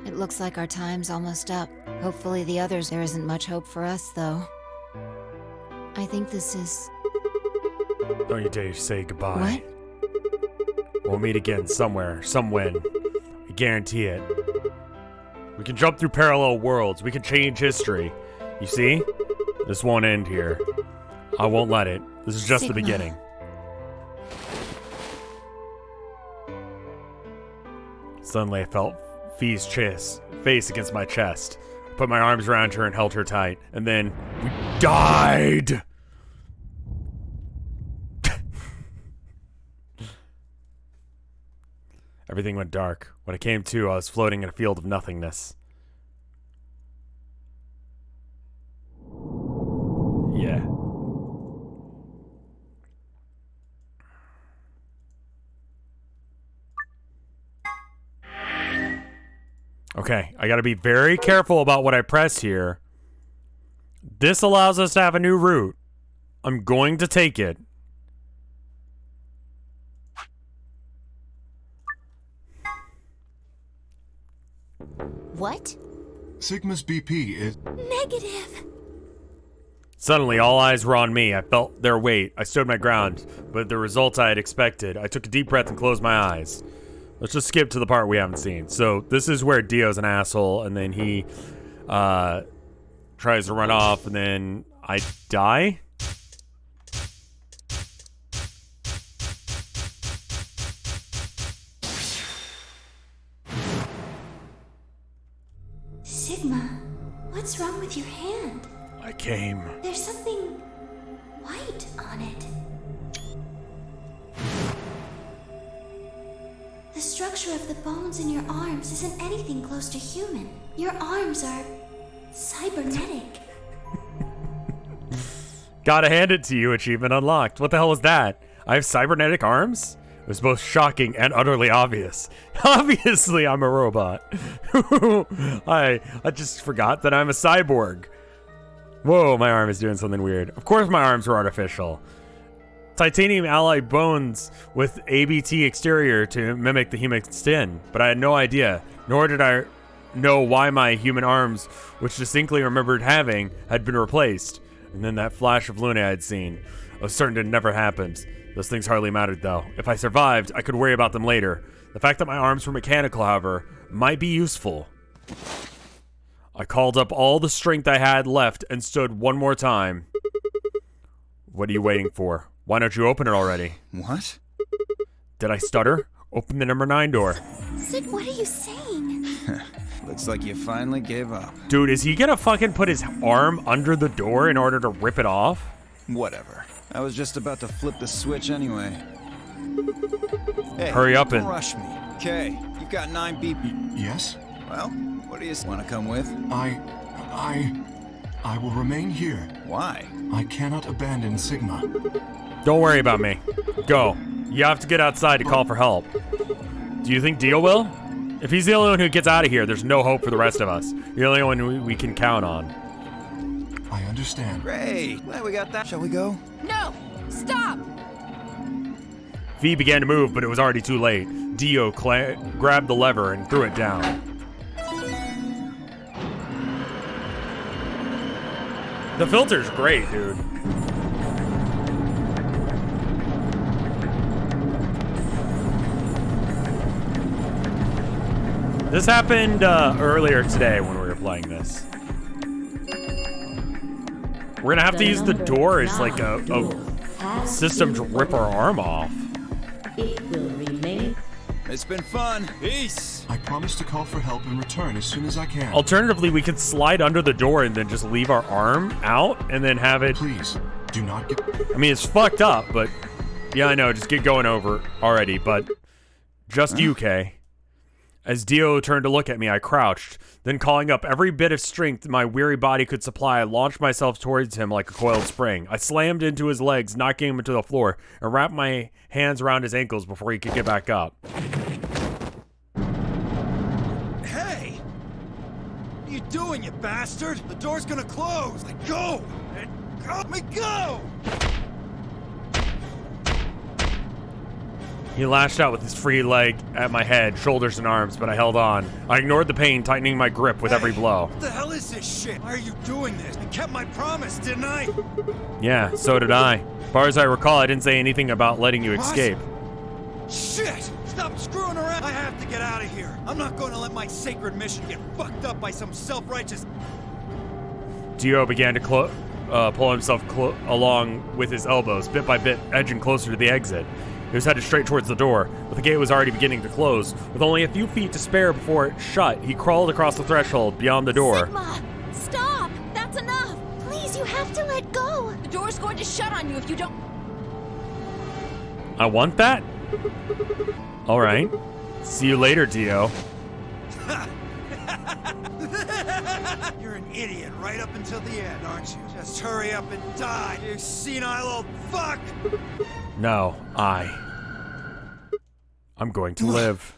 It looks like our time's almost up. Hopefully the others... There isn't much hope for us, though. I think this is... Don't you dare say goodbye. What? We'll meet again somewhere, somewhen. I guarantee it. We can jump through parallel worlds. We can change history. You see? This won't end here. I won't let it. This is just the beginning. Suddenly I felt Fee's face against my chest. I put my arms around her and held her tight. And then we died! Everything went dark. When I came to, I was floating in a field of nothingness. Yeah. Okay, I gotta be very careful about what I press here. This allows us to have a new route. I'm going to take it. What? Sigma's BP is... Negative. Suddenly, all eyes were on me. I felt their weight. I stood my ground, but the results I had expected. I took a deep breath and closed my eyes. Let's just skip to the part we haven't seen. So this is where Dio's an asshole, and then he tries to run off, and then I die? Sigma, what's wrong with your hand? I came. There's something white on it. The structure of the bones in your arms isn't anything close to human. Your arms are cybernetic. Gotta hand it to you, achievement unlocked. What the hell was that? I have cybernetic arms? It was both shocking and utterly obvious. Obviously, I'm a robot. I just forgot that I'm a cyborg. Whoa, my arm is doing something weird. Of course my arms were artificial. Titanium alloy bones with ABT exterior to mimic the human skin, but I had no idea, nor did I know why my human arms, which distinctly remembered having, had been replaced. And then that flash of Luna I had seen. I was certain it never happened. Those things hardly mattered, though. If I survived, I could worry about them later. The fact that my arms were mechanical, however, might be useful. I called up all the strength I had left and stood one more time. What are you waiting for? Why don't you open it already? What? Did I stutter? Open the number 9 door. Sid, what are you saying? Looks like you finally gave up. Dude, is he gonna fucking put his arm under the door in order to rip it off? Whatever. I was just about to flip the switch anyway. Hey, hurry up don't and... rush me. Okay, you've got 9 BP. Yes? Well, what do you want to come with? I will remain here. Why? I cannot abandon Sigma. Don't worry about me. Go. You have to get outside to call for help. Do you think Dio will? If he's the only one who gets out of here, there's no hope for the rest of us. You're the only one we can count on. I understand. Great. Glad we got that. Shall we go? No! Stop! V began to move, but it was already too late. Dio grabbed the lever and threw it down. The filter's great, dude. This happened earlier today when we were playing this. We're gonna have to use the door as like a system to rip our arm off. It will remain. It's been fun. Peace. I promise to call for help and return as soon as I can. Alternatively, we could slide under the door and then just leave our arm out and then have it. Please, do not get... I mean, it's fucked up, but yeah, I know. Just get going over already, but just you, Kay. As Dio turned to look at me, I crouched. Then, calling up every bit of strength my weary body could supply, I launched myself towards him like a coiled spring. I slammed into his legs, knocking him into the floor, and wrapped my hands around his ankles before he could get back up. Hey! What are you doing, you bastard? The door's gonna close. Let go! Let me go! He lashed out with his free leg at my head, shoulders, and arms, but I held on. I ignored the pain, tightening my grip with every blow. What the hell is this shit? Why are you doing this? I kept my promise, didn't I? Yeah, so did I. As far as I recall, I didn't say anything about letting you escape. Shit! Stop screwing around! I have to get out of here. I'm not going to let my sacred mission get fucked up by some self-righteous... Dio began to pull himself along with his elbows, bit by bit, edging closer to the exit. He was headed straight towards the door, but the gate was already beginning to close. With only a few feet to spare before it shut, he crawled across the threshold beyond the door. Sigma! Stop! That's enough! Please, you have to let go! The door's going to shut on you if you don't... I want that? All right. See you later, Dio. You're an idiot right up until the end, aren't you? Just hurry up and die, you senile old fuck! No, I'm going to live.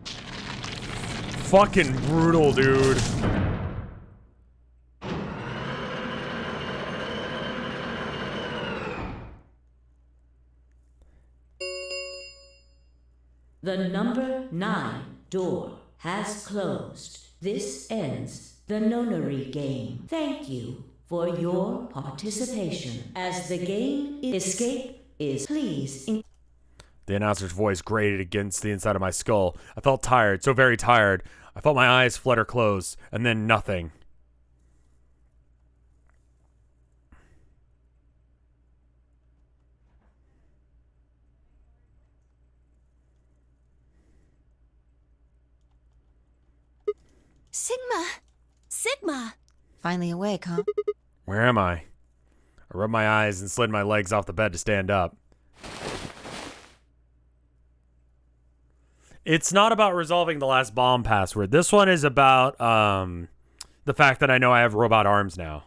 Fucking brutal, dude. The number 9 door has closed. This ends the nonary game. Thank you for your participation. As the game escape is please. The announcer's voice grated against the inside of my skull. I felt tired, so very tired. I felt my eyes flutter closed, and then nothing. Sigma! Sigma! Finally awake, huh? Where am I? I rubbed my eyes and slid my legs off the bed to stand up. It's not about resolving the last bomb password. This one is about the fact that I know I have robot arms now.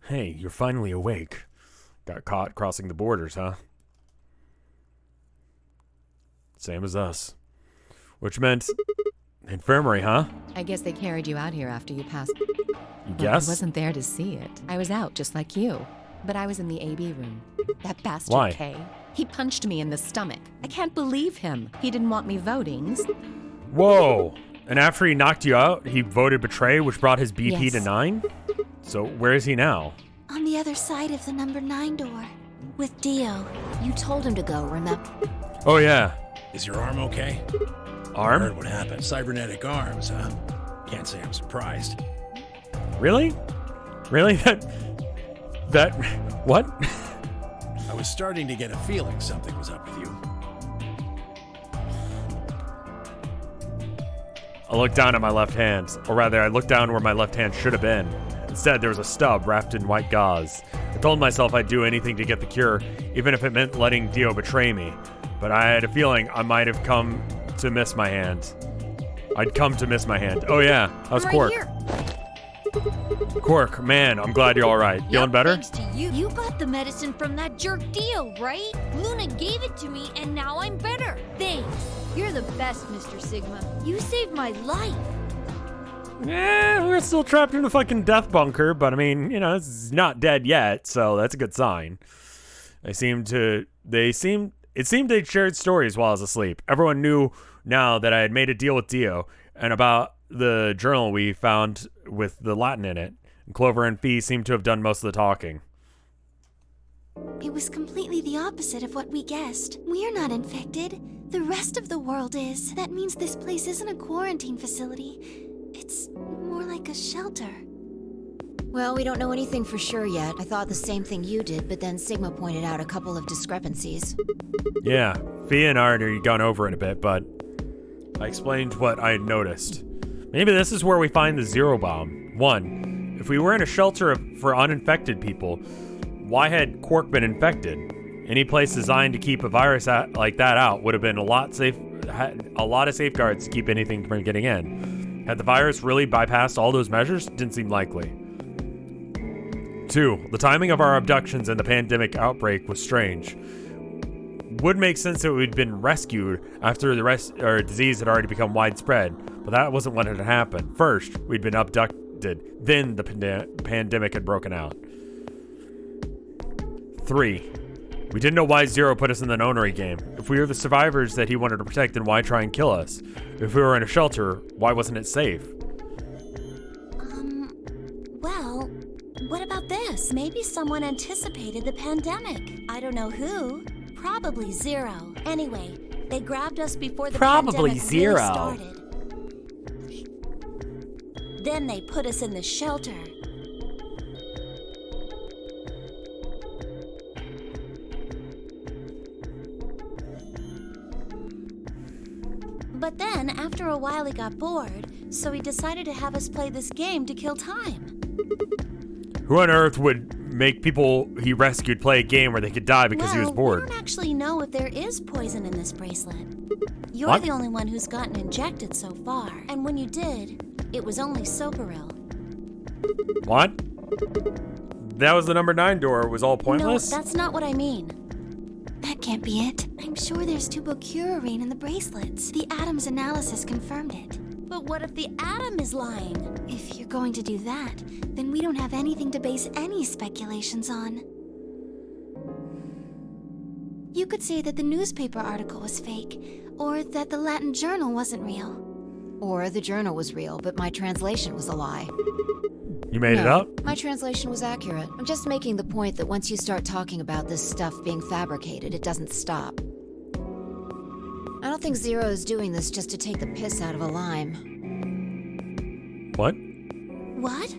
Hey, you're finally awake. Got caught crossing the borders, huh? Same as us. Which meant infirmary, huh? I guess they carried you out here after you passed. You But guess? I wasn't there to see it. I was out just like you. But I was in the AB room. That bastard Why? Kay. He punched me in the stomach. I can't believe him. He didn't want me voting. Whoa. And after he knocked you out, he voted betray, which brought his BP Yes. to 9? So where is he now? On the other side of the number 9 door. With Dio. You told him to go, remember? Oh, yeah. Is your arm okay? I Arm? heard what happened. Cybernetic arms, huh? Can't say I'm surprised. Really? Really? That... What? I was starting to get a feeling something was up with you. I looked down at my left hand, or rather, I looked down where my left hand should have been. Instead, there was a stub wrapped in white gauze. I told myself I'd do anything to get the cure, even if it meant letting Dio betray me. But I had a feeling I might have come to miss my hand. I'd come to miss my hand. Oh yeah, how's I'm Quark? right here. Quark, man, I'm glad you're all right. Feeling better? Thanks to you. You got the medicine from that jerk Dio, right? Luna gave it to me, and now I'm better. Thanks. You're the best, Mr. Sigma. You saved my life. we're still trapped in a fucking death bunker, but I mean, you know, it's not dead yet, so that's a good sign. It seemed they'd shared stories while I was asleep. Everyone knew now that I had made a deal with Dio and about the journal we found with the Latin in it. And Clover and Fee seemed to have done most of the talking. It was completely the opposite of what we guessed. We're not infected. The rest of the world is. That means this place isn't a quarantine facility. It's more like a shelter. Well, we don't know anything for sure yet. I thought the same thing you did, but then Sigma pointed out a couple of discrepancies. Yeah, Fee and I had already gone over it a bit, but I explained what I had noticed. Maybe this is where we find the zero bomb. 1. If we were in a shelter for uninfected people, why had Quark been infected? Any place designed to keep a virus like that out would have been a lot of safeguards to keep anything from getting in. Had the virus really bypassed all those measures? Didn't seem likely. 2. The timing of our abductions and the pandemic outbreak was strange. Would make sense that we'd been rescued after the disease had already become widespread, but that wasn't what had happened. First, we'd been abducted, then the pandemic had broken out. 3. We didn't know why Zero put us in the nonary game. If we were the survivors that he wanted to protect, then why try and kill us? If we were in a shelter, why wasn't it safe? Well, what about this? Maybe someone anticipated the pandemic. I don't know who. Probably Zero. Anyway, they grabbed us before the pandemic really started. Then they put us in the shelter. But then, after a while, he got bored, so he decided to have us play this game to kill time. Who on earth would make people he rescued play a game where they could die because he was bored? We don't actually know if there is poison in this bracelet. You're the only one who's gotten injected so far, and when you did, it was only Socoril. What? That was the number 9 door. It was all pointless? No, that's not what I mean. That can't be it. I'm sure there's tubocurarine in the bracelets. The Atom's analysis confirmed it. But what if the Atom is lying? If you're going to do that, then we don't have anything to base any speculations on. You could say that the newspaper article was fake, or that the Latin journal wasn't real. Or the journal was real, but my translation was a lie. You made it up? My translation was accurate. I'm just making the point that once you start talking about this stuff being fabricated, it doesn't stop. I don't think Zero is doing this just to take the piss out of a lime. What? What?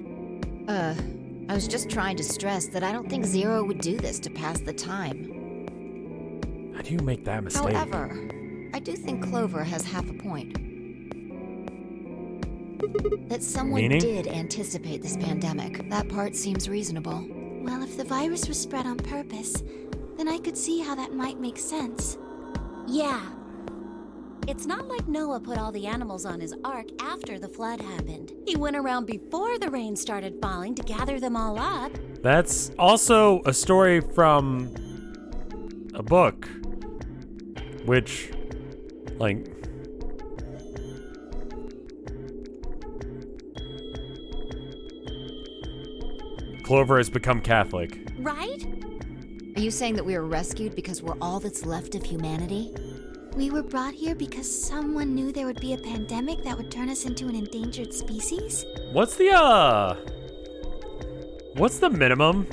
I was just trying to stress that I don't think Zero would do this to pass the time. How do you make that mistake? However, I do think Clover has half a point. That someone did anticipate this pandemic. That part seems reasonable. Well, if the virus was spread on purpose, then I could see how that might make sense. Yeah. It's not like Noah put all the animals on his ark after the flood happened. He went around before the rain started falling to gather them all up. That's also a story from a book, which, like... Clover has become Catholic. Right? Are you saying that we were rescued because we're all that's left of humanity? We were brought here because someone knew there would be a pandemic that would turn us into an endangered species? What's the minimum?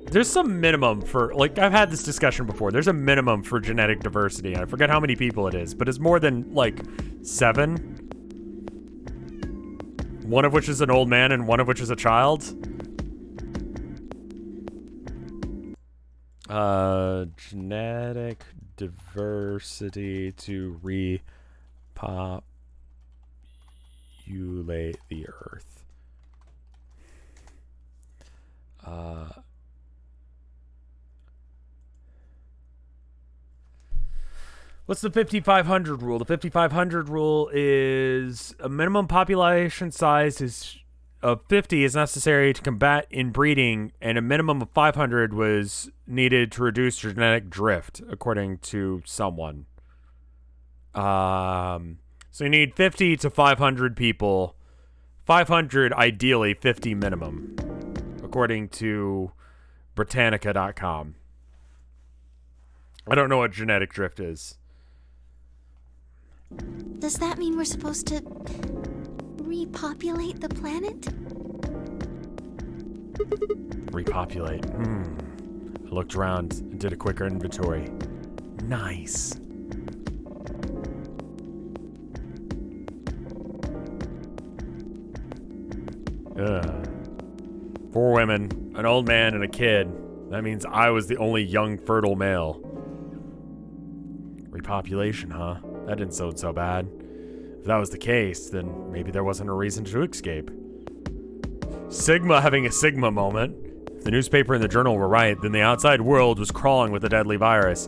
There's some minimum for, like, I've had this discussion before. There's a minimum for genetic diversity. I forget how many people it is, but it's more than, like, 7. One of which is an old man and one of which is a child. Genetic diversity to repopulate the Earth. What's the 5,500 rule? The 5,500 rule is a minimum population size of 50 is necessary to combat inbreeding, and a minimum of 500 was needed to reduce genetic drift, according to someone. So you need 50 to 500 people. 500, ideally 50 minimum, according to Britannica.com. I don't know what genetic drift is. Does that mean we're supposed to repopulate the planet? Repopulate. I looked around and did a quicker inventory. Nice. Ugh. 4 women, an old man, and a kid. That means I was the only young, fertile male. Repopulation, huh? That didn't sound so bad. If that was the case, then maybe there wasn't a reason to escape. Sigma having a Sigma moment. If the newspaper and the journal were right, then the outside world was crawling with a deadly virus.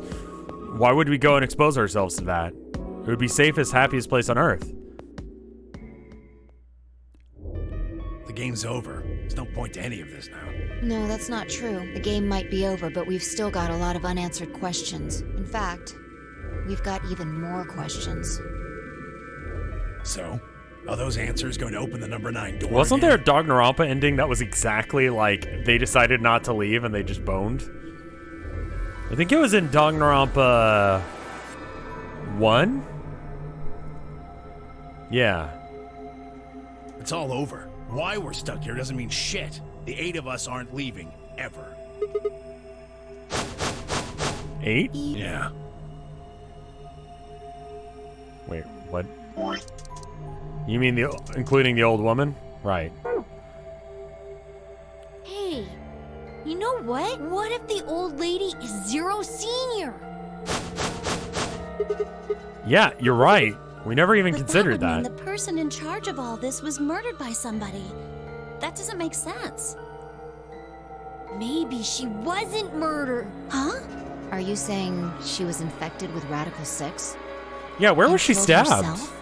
Why would we go and expose ourselves to that? It would be safest, happiest place on Earth. The game's over. There's no point to any of this now. No, that's not true. The game might be over, but we've still got a lot of unanswered questions. In fact, we've got even more questions. So, are those answers going to open the number 9 door? Wasn't there a Dognarampa ending that was exactly like they decided not to leave and they just boned? I think it was in Dognarampa 1? Yeah. It's all over. Why we're stuck here doesn't mean shit. The 8 of us aren't leaving, ever. 8? Yeah. Wait, what? You mean including the old woman? Right. Hey, you know what? What if the old lady is Zero Senior? Yeah, you're right. We never even But considered that that. would mean the person in charge of all this was murdered by somebody. That doesn't make sense. Maybe she wasn't murdered. Huh? Are you saying she was infected with Radical 6? Yeah, where was she killed stabbed? herself?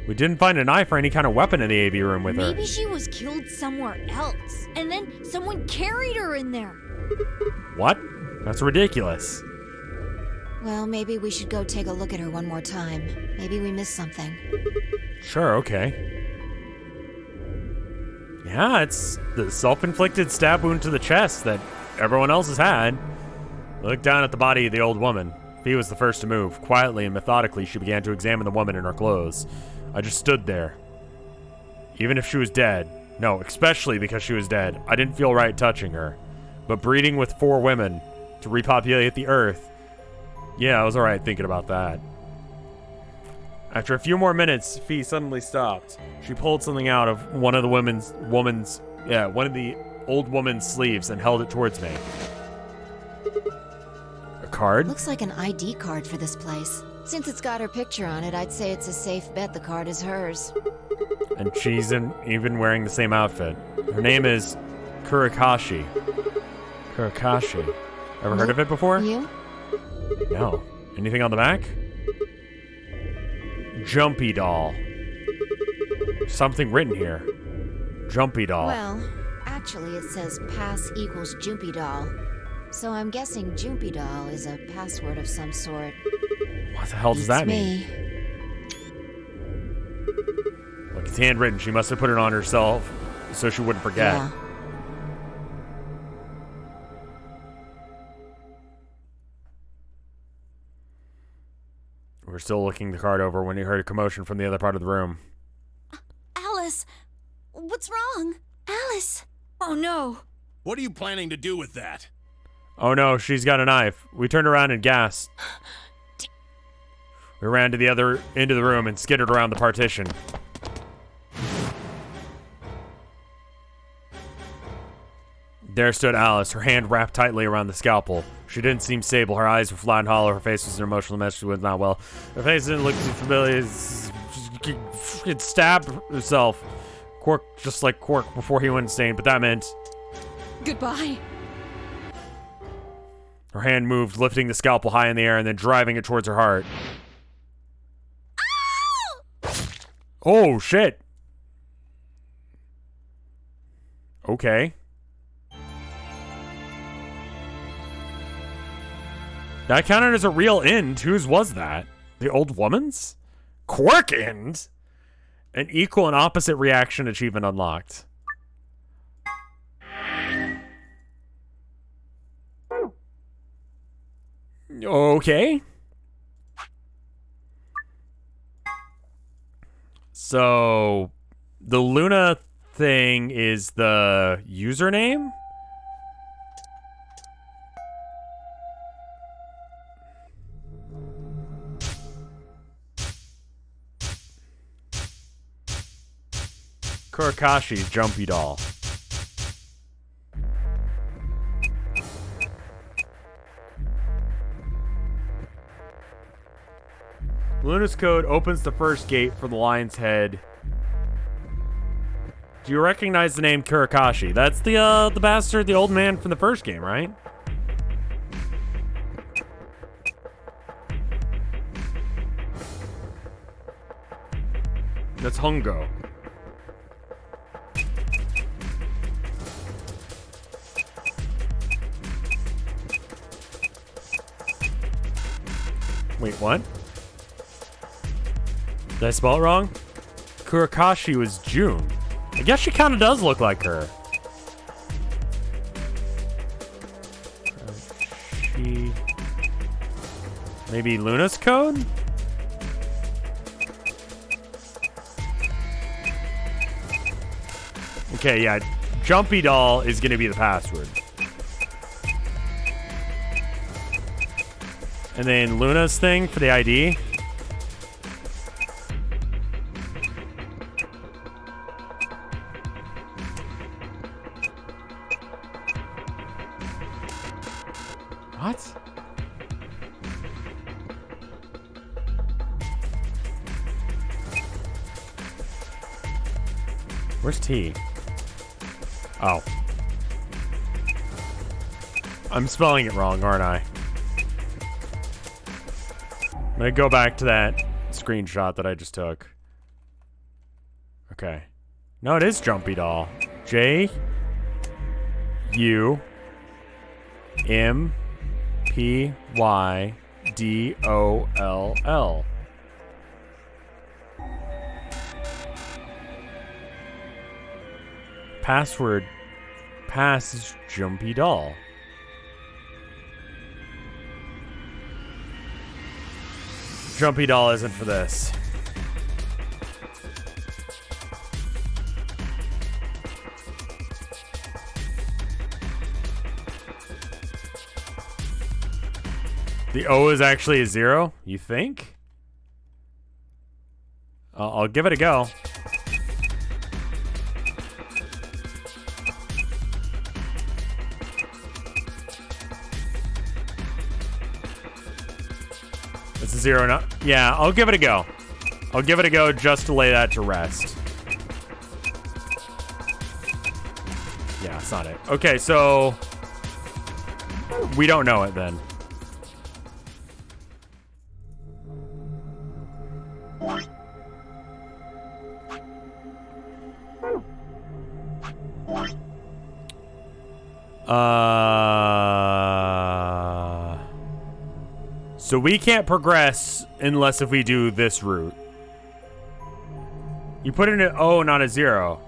We didn't find a knife or any kind of weapon in the AV room with her. Maybe she was killed somewhere else, and then someone carried her in there. What? That's ridiculous. Well, maybe we should go take a look at her one more time. Maybe we missed something. Sure, okay. Yeah, it's the self-inflicted stab wound to the chest that everyone else has had. I looked down at the body of the old woman. Fee was the first to move. Quietly and methodically, she began to examine the woman in her clothes. I just stood there. Even if she was dead, no, especially because she was dead, I didn't feel right touching her. But breeding with 4 women to repopulate the Earth, yeah, I was alright thinking about that. After a few more minutes, Fee suddenly stopped. She pulled something out of one of the old woman's sleeves and held it towards me. A card? Looks like an ID card for this place. Since it's got her picture on it, I'd say it's a safe bet the card is hers. And she's even wearing the same outfit. Her name is Kurakashi. Kurakashi. Ever heard of it before? You? No. Anything on the back? Jumpy doll. Something written here. Jumpy doll. Well, actually it says pass equals Jumpy doll. So I'm guessing Jumpy doll is a password of some sort. What the hell does that mean? Look, it's handwritten. She must have put it on herself so she wouldn't forget. Yeah. We're still looking the card over when we heard a commotion from the other part of the room. Alice, what's wrong? Alice! Oh no. What are you planning to do with that? Oh no, she's got a knife. We turned around and gasped. We ran to the other end of the room and skittered around the partition. There stood Alice, her hand wrapped tightly around the scalpel. She didn't seem stable. Her eyes were flat and hollow. Her face was an emotional mess. She was not well. Her face didn't look too familiar. She could stab herself. Quark, just like Quark before he went insane, but that meant... Goodbye. Her hand moved, lifting the scalpel high in the air and then driving it towards her heart. Oh, shit. Okay. That counted as a real end. Whose was that? The old woman's? Quark end? An equal and opposite reaction achievement unlocked. Okay. So, the Luna thing is the username? Kurakashi's Jumpy Doll. Luna's code opens the first gate for the lion's head. Do you recognize the name Kurakashi? That's the bastard, the old man from the first game, right? That's Hongo. Wait, what? Did I spell it wrong? Kurakashi was June. I guess she kind of does look like her. She... Maybe Luna's code? Okay, yeah. Jumpy Doll is going to be the password. And then Luna's thing for the ID. What? Where's T? Oh. I'm spelling it wrong, aren't I? I'm gonna go back to that screenshot that I just took. Okay. No, it is Jumpy Doll. J U M P Y D O L L. Password pass is Jumpy Doll. Jumpy Doll isn't for this. The O is actually a 0, you think? I'll give it a go. It's a 0 now. Yeah, I'll give it a go. I'll give it a go just to lay that to rest. Yeah, it's not it. Okay, so we don't know it then. So we can't progress unless if we do this route. You put in an O, not a 0.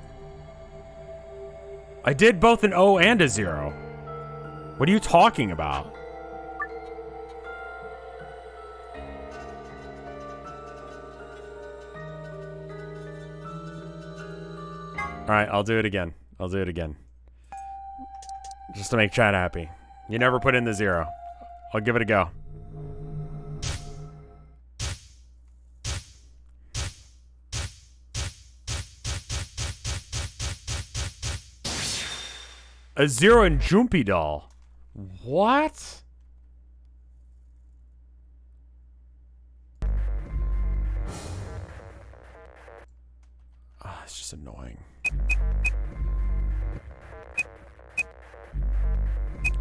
I did both an O and a 0. What are you talking about? Alright, I'll do it again. I'll do it again. Just to make chat happy. You never put in the 0. I'll give it a go. A 0 in Jumpy Doll. What? It's just annoying.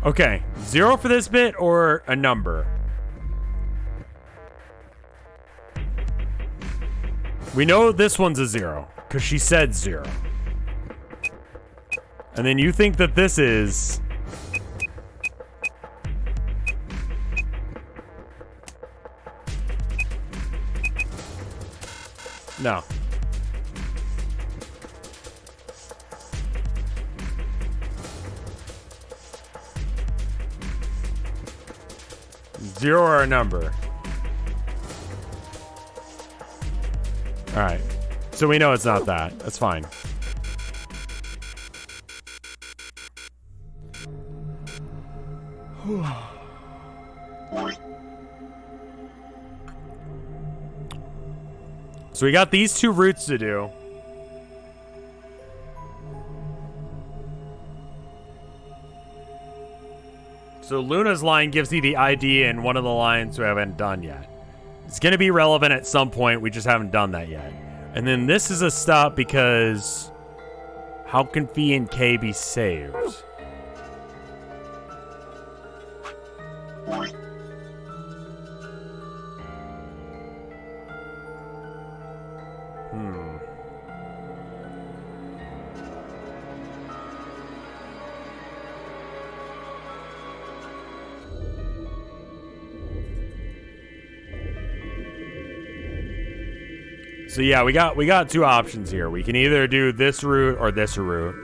Okay, 0 for this bit or a number? We know this one's a 0 because she said 0. And then you think that this is... No. 0 or a number. All right. So we know it's not that. That's fine. So we got these 2 routes to do. So Luna's line gives you the ID in one of the lines we haven't done yet. It's going to be relevant at some point. We just haven't done that yet. And then this is a stop because how can Phi and K be saved? So yeah, we got 2 options here. We can either do this route or this route.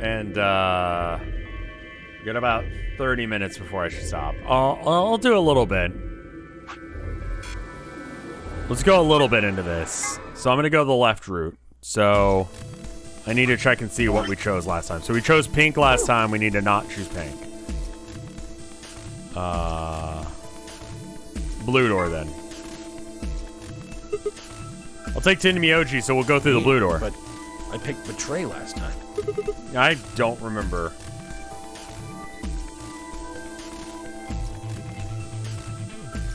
And we got about 30 minutes before I should stop. I'll do a little bit. Let's go a little bit into this. So I'm gonna go the left route. So I need to check and see what we chose last time. So we chose pink last time. We need to not choose pink. Blue door then. I'll take Tinmyoji, so we'll go through the blue door. But I picked Betray last time. I don't remember.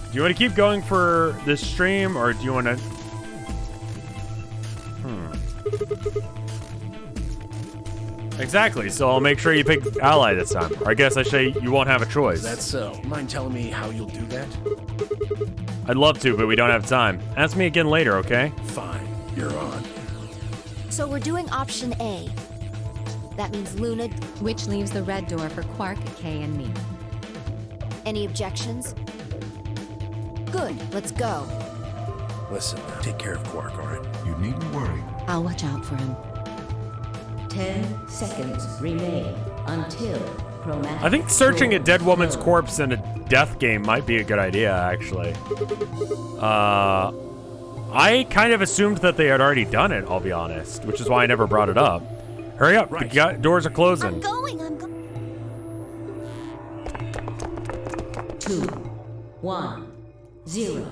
Do you want to keep going for this stream, or do you want to... Exactly, so I'll make sure you pick ally this time. Or I guess I say you won't have a choice. That's so. Mind telling me how you'll do that? I'd love to, but we don't have time. Ask me again later, okay? Fine, you're on. So we're doing option A. That means Luna. Which leaves the red door for Quark, Kay, and me. Any objections? Good, let's go. Listen, take care of Quark, all right? You needn't worry. I'll watch out for him. 10 seconds remain until chromatic. I think searching a door dead woman's closed. corpse in a death game might be a good idea, actually. I kind of assumed that they had already done it, I'll be honest, which is why I never brought it up. Hurry up, Right. the doors are closing. I'm going. 2, 1, 0.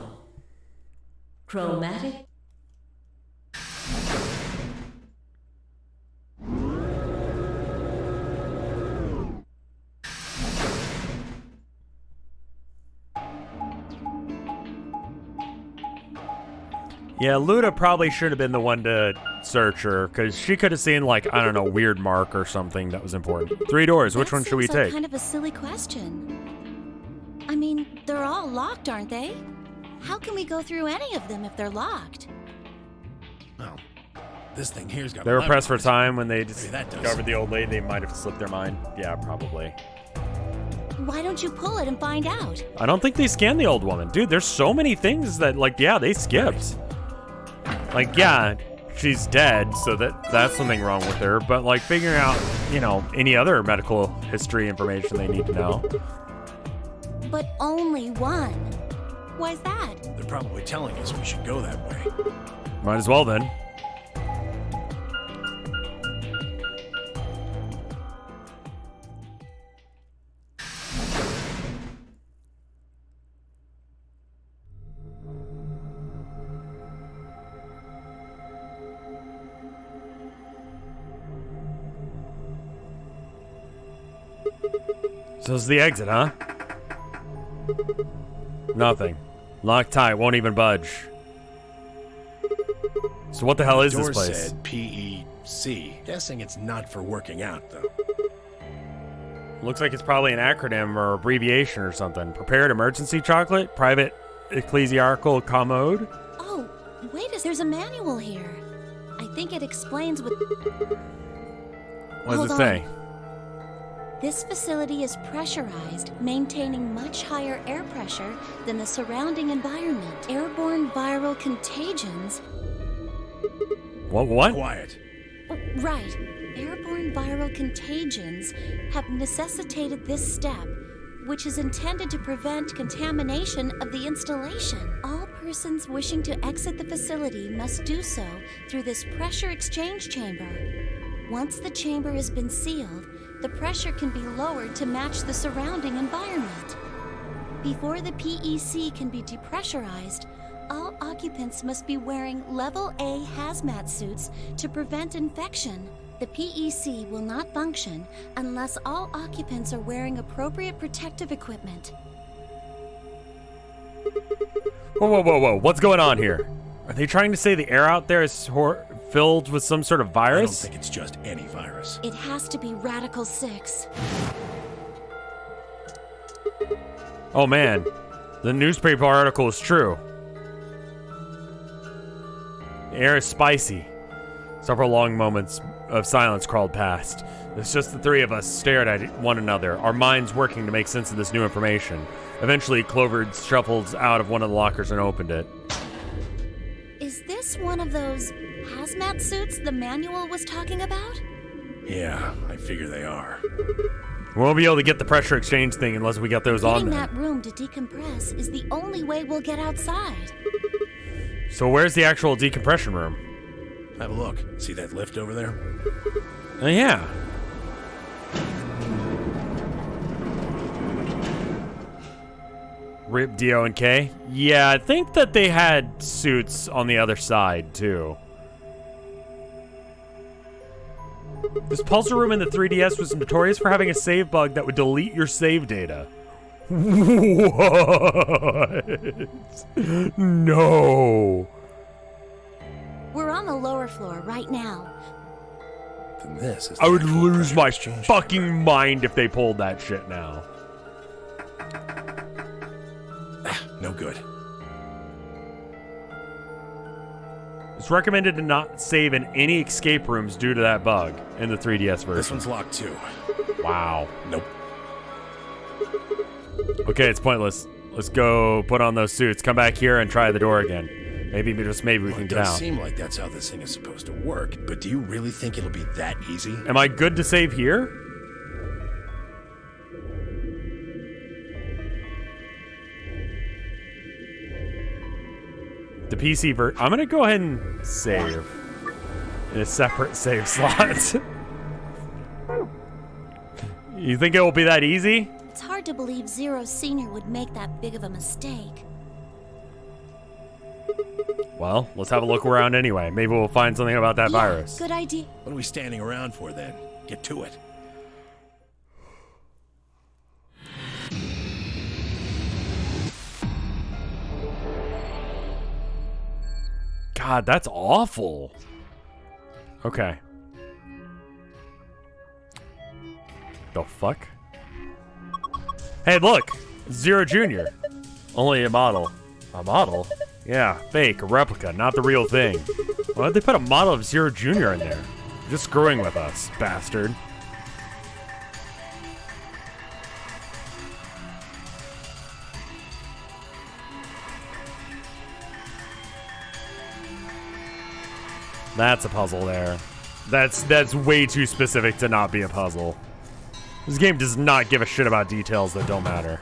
Chromatic. Yeah, Luna probably should have been the one to search her, because she could have seen, like, I don't know, weird mark or something that was important. 3 doors, which one should we That seems like take? kind of a silly question. I mean, they're all locked, aren't they? How can we go through any of them if they're locked? Well, this thing here's got. They were pressed for levers. time when they Maybe that does. discovered the old lady. They might have slipped their mind. Yeah, probably. Why don't you pull it and find out? I don't think they scanned the old woman. Dude, there's so many things that, like, yeah, they skipped. Like, yeah, she's dead, so that's something wrong with her. But, like, figuring out, you know, any other medical history information they need to know. But only one. Why's that? They're probably telling us we should go that way. Might as well, then. So this is the exit, huh? Nothing. Locked tight, won't even budge. So what the hell is this Door place? said PEC. Guessing it's not for working out, though. Looks like it's probably an acronym or abbreviation or something. Prepared emergency chocolate, private ecclesiarchal commode. Oh, wait, there's a manual here. I think it explains what... What does Hold it say? This facility is pressurized, maintaining much higher air pressure than the surrounding environment. Airborne viral contagions. What? Quiet. Oh, right. Airborne viral contagions have necessitated this step, which is intended to prevent contamination of the installation. All persons wishing to exit the facility must do so through this pressure exchange chamber. Once the chamber has been sealed, the pressure can be lowered to match the surrounding environment. Before the PEC can be depressurized, all occupants must be wearing Level A hazmat suits to prevent infection. The PEC will not function unless all occupants are wearing appropriate protective equipment. Whoa, whoa, whoa, whoa. What's going on here? Are they trying to say the air out there is filled with some sort of virus? I don't think it's just any virus. It has to be Radical 6. Oh man, the newspaper article is true. The air is spicy. Several long moments of silence crawled past. It's just the three of us stared at one another, our minds working to make sense of this new information. Eventually, Clover shuffled out of one of the lockers and opened it. Is this one of those hazmat suits the manual was talking about? Yeah, I figure they are. We won't be able to get the pressure exchange thing unless we get those on Getting then. that room to decompress is the only way we'll get outside. So where's the actual decompression room? Have a look. See that lift over there? Oh yeah. Rip Dio and K. Yeah, I think that they had suits on the other side too. This pulsar room in the 3DS was notorious for having a save bug that would delete your save data. What? No. We're on the lower floor right now. Then this is I would the lose pressure my exchange fucking mind if they pulled that shit now. No good. It's recommended to not save in any escape rooms due to that bug in the 3DS version. This one's locked too. Wow. Nope. Okay, it's pointless. Let's go put on those suits. Come back here and try the door again. Maybe, just maybe we Well, can it get does out. seem like that's how this thing is supposed to work, but do you really think it'll be that easy? Am I good to save here? The PC I'm gonna go ahead and save in a separate save slot. You think it will be that easy? It's hard to believe Zero Senior would make that big of a mistake. Well, let's have a look around anyway. Maybe we'll find something about that Yeah, virus. good idea. What are we standing around for then? Get to it. God, that's awful. Okay. The fuck? Hey, look! Zero Jr. Only a model. A model? Yeah, fake, a replica, not the real thing. Why'd they put a model of Zero Jr. in there? You're just screwing with us, bastard. That's a puzzle there. That's way too specific to not be a puzzle. This game does not give a shit about details that don't matter.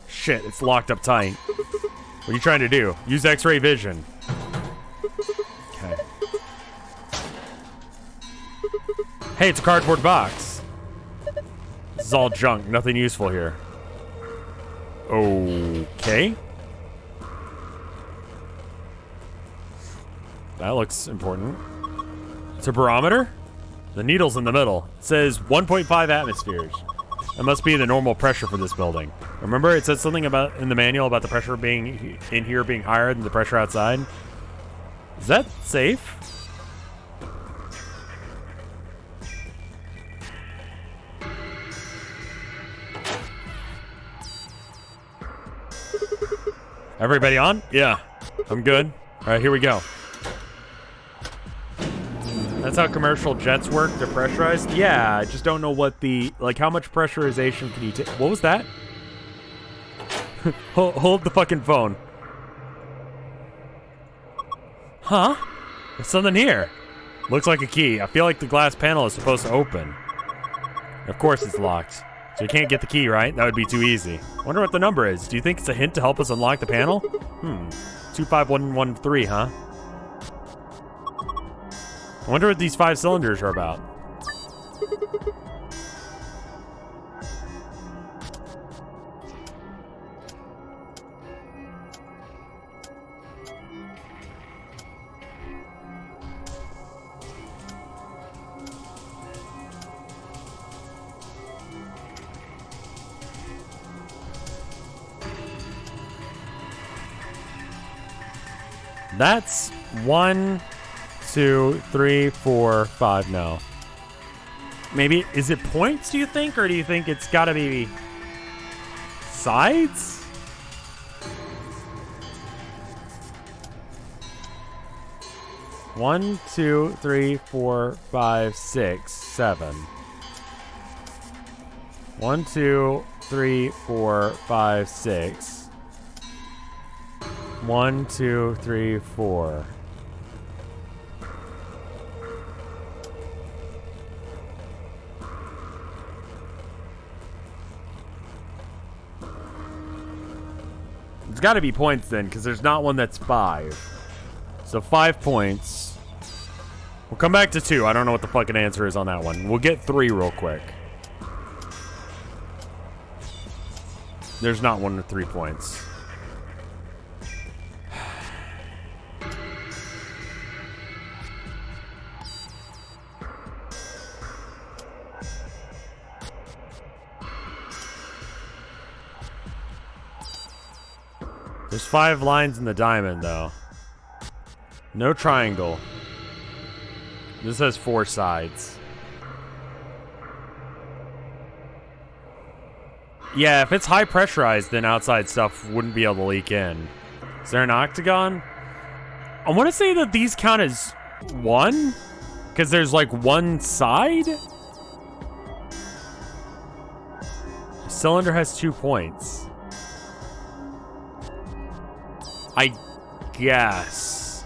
Shit, it's locked up tight. What are you trying to do? Use X-ray vision. Okay. Hey, it's a cardboard box. This is all junk. Nothing useful here. Okay. That looks important. It's a barometer? The needle's in the middle. It says 1.5 atmospheres. That must be the normal pressure for this building. Remember, it said something about in the manual about the pressure being in here being higher than the pressure outside? Is that safe? Everybody on? Yeah. I'm good. All right, here we go. That's how commercial jets work. They're pressurized. Yeah, I just don't know what the how much pressurization can you take. What was that? hold the fucking phone. Huh? There's something here. Looks like a key. I feel like the glass panel is supposed to open. Of course it's locked. So you can't get the key, right? That would be too easy. Wonder what the number is. Do you think it's a hint to help us unlock the panel? 25113, huh? I wonder what these 5 cylinders are about. That's 1, 2, 3, 4, 5. No. Maybe, is it points, do you think? Or do you think it's gotta be sides? One, 2, 3, 4, 5, 6, 7. 1, 2, 3, 4, 5, 6. 1, 2, 3, 4. It's got to be points then, because there's not one that's 5. So 5 points. We'll come back to 2. I don't know what the fucking answer is on that one. We'll get 3 real quick. There's not 1 with 3 points. There's 5 lines in the diamond, though. No triangle. This has 4 sides. Yeah, if it's high pressurized, then outside stuff wouldn't be able to leak in. Is there an octagon? I want to say that these count as 1, because there's like 1 side. The cylinder has 2 points. I guess.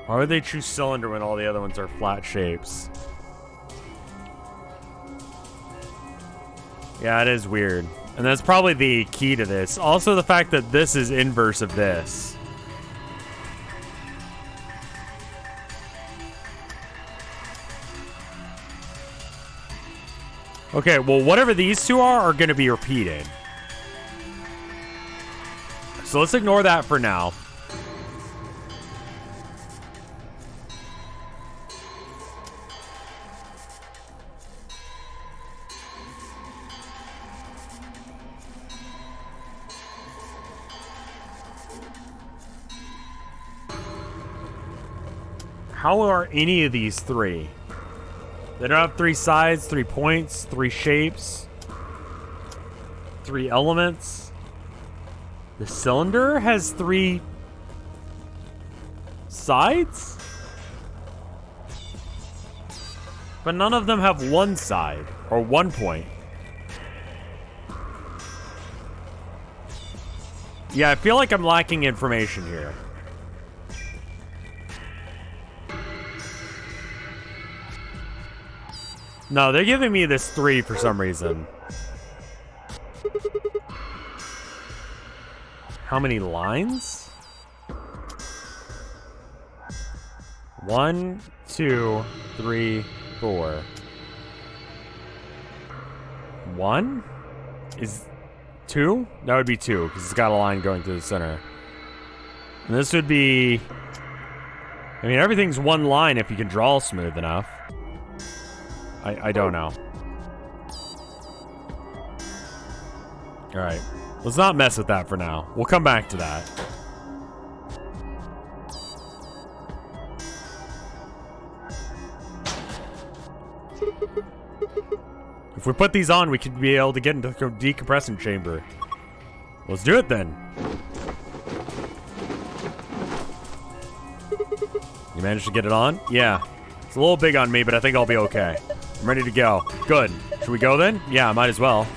Why would they choose cylinder when all the other ones are flat shapes? Yeah, it is weird. And that's probably the key to this. Also the fact that this is inverse of this. Okay, well, whatever these 2 are going to be repeated. So let's ignore that for now. How are any of these 3? They don't have 3 sides, 3 points, 3 shapes, 3 elements. The cylinder has 3 sides? But none of them have 1 side or 1 point. Yeah, I feel like I'm lacking information here. No, they're giving me this 3 for some reason. How many lines? 1, 2, 3, 4. 1? Is 2? That would be 2, because it's got a line going through the center. And this would be... I mean, everything's 1 line if you can draw smooth enough. I don't know. Alright. Let's not mess with that for now. We'll come back to that. If we put these on, we could be able to get into the decompressing chamber. Let's do it then. You managed to get it on? Yeah. It's a little big on me, but I think I'll be okay. I'm ready to go. Good. Should we go then? Yeah, might as well.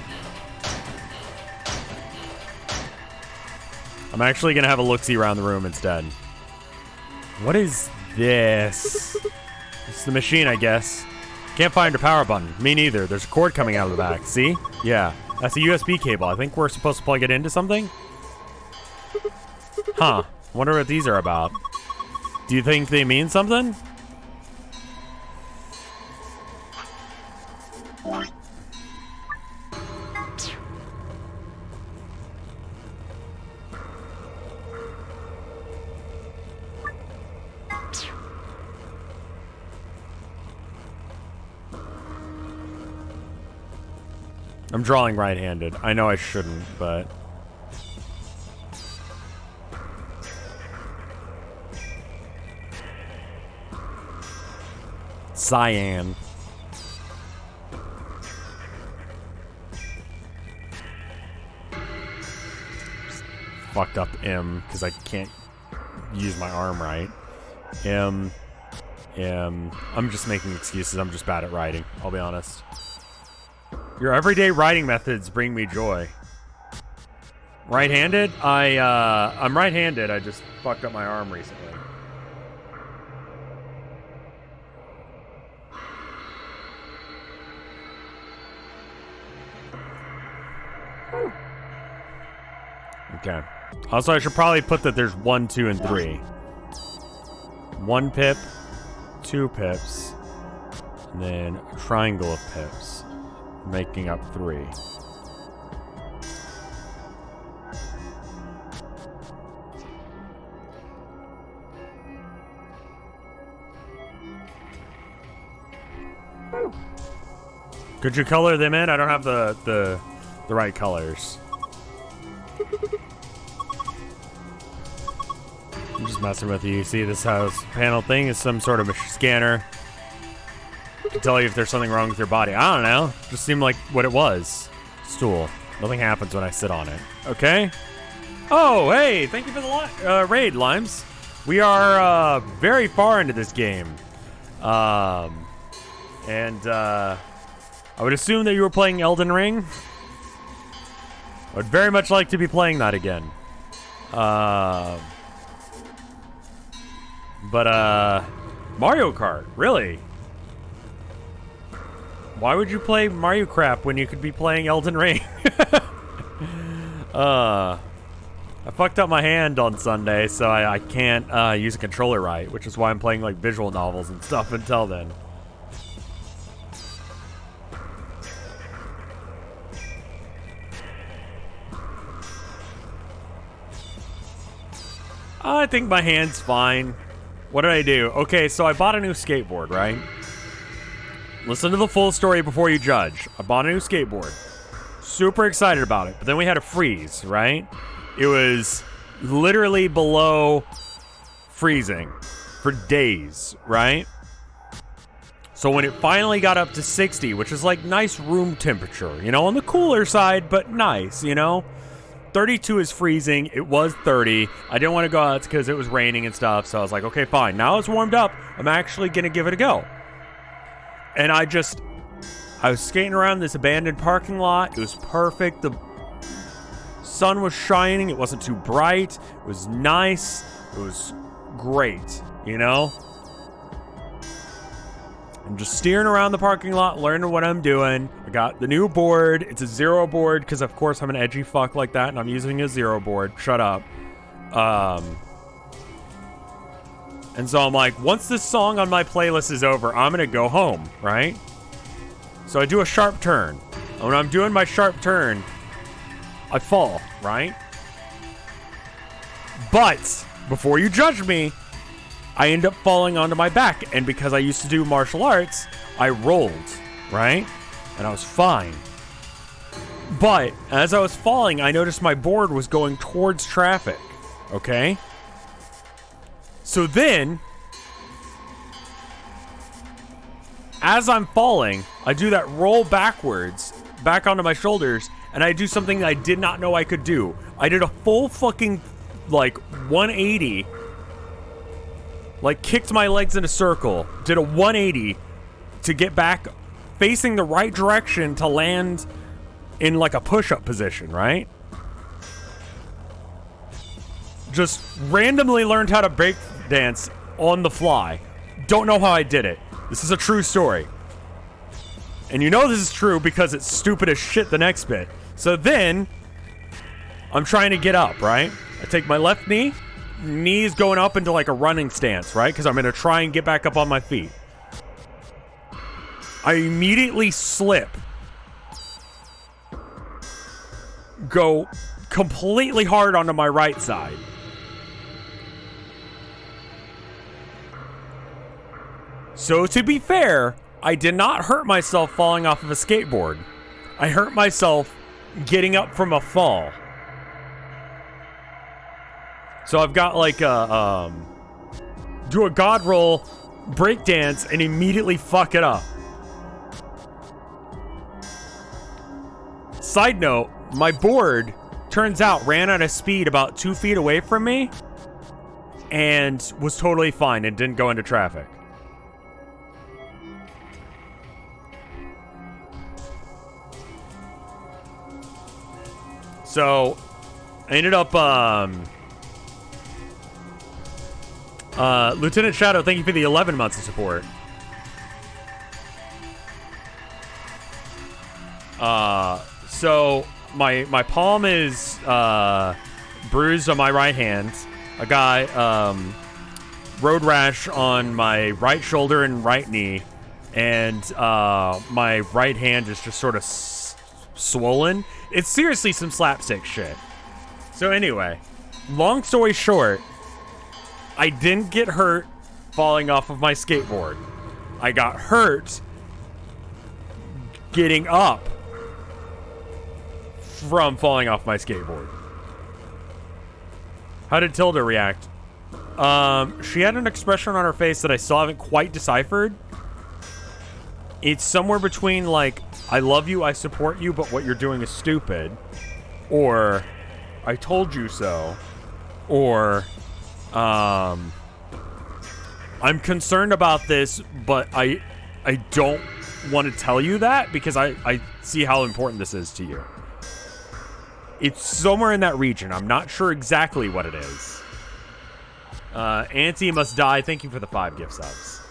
I'm actually gonna have a look-see around the room instead. What is this? It's the machine, I guess. Can't find a power button. Me neither. There's a cord coming out of the back. See? Yeah. That's a USB cable. I think we're supposed to plug it into something? Huh. Wonder what these are about. Do you think they mean something? I'm drawing right-handed. I know I shouldn't, but... Cyan. Fucked up M, because I can't use my arm right. M. I'm just making excuses. I'm just bad at writing, I'll be honest. Your everyday writing methods bring me joy. Right-handed? I'm right-handed. I just fucked up my arm recently. Okay. Also, I should probably put that there's 1, 2, and 3. 1 pip, 2 pips, and then a triangle of pips, making up 3. Could you color them in? I don't have the right colors. I'm just messing with you. See, this house panel thing is some sort of a scanner. To tell you if there's something wrong with your body. I don't know. Just seemed like what it was. Stool. Nothing happens when I sit on it. Okay. Oh, hey. Thank you for the raid, Limes. We are very far into this game. I would assume that you were playing Elden Ring. I would very much like to be playing that again. But Mario Kart, really? Why would you play Mario Crap when you could be playing Elden Ring? I fucked up my hand on Sunday, so I can't use a controller right, which is why I'm playing like visual novels and stuff until then. I think my hand's fine. What did I do? Okay, so I bought a new skateboard, right? Listen to the full story before you judge. I bought a new skateboard. Super excited about it. But then we had a freeze, right? It was literally below freezing for days, right? So when it finally got up to 60, which is like nice room temperature, you know, on the cooler side, but nice, you know? 32 is freezing. It was 30. I didn't want to go out because it was raining and stuff. So I was like, okay, fine. Now it's warmed up. I'm actually going to give it a go. And I was skating around this abandoned parking lot. It was perfect. The sun was shining. It wasn't too bright. It was nice. It was great, you know? I'm just steering around the parking lot, learning what I'm doing. I got the new board. It's a 0 board because, of course, I'm an edgy fuck like that, and I'm using a 0 board. Shut up. And so I'm like, once this song on my playlist is over, I'm going to go home, right? So I do a sharp turn. And when I'm doing my sharp turn, I fall, right? But before you judge me, I end up falling onto my back, and because I used to do martial arts, I rolled, right? And I was fine. But as I was falling, I noticed my board was going towards traffic, okay? So then, as I'm falling, I do that roll backwards, back onto my shoulders, and I do something I did not know I could do. I did a full fucking, like, 180. Like, kicked my legs in a circle, did a 180 to get back facing the right direction to land in, like, a push-up position, right? just randomly learned how to break dance on the fly. Don't know how I did it. This is a true story. And you know this is true because it's stupid as shit the next bit. So then, I'm trying to get up, right? I take my left knee, knee's going up into like a running stance, right? Because I'm going to try and get back up on my feet. I immediately slip. Go completely hard onto my right side. So to be fair, I did not hurt myself falling off of a skateboard. I hurt myself getting up from a fall. So I've got like a do a god roll, break dance, and immediately fuck it up. Side note, my board, turns out, ran out of speed about 2 feet away from me and was totally fine and didn't go into traffic. So, I ended up, Lieutenant Shadow, thank you for the 11 months of support. So, my palm is, bruised on my right hand. I got, road rash on my right shoulder and right knee. And, my right hand is just sort of swollen. It's seriously some slapstick shit. So anyway, long story short, I didn't get hurt falling off of my skateboard. I got hurt getting up from falling off my skateboard. How did Tilda react? She had an expression on her face that I still haven't quite deciphered. It's somewhere between like, I love you, I support you, but what you're doing is stupid. Or, I told you so. Or, I'm concerned about this, but I don't want to tell you that because I see how important this is to you. It's somewhere in that region. I'm not sure exactly what it is. Auntie Must Die, thank you for the 5 gift subs.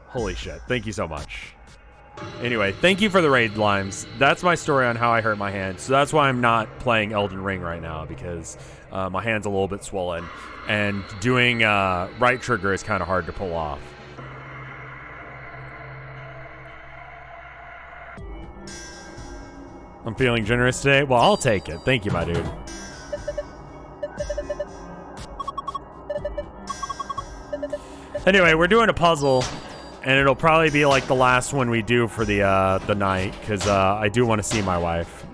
Holy shit, thank you so much. Anyway, thank you for the raid, Limes. That's my story on how I hurt my hand. So that's why I'm not playing Elden Ring right now, because my hand's a little bit swollen. And doing right trigger is kind of hard to pull off. I'm feeling generous today. Well, I'll take it. Thank you, my dude. Anyway, we're doing a puzzle. And it'll probably be like the last one we do for the night, because I do want to see my wife.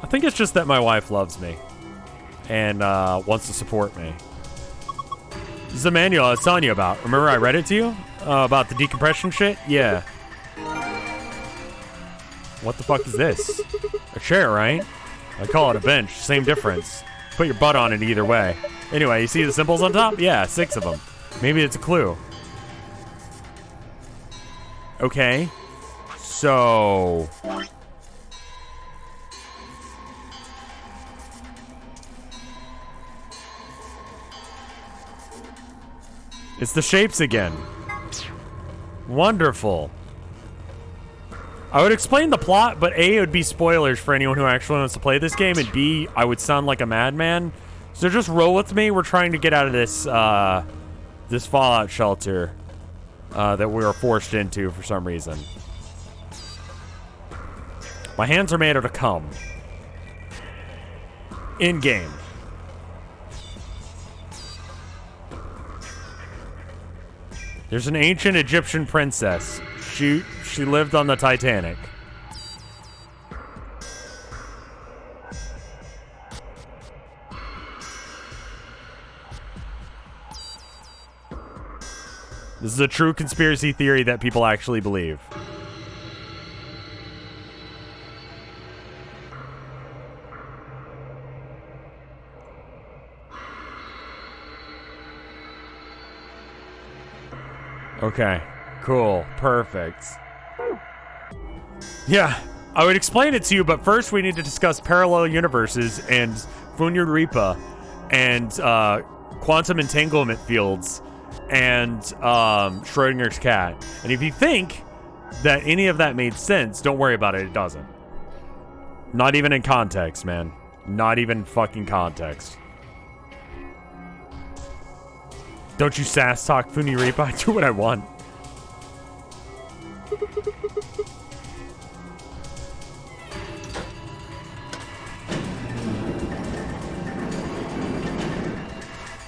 I think it's just that my wife loves me and wants to support me. This is the manual I was telling you about. Remember I read it to you? About the decompression shit? Yeah. What the fuck is this? A chair, right? I call it a bench. Same difference. Put your butt on it either way. Anyway, you see the symbols on top? Yeah, 6 of them. Maybe it's a clue. Okay. So... it's the shapes again. Wonderful. I would explain the plot, but A, it would be spoilers for anyone who actually wants to play this game, and B, I would sound like a madman. So just roll with me. We're trying to get out of this this fallout shelter that we were forced into for some reason. My hands are made out of cum. In game. There's an ancient Egyptian princess. She lived on the Titanic. This is a true conspiracy theory that people actually believe. Okay, cool. Perfect. Yeah, I would explain it to you, but first we need to discuss parallel universes and Funuripa and quantum entanglement fields and Schrodinger's cat. And if you think that any of that made sense, don't worry about it. It doesn't. Not even in context, man. Not even fucking context. Don't you sass talk Funuripa? I do what I want.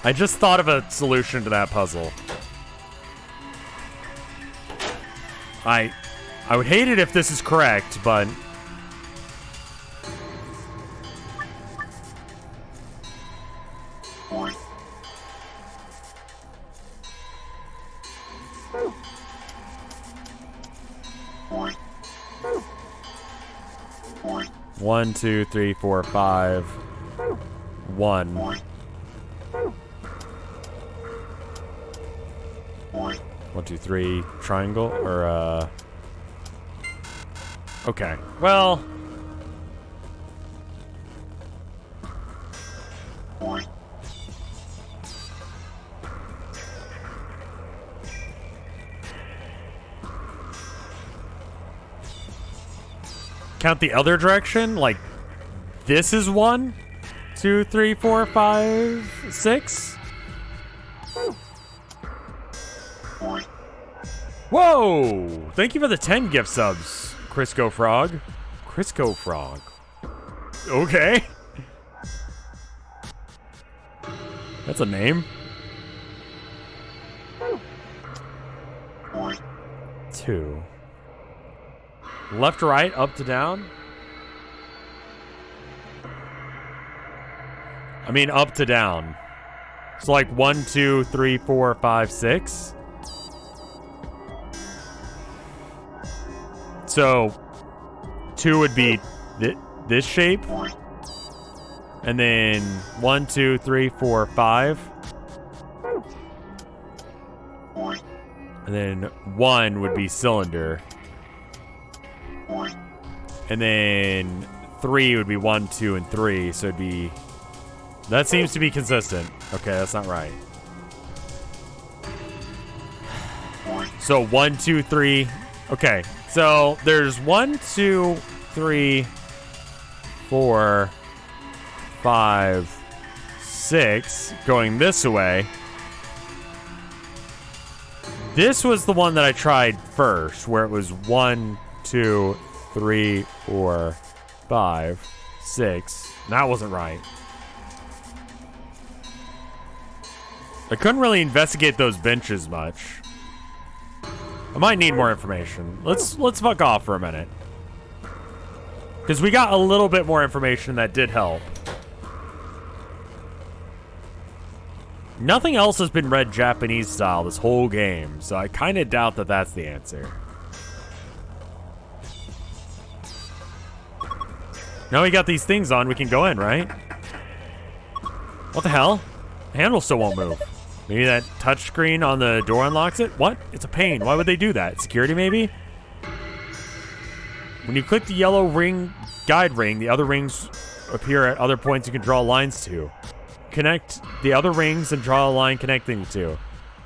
I just thought of a solution to that puzzle. I would hate it if this is correct, but... One, 2, 3, 4, 5. 1. 1, 2, 3. Triangle or okay. Well. Count the other direction, like this is 1, 2, 3, 4, 5, 6. Whoa! Thank you for the 10 gift subs, Crisco Frog. Crisco Frog. Okay. That's a name. 2. Left to right, up to down. I mean, up to down. So like 1, 2, 3, 4, 5, 6. So 2 would be this shape. And then 1, 2, 3, 4, 5. And then 1 would be cylinder. And then 3 would be 1, 2, and 3. So it'd be... That seems to be consistent. Okay, that's not right. So 1, 2, 3. Okay, so there's 1, 2, 3, 4, 5, 6 going this way. This was the one that I tried first, where it was 1, 2, 3, 4, 5, 6. That wasn't right. I couldn't really investigate those benches much. I might need more information. Let's fuck off for a minute. Because we got a little bit more information that did help. Nothing else has been read Japanese style this whole game, so I kind of doubt that that's the answer. Now we got these things on, we can go in, right? What the hell? The handle still won't move. Maybe that touchscreen on the door unlocks it? What? It's a pain. Why would they do that? Security, maybe? When you click the yellow ring, guide ring, the other rings appear at other points you can draw lines to. Connect the other rings and draw a line connecting the two.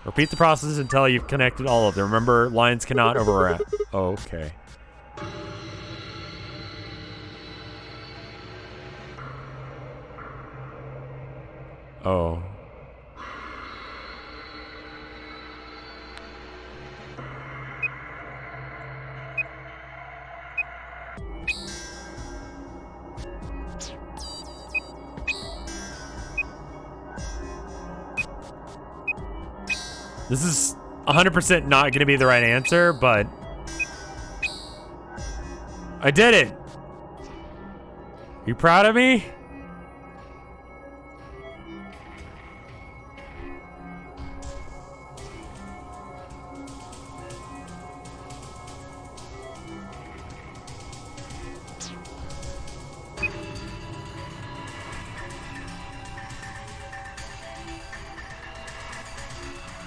Repeat the process until you've connected all of them. Remember, lines cannot overlap. Oh, okay. Oh. This is 100% not going to be the right answer, but I did it. You proud of me?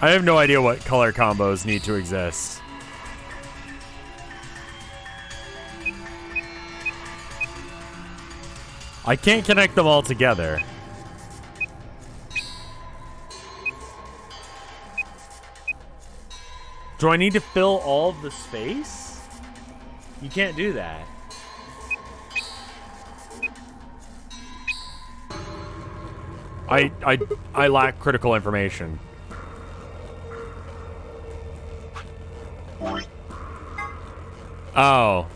I have no idea what color combos need to exist. I can't connect them all together. Do I need to fill all of the space? You can't do that. I lack critical information. Oh.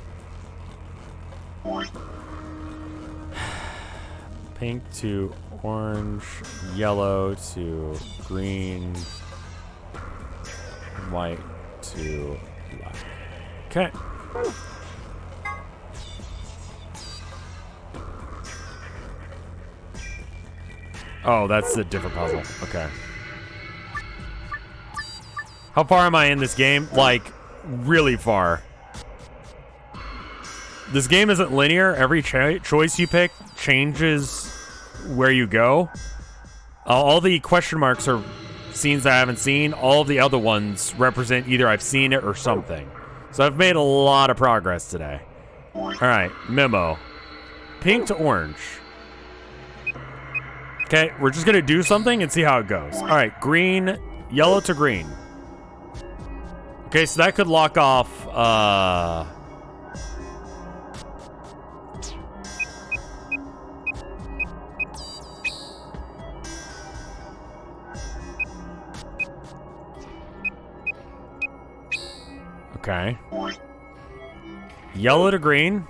Pink to orange, yellow to green, white to black. Okay. Oh, that's a different puzzle. Okay. How far am I in this game? Like, really far. This game isn't linear. Every choice you pick changes where you go. All the question marks are scenes I haven't seen. All of the other ones represent either I've seen it or something. So I've made a lot of progress today. All right, memo. Pink to orange. Okay, we're just gonna do something and see how it goes. All right, green, yellow to green. Okay, so that could lock off, okay. Yellow to green.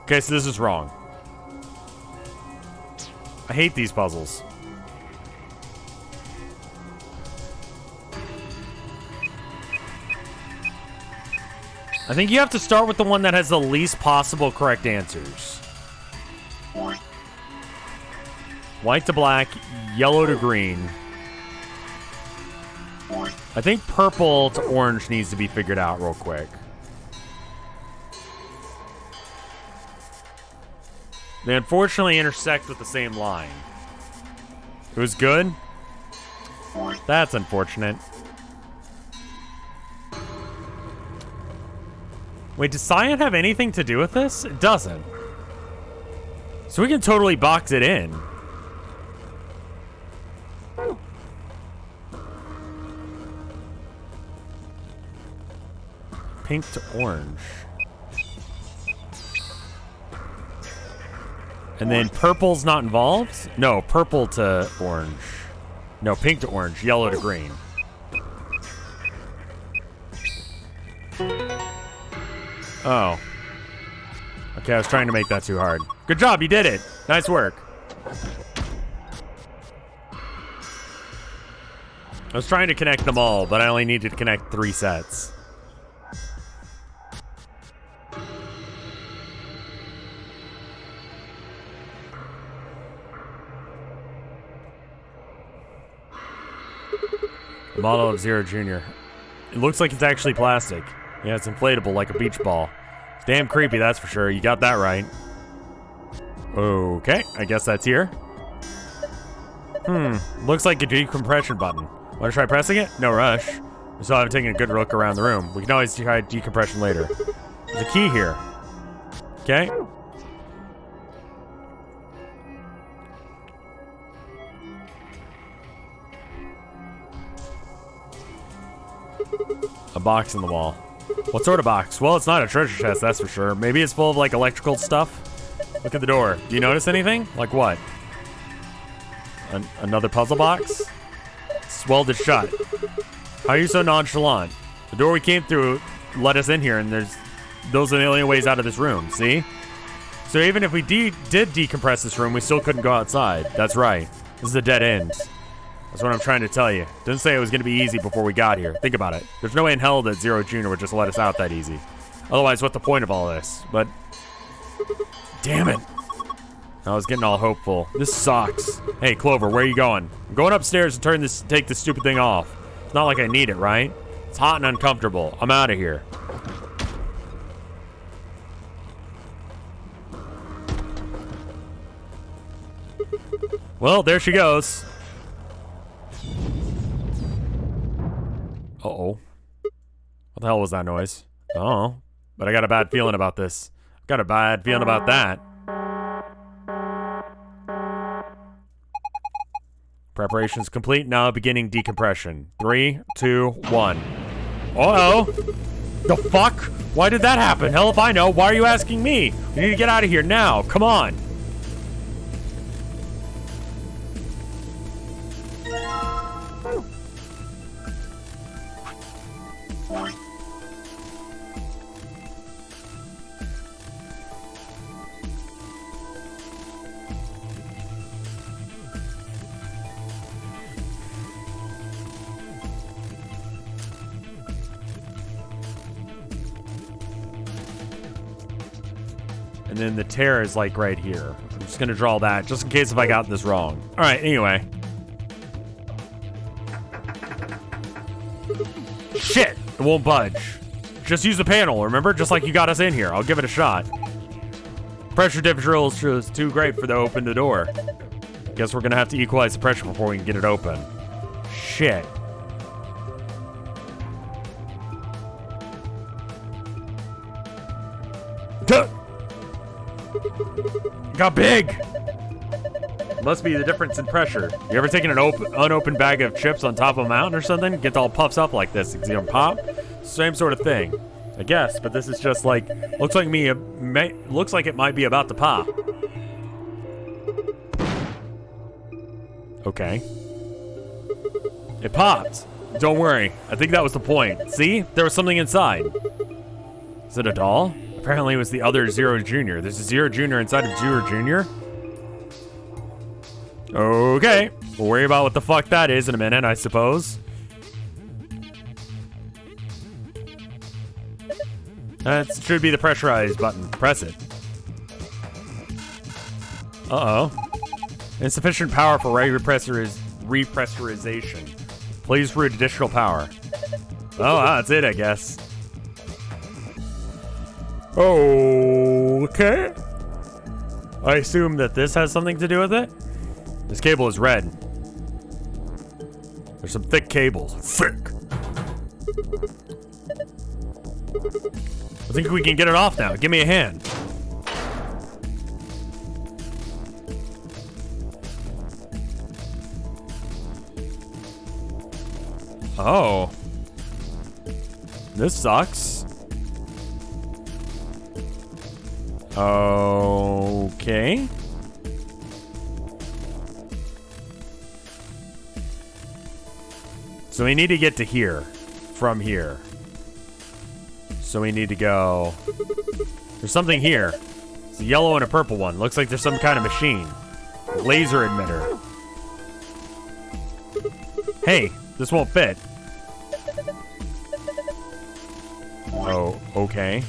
Okay, so this is wrong. I hate these puzzles. I think you have to start with the one that has the least possible correct answers. White to black, yellow to green. I think purple to orange needs to be figured out real quick. They unfortunately intersect with the same line. It was good? That's unfortunate. Wait, does cyan have anything to do with this? It doesn't. So we can totally box it in. Pink to orange. And then purple's not involved? No, purple to orange. No, pink to orange, yellow to green. Oh. Okay, I was trying to make that too hard. Good job, you did it. Nice work. I was trying to connect them all, but I only needed to connect 3 sets. The model of Zero Jr. It looks like it's actually plastic. Yeah, it's inflatable like a beach ball. It's damn creepy, that's for sure. You got that right. Okay, I guess that's here. Looks like a decompression button. Want to try pressing it? No rush. We still haven't taken a good look around the room. We can always try decompression later. There's a key here. Okay. A box in the wall. What sort of box? Well, it's not a treasure chest, that's for sure. Maybe it's full of, like, electrical stuff. Look at the door. Do you notice anything? Like what? Another puzzle box? It's welded shut. How are you so nonchalant? The door we came through let us in here, and those are the only ways out of this room, see? So even if we did decompress this room, we still couldn't go outside. That's right. This is a dead end. That's what I'm trying to tell you. Didn't say it was going to be easy before we got here. Think about it. There's no way in hell that Zero Jr. would just let us out that easy. Otherwise, what's the point of all this? But, damn it. I was getting all hopeful. This sucks. Hey, Clover, where are you going? I'm going upstairs to take this stupid thing off. It's not like I need it, right? It's hot and uncomfortable. I'm out of here. Well, there she goes. Uh-oh. What the hell was that noise? Oh, but I got a bad feeling about this. Got a bad feeling about that. Preparations complete. Now beginning decompression. 3, 2, 1. Uh-oh. The fuck? Why did that happen? Hell if I know. Why are you asking me? We need to get out of here now. Come on. And then the tear is like right here. I'm just gonna draw that just in case if I got this wrong. All right, anyway. Shit, it won't budge. Just use the panel, remember? Just like you got us in here. I'll give it a shot. Pressure differential is just too great for the open the door. Guess we're gonna have to equalize the pressure before we can get it open. Shit. Duh! Got big! Must be the difference in pressure. You ever taken an unopened bag of chips on top of a mountain or something? Get all puffs up like this. You see them pop? Same sort of thing. I guess, but this is just like, looks like it might be about to pop. Okay. It popped. Don't worry. I think that was the point. See? There was something inside. Is it a doll? Apparently it was the other Zero Jr. There's a Zero Jr. inside of Zero Jr. Okay. We'll worry about what the fuck that is in a minute, I suppose. That should be the pressurized button. Press it. Uh-oh. Insufficient power for repressurization. Please route additional power. Oh, that's it, I guess. Okay. I assume that this has something to do with it. This cable is red. There's some thick cables. Thick. I think we can get it off now. Give me a hand. Oh. This sucks. Okay. So we need to get to here from here. So we need to go. There's something here. It's a yellow and a purple one. Looks like there's some kind of machine. Laser emitter. Hey, this won't fit. Oh, okay.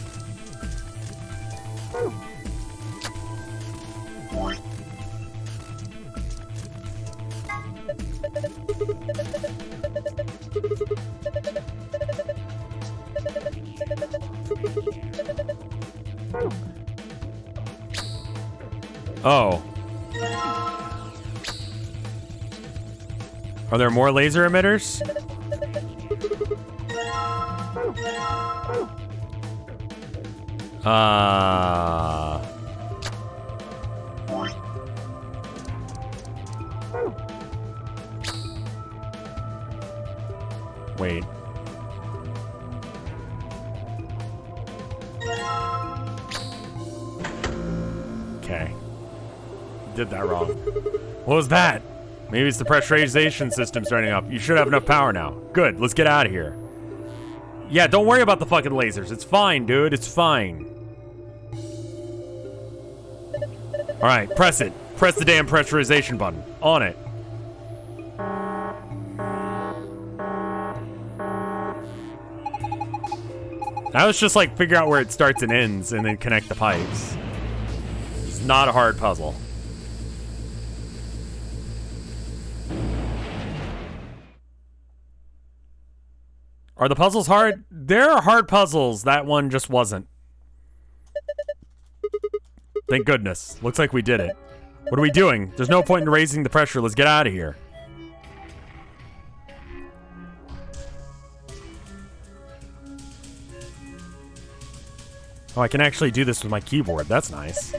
Oh. Are there more laser emitters? Wait. Okay. Did that wrong. What was that? Maybe it's the pressurization system starting up. You should have enough power now. Good, let's get out of here. Yeah, don't worry about the fucking lasers. It's fine, dude. It's fine. Alright, press it. Press the damn pressurization button. On it. Now it's just like figure out where it starts and ends and then connect the pipes. It's not a hard puzzle. Are the puzzles hard? There are hard puzzles. That one just wasn't. Thank goodness. Looks like we did it. What are we doing? There's no point in raising the pressure. Let's get out of here. Oh, I can actually do this with my keyboard. That's nice.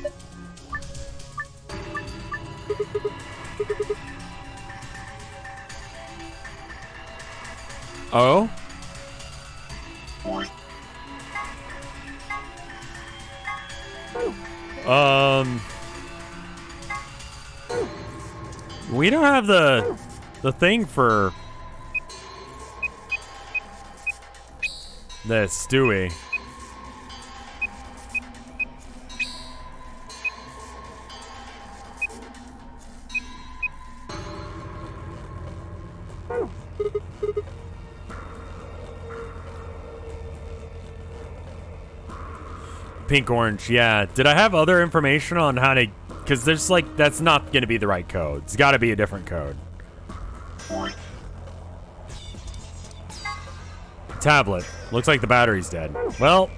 Oh? We don't have the thing for this, do we? Pink orange, yeah. Did I have other information on how to, because there's like, that's not going to be the right code. It's got to be a different code. Tablet. Looks like the battery's dead. Well,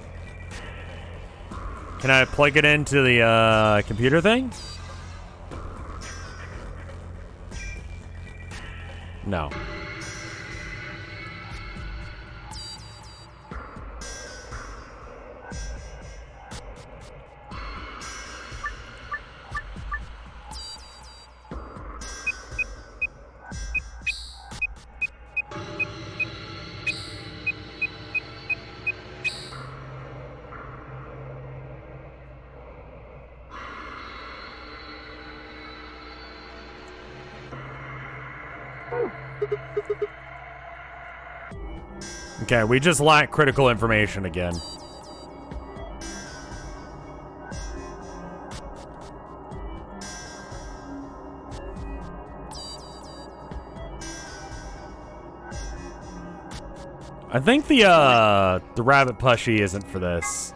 can I plug it into the computer thing? No. Okay, we just lack critical information again. I think the rabbit plushie isn't for this.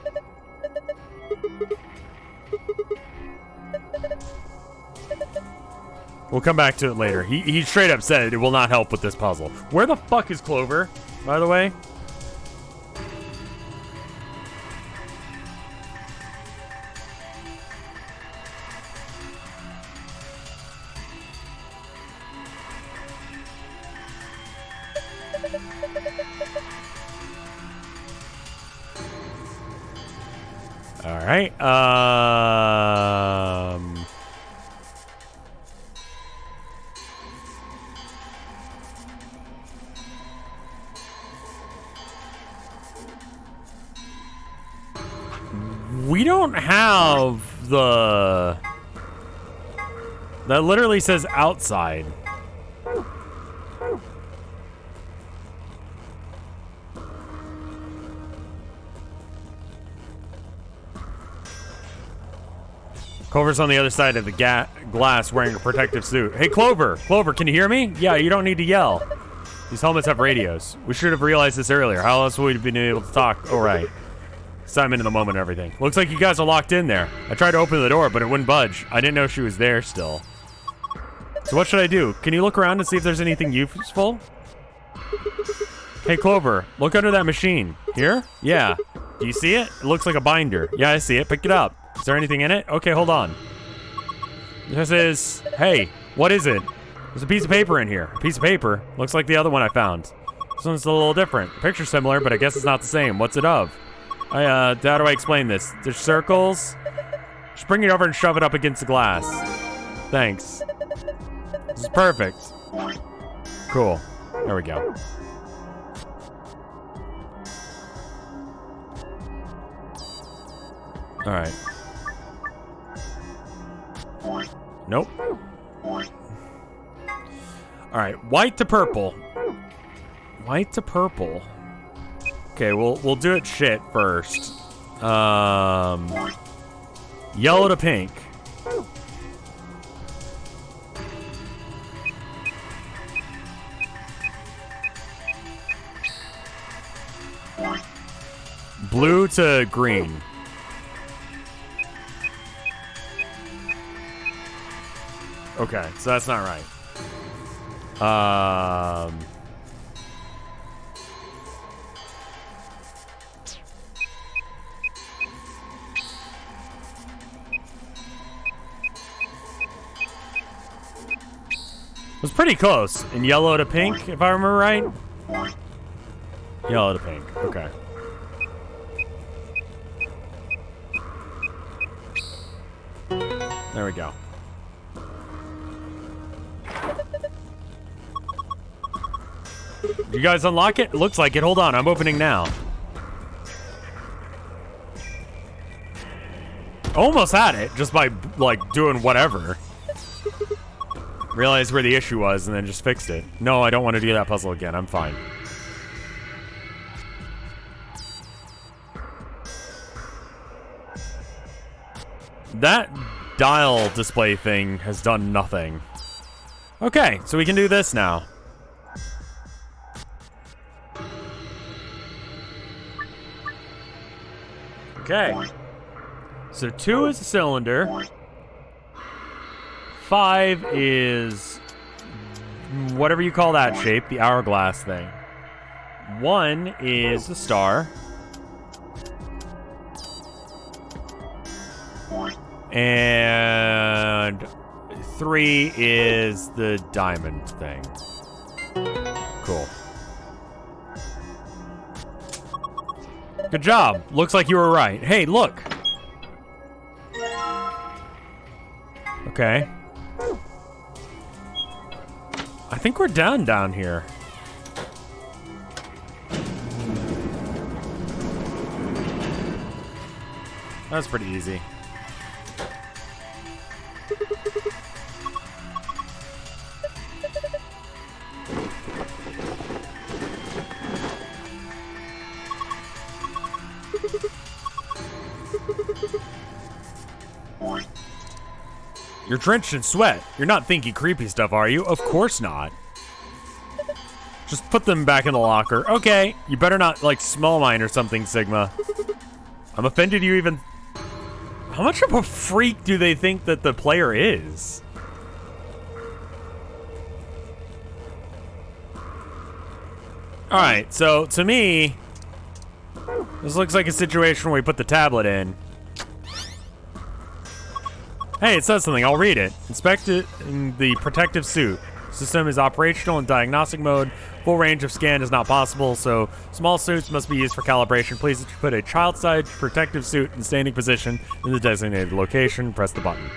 We'll come back to it later. He straight up said it will not help with this puzzle. Where the fuck is Clover, by the way? All right. We don't have the... That literally says outside. Clover's on the other side of the glass wearing a protective suit. Hey, Clover! Clover, can you hear me? Yeah, you don't need to yell. These helmets have radios. We should have realized this earlier. How else would we have been able to talk? Oh, right. Simon in the moment and everything. Looks like you guys are locked in there. I tried to open the door, but it wouldn't budge. I didn't know she was there still. So what should I do? Can you look around and see if there's anything useful? Hey, Clover, look under that machine. Here? Yeah. Do you see it? It looks like a binder. Yeah, I see it. Pick it up. Is there anything in it? Okay, hold on. This is... Hey, what is it? There's a piece of paper in here. A piece of paper? Looks like the other one I found. This one's a little different. Picture's similar, but I guess it's not the same. What's it of? How do I explain this? There's circles. Just bring it over and shove it up against the glass. Thanks. This is perfect. Cool. There we go. All right. Nope. All right, white to purple. White to purple. Okay, we'll do it shit first. Yellow to pink. Blue to green. Okay, so that's not right. It was pretty close. In yellow to pink, if I remember right. Yellow to pink. Okay. There we go. You guys unlock it? Looks like it. Hold on, I'm opening now. Almost had it, just by, like, doing whatever. Realized where the issue was and then just fixed it. No, I don't want to do that puzzle again. I'm fine. That dial display thing has done nothing. Okay, so we can do this now. Okay. So 2 is a cylinder. 5 is whatever you call that shape, the hourglass thing. 1 is the star. And 3 is the diamond thing. Cool. Good job. Looks like you were right. Hey, look. Okay. I think we're done down here. That's pretty easy. You're drenched in sweat. You're not thinking creepy stuff, are you? Of course not. Just put them back in the locker. Okay, you better not, like, smell mine or something, Sigma. I'm offended you even... How much of a freak do they think that the player is? Alright, so, to me... This looks like a situation where we put the tablet in. Hey, it says something. I'll read it. Inspect it in the protective suit. System is operational in diagnostic mode. Full range of scan is not possible, so small suits must be used for calibration. Please put a child-sized protective suit in standing position in the designated location. Press the button.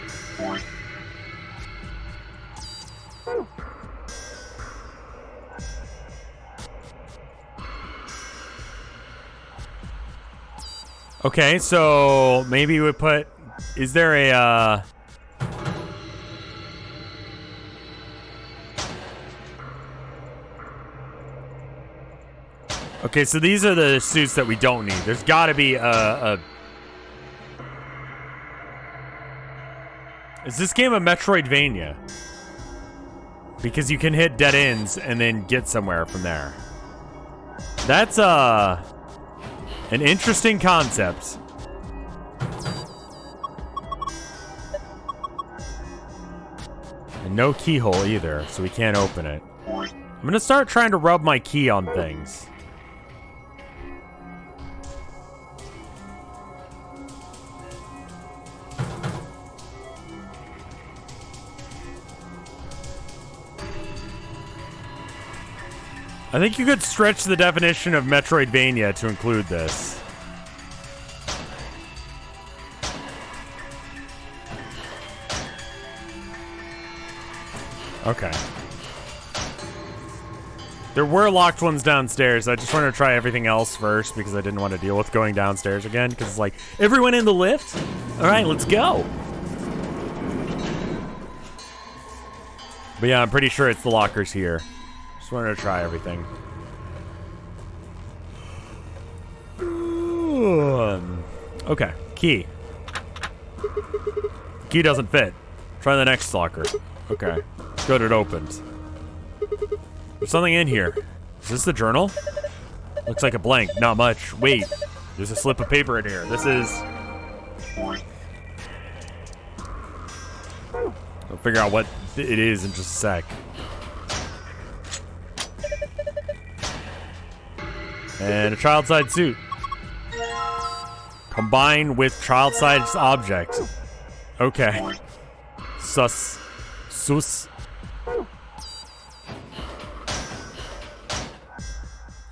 Okay, so maybe we put... Is there a, Okay, so these are the suits that we don't need. There's gotta be a... Is this game a Metroidvania? Because you can hit dead ends and then get somewhere from there. That's, an interesting concept. And no keyhole either, so we can't open it. I'm gonna start trying to rub my key on things. I think you could stretch the definition of Metroidvania to include this. Okay. There were locked ones downstairs. I just wanted to try everything else first because I didn't want to deal with going downstairs again because it's like, everyone in the lift? All right, let's go. But yeah, I'm pretty sure it's the lockers here. Just wanted to try everything. Okay, key. Key doesn't fit. Try the next locker. Okay, good, it opens. There's something in here. Is this the journal? Looks like a blank, not much. Wait, there's a slip of paper in here. This is... I'll figure out what it is in just a sec. And a child-sized suit. Combined with child-sized object. Okay. Sus.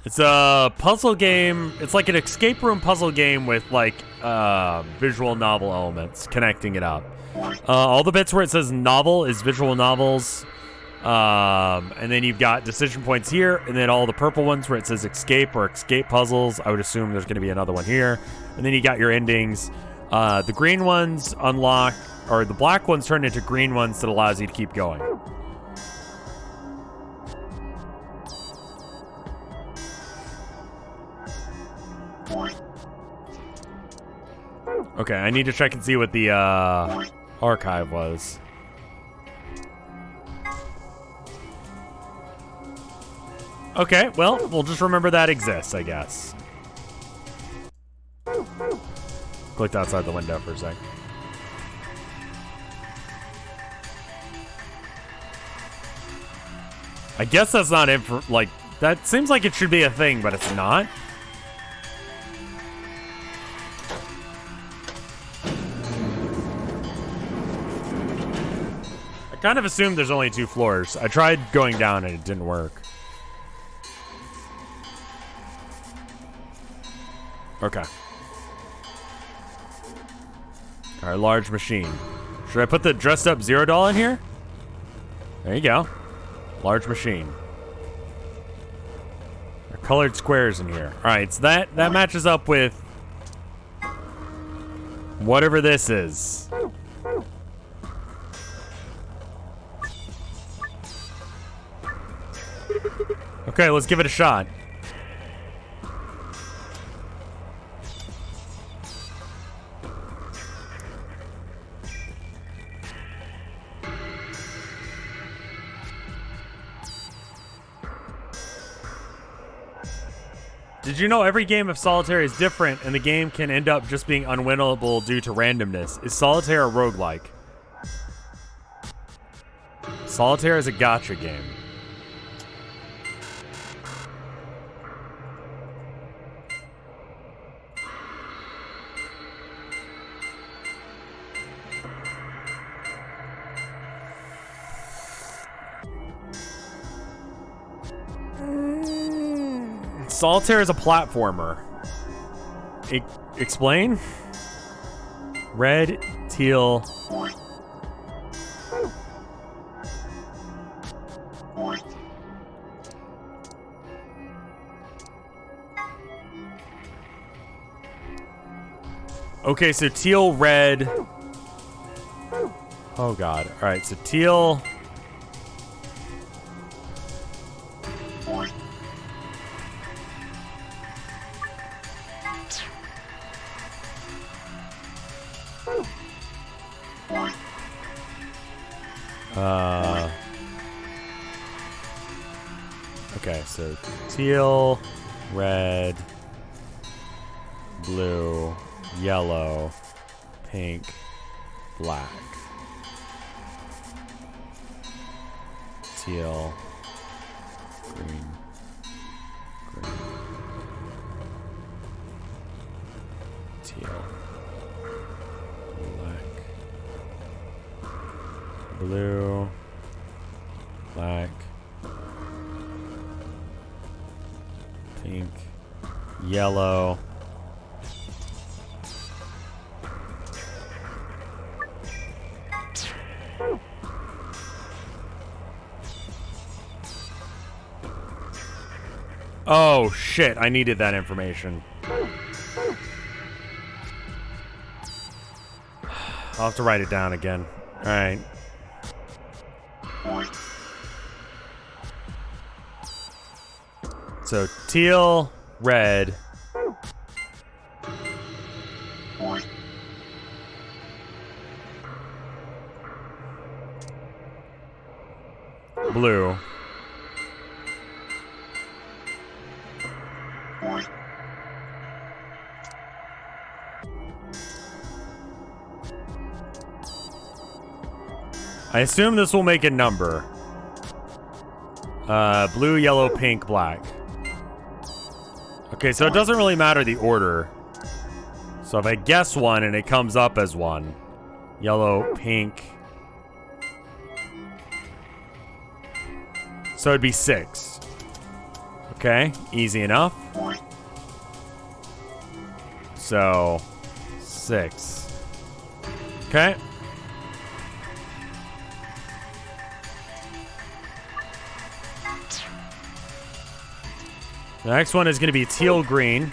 It's a puzzle game. It's like an escape room puzzle game with like visual novel elements connecting it up. All the bits where it says novel is visual novels. And then you've got decision points here, and then all the purple ones where it says escape or escape puzzles. I would assume there's going to be another one here. And then you got your endings. The green ones unlock, or the black ones turn into green ones that allows you to keep going. Okay, I need to check and see what the archive was. Okay, well, we'll just remember that exists, I guess. Clicked outside the window for a sec. I guess that's not like, that seems like it should be a thing, but it's not. I kind of assumed there's only 2 floors. I tried going down and it didn't work. Okay. Alright, large machine. Should I put the dressed up $0 doll in here? There you go. Large machine. There are colored squares in here. Alright, so that matches up with whatever this is. Okay, let's give it a shot. Did you know every game of Solitaire is different and the game can end up just being unwinnable due to randomness? Is Solitaire a roguelike? Solitaire is a gacha game. Solitaire is a platformer. Explain? Red, teal. Okay, so teal, red. Oh god. Alright, so teal. Okay, so teal, red, blue, yellow, pink, black. Teal, green, green, teal, black, blue, black, pink, yellow. Oh shit, I needed that information. I'll have to write it down again. Alright. So teal, red. Blue. I assume this will make a number. Blue, yellow, pink, black. Okay, so it doesn't really matter the order. So if I guess one and it comes up as one. Yellow, pink. So it'd be 6. Okay, easy enough. So, 6. Okay. The next one is going to be teal green.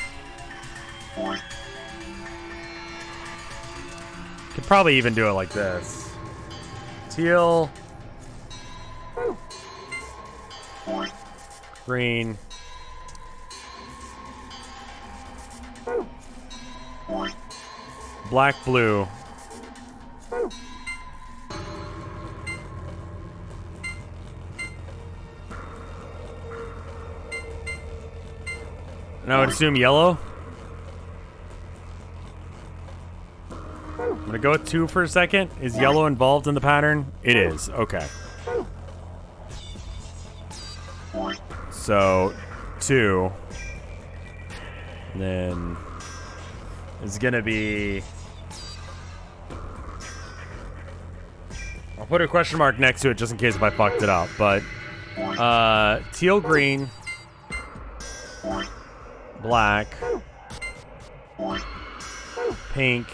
Could probably even do it like this. Teal. Green. Black, blue. And I would assume yellow. I'm gonna go with 2 for a second. Is yellow involved in the pattern? It is. Okay. So 2. And then it's gonna be. I'll put a question mark next to it just in case if I fucked it up. But teal green, black, pink,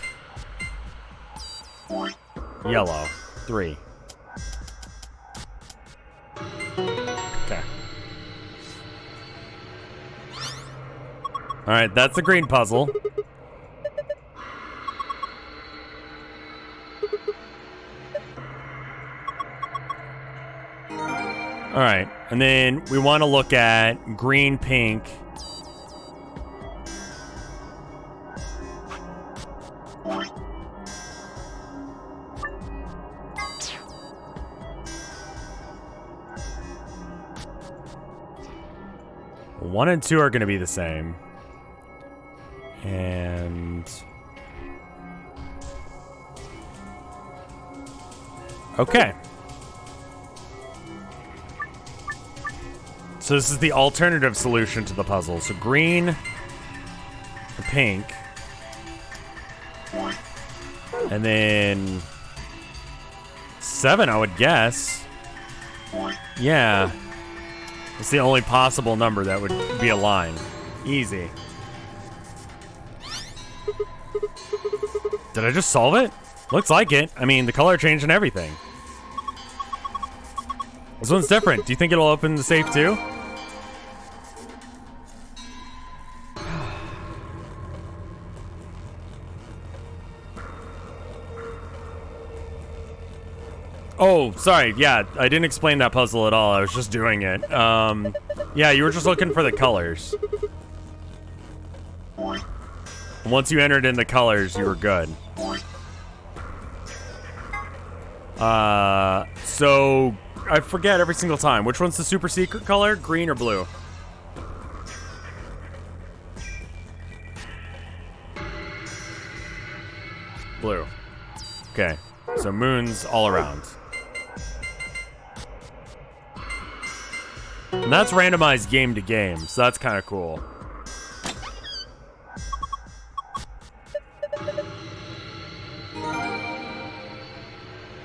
yellow. 3. Okay. All right, that's the green puzzle. All right, and then we want to look at green, pink. One and 2 are going to be the same. And okay. So this is the alternative solution to the puzzle. So green, pink, and then 7, I would guess. Yeah. It's the only possible number that would be a line. Easy. Did I just solve it? Looks like it. I mean, the color changed and everything. This one's different. Do you think it'll open the safe too? Oh, sorry. Yeah, I didn't explain that puzzle at all. I was just doing it. Yeah, you were just looking for the colors. Once you entered in the colors, you were good. So I forget every single time. Which one's the super secret color? Green or blue? Blue. Okay. So moons all around. And that's randomized game to game, so that's kind of cool.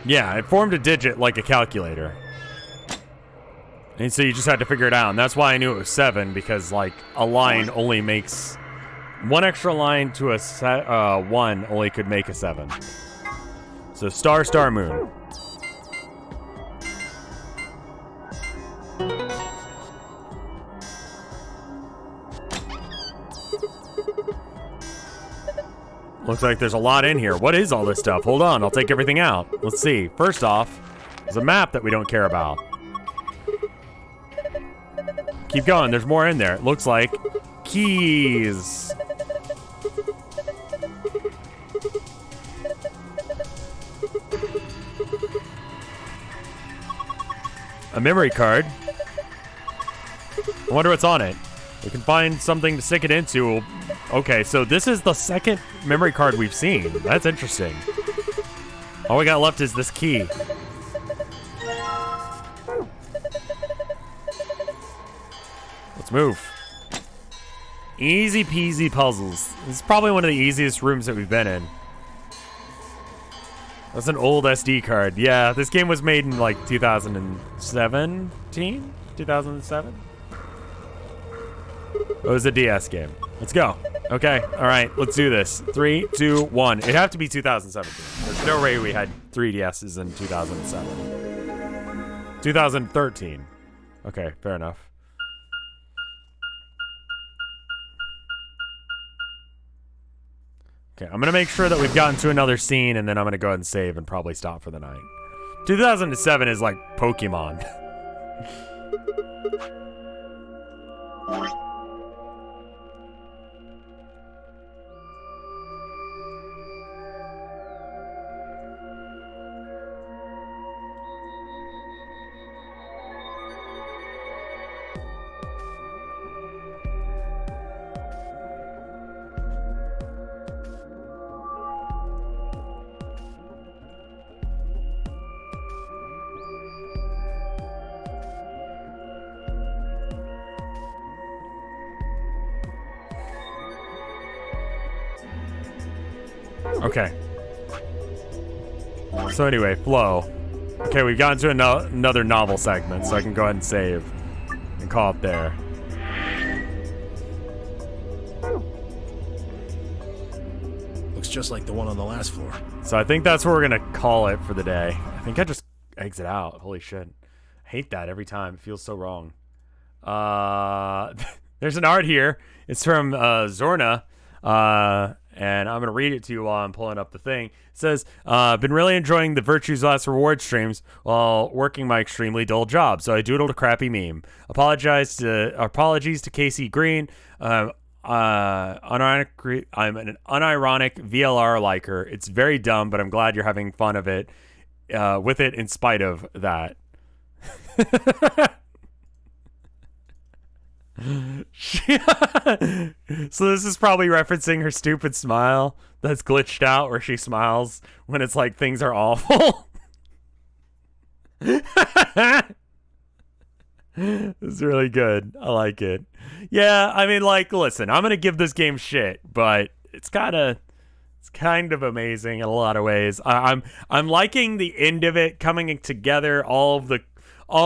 Yeah, it formed a digit like a calculator. And so you just had to figure it out. And that's why I knew it was 7, because, like, a line only makes... One extra line to a 1 only could make a 7. So star, star, moon. Looks like there's a lot in here. What is all this stuff? Hold on, I'll take everything out. Let's see. First off, there's a map that we don't care about. Keep going, there's more in there. It looks like keys. A memory card. I wonder what's on it. We can find something to stick it into. Okay, so this is the second memory card we've seen. That's interesting. All we got left is this key. Let's move. Easy peasy puzzles. This is probably one of the easiest rooms that we've been in. That's an old SD card. Yeah, this game was made in like 2017? 2007? It was a DS game. Let's go. Okay, all right, let's do this. 3, 2, 1. It'd have to be 2017. There's no way we had 3DSs in 2007. 2013. Okay, fair enough. Okay, I'm gonna make sure that we've gotten to another scene, and then I'm gonna go ahead and save and probably stop for the night. 2007 is like Pokemon. Okay. So anyway, flow. Okay, we've gotten to another novel segment, so I can go ahead and save and call it there. Looks just like the one on the last floor. So I think that's where we're gonna call it for the day. I think I just exit out. Holy shit. I hate that every time. It feels so wrong. There's an art here. It's from Zorna. And I'm going to read it to you while I'm pulling up the thing. It says, been really enjoying the Virtue's Last Reward streams while working my extremely dull job, so I doodled a crappy meme. Apologies to Casey Green. I'm an unironic VLR liker. It's very dumb, but I'm glad you're having fun of it, with it in spite of that. So this is probably referencing her stupid smile that's glitched out where she smiles when it's like things are awful. It's really good. I like it. Yeah, I mean, like, listen, I'm gonna give this game shit, but it's kind of amazing in a lot of ways. I'm liking the end of it coming together. All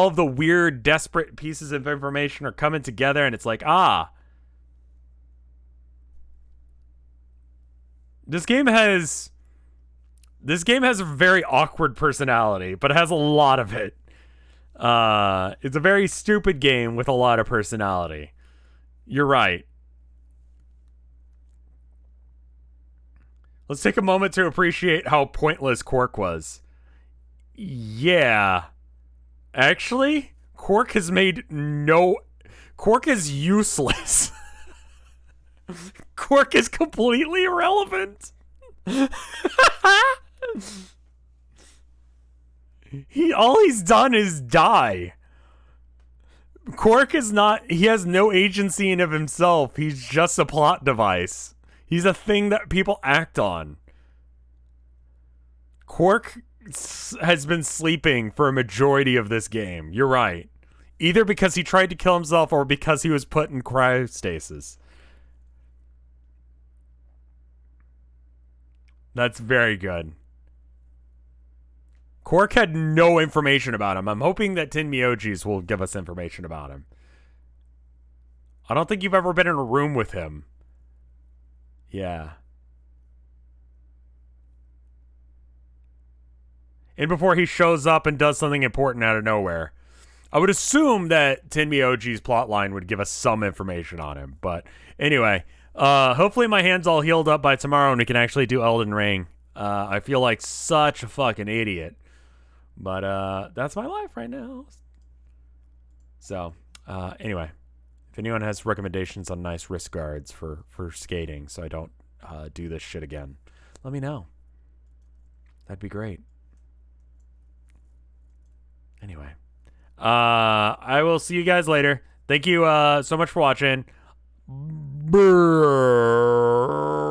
of the weird, desperate pieces of information are coming together, and it's like, this game has a very awkward personality, but it has a lot of it. It's a very stupid game with a lot of personality. You're right. Let's take a moment to appreciate how pointless Quark was. Yeah. Actually, Quark is useless. Quark is completely irrelevant. All he's done is die. Quark he has no agency in of himself. He's just a plot device. He's a thing that people act on. Quark has been sleeping for a majority of this game. You're right. Either because he tried to kill himself or because he was put in cryostasis. That's very good. Quark had no information about him. I'm hoping that Tin Miojis will give us information about him. I don't think you've ever been in a room with him. Yeah. And before he shows up and does something important out of nowhere. I would assume that Tin Miyoji's plotline would give us some information on him. But anyway, hopefully my hand's all healed up by tomorrow and we can actually do Elden Ring. I feel like such a fucking idiot. But that's my life right now. So, anyway. If anyone has recommendations on nice wrist guards for skating so I don't do this shit again, let me know. That'd be great. Anyway. I will see you guys later. Thank you so much for watching. Brrr.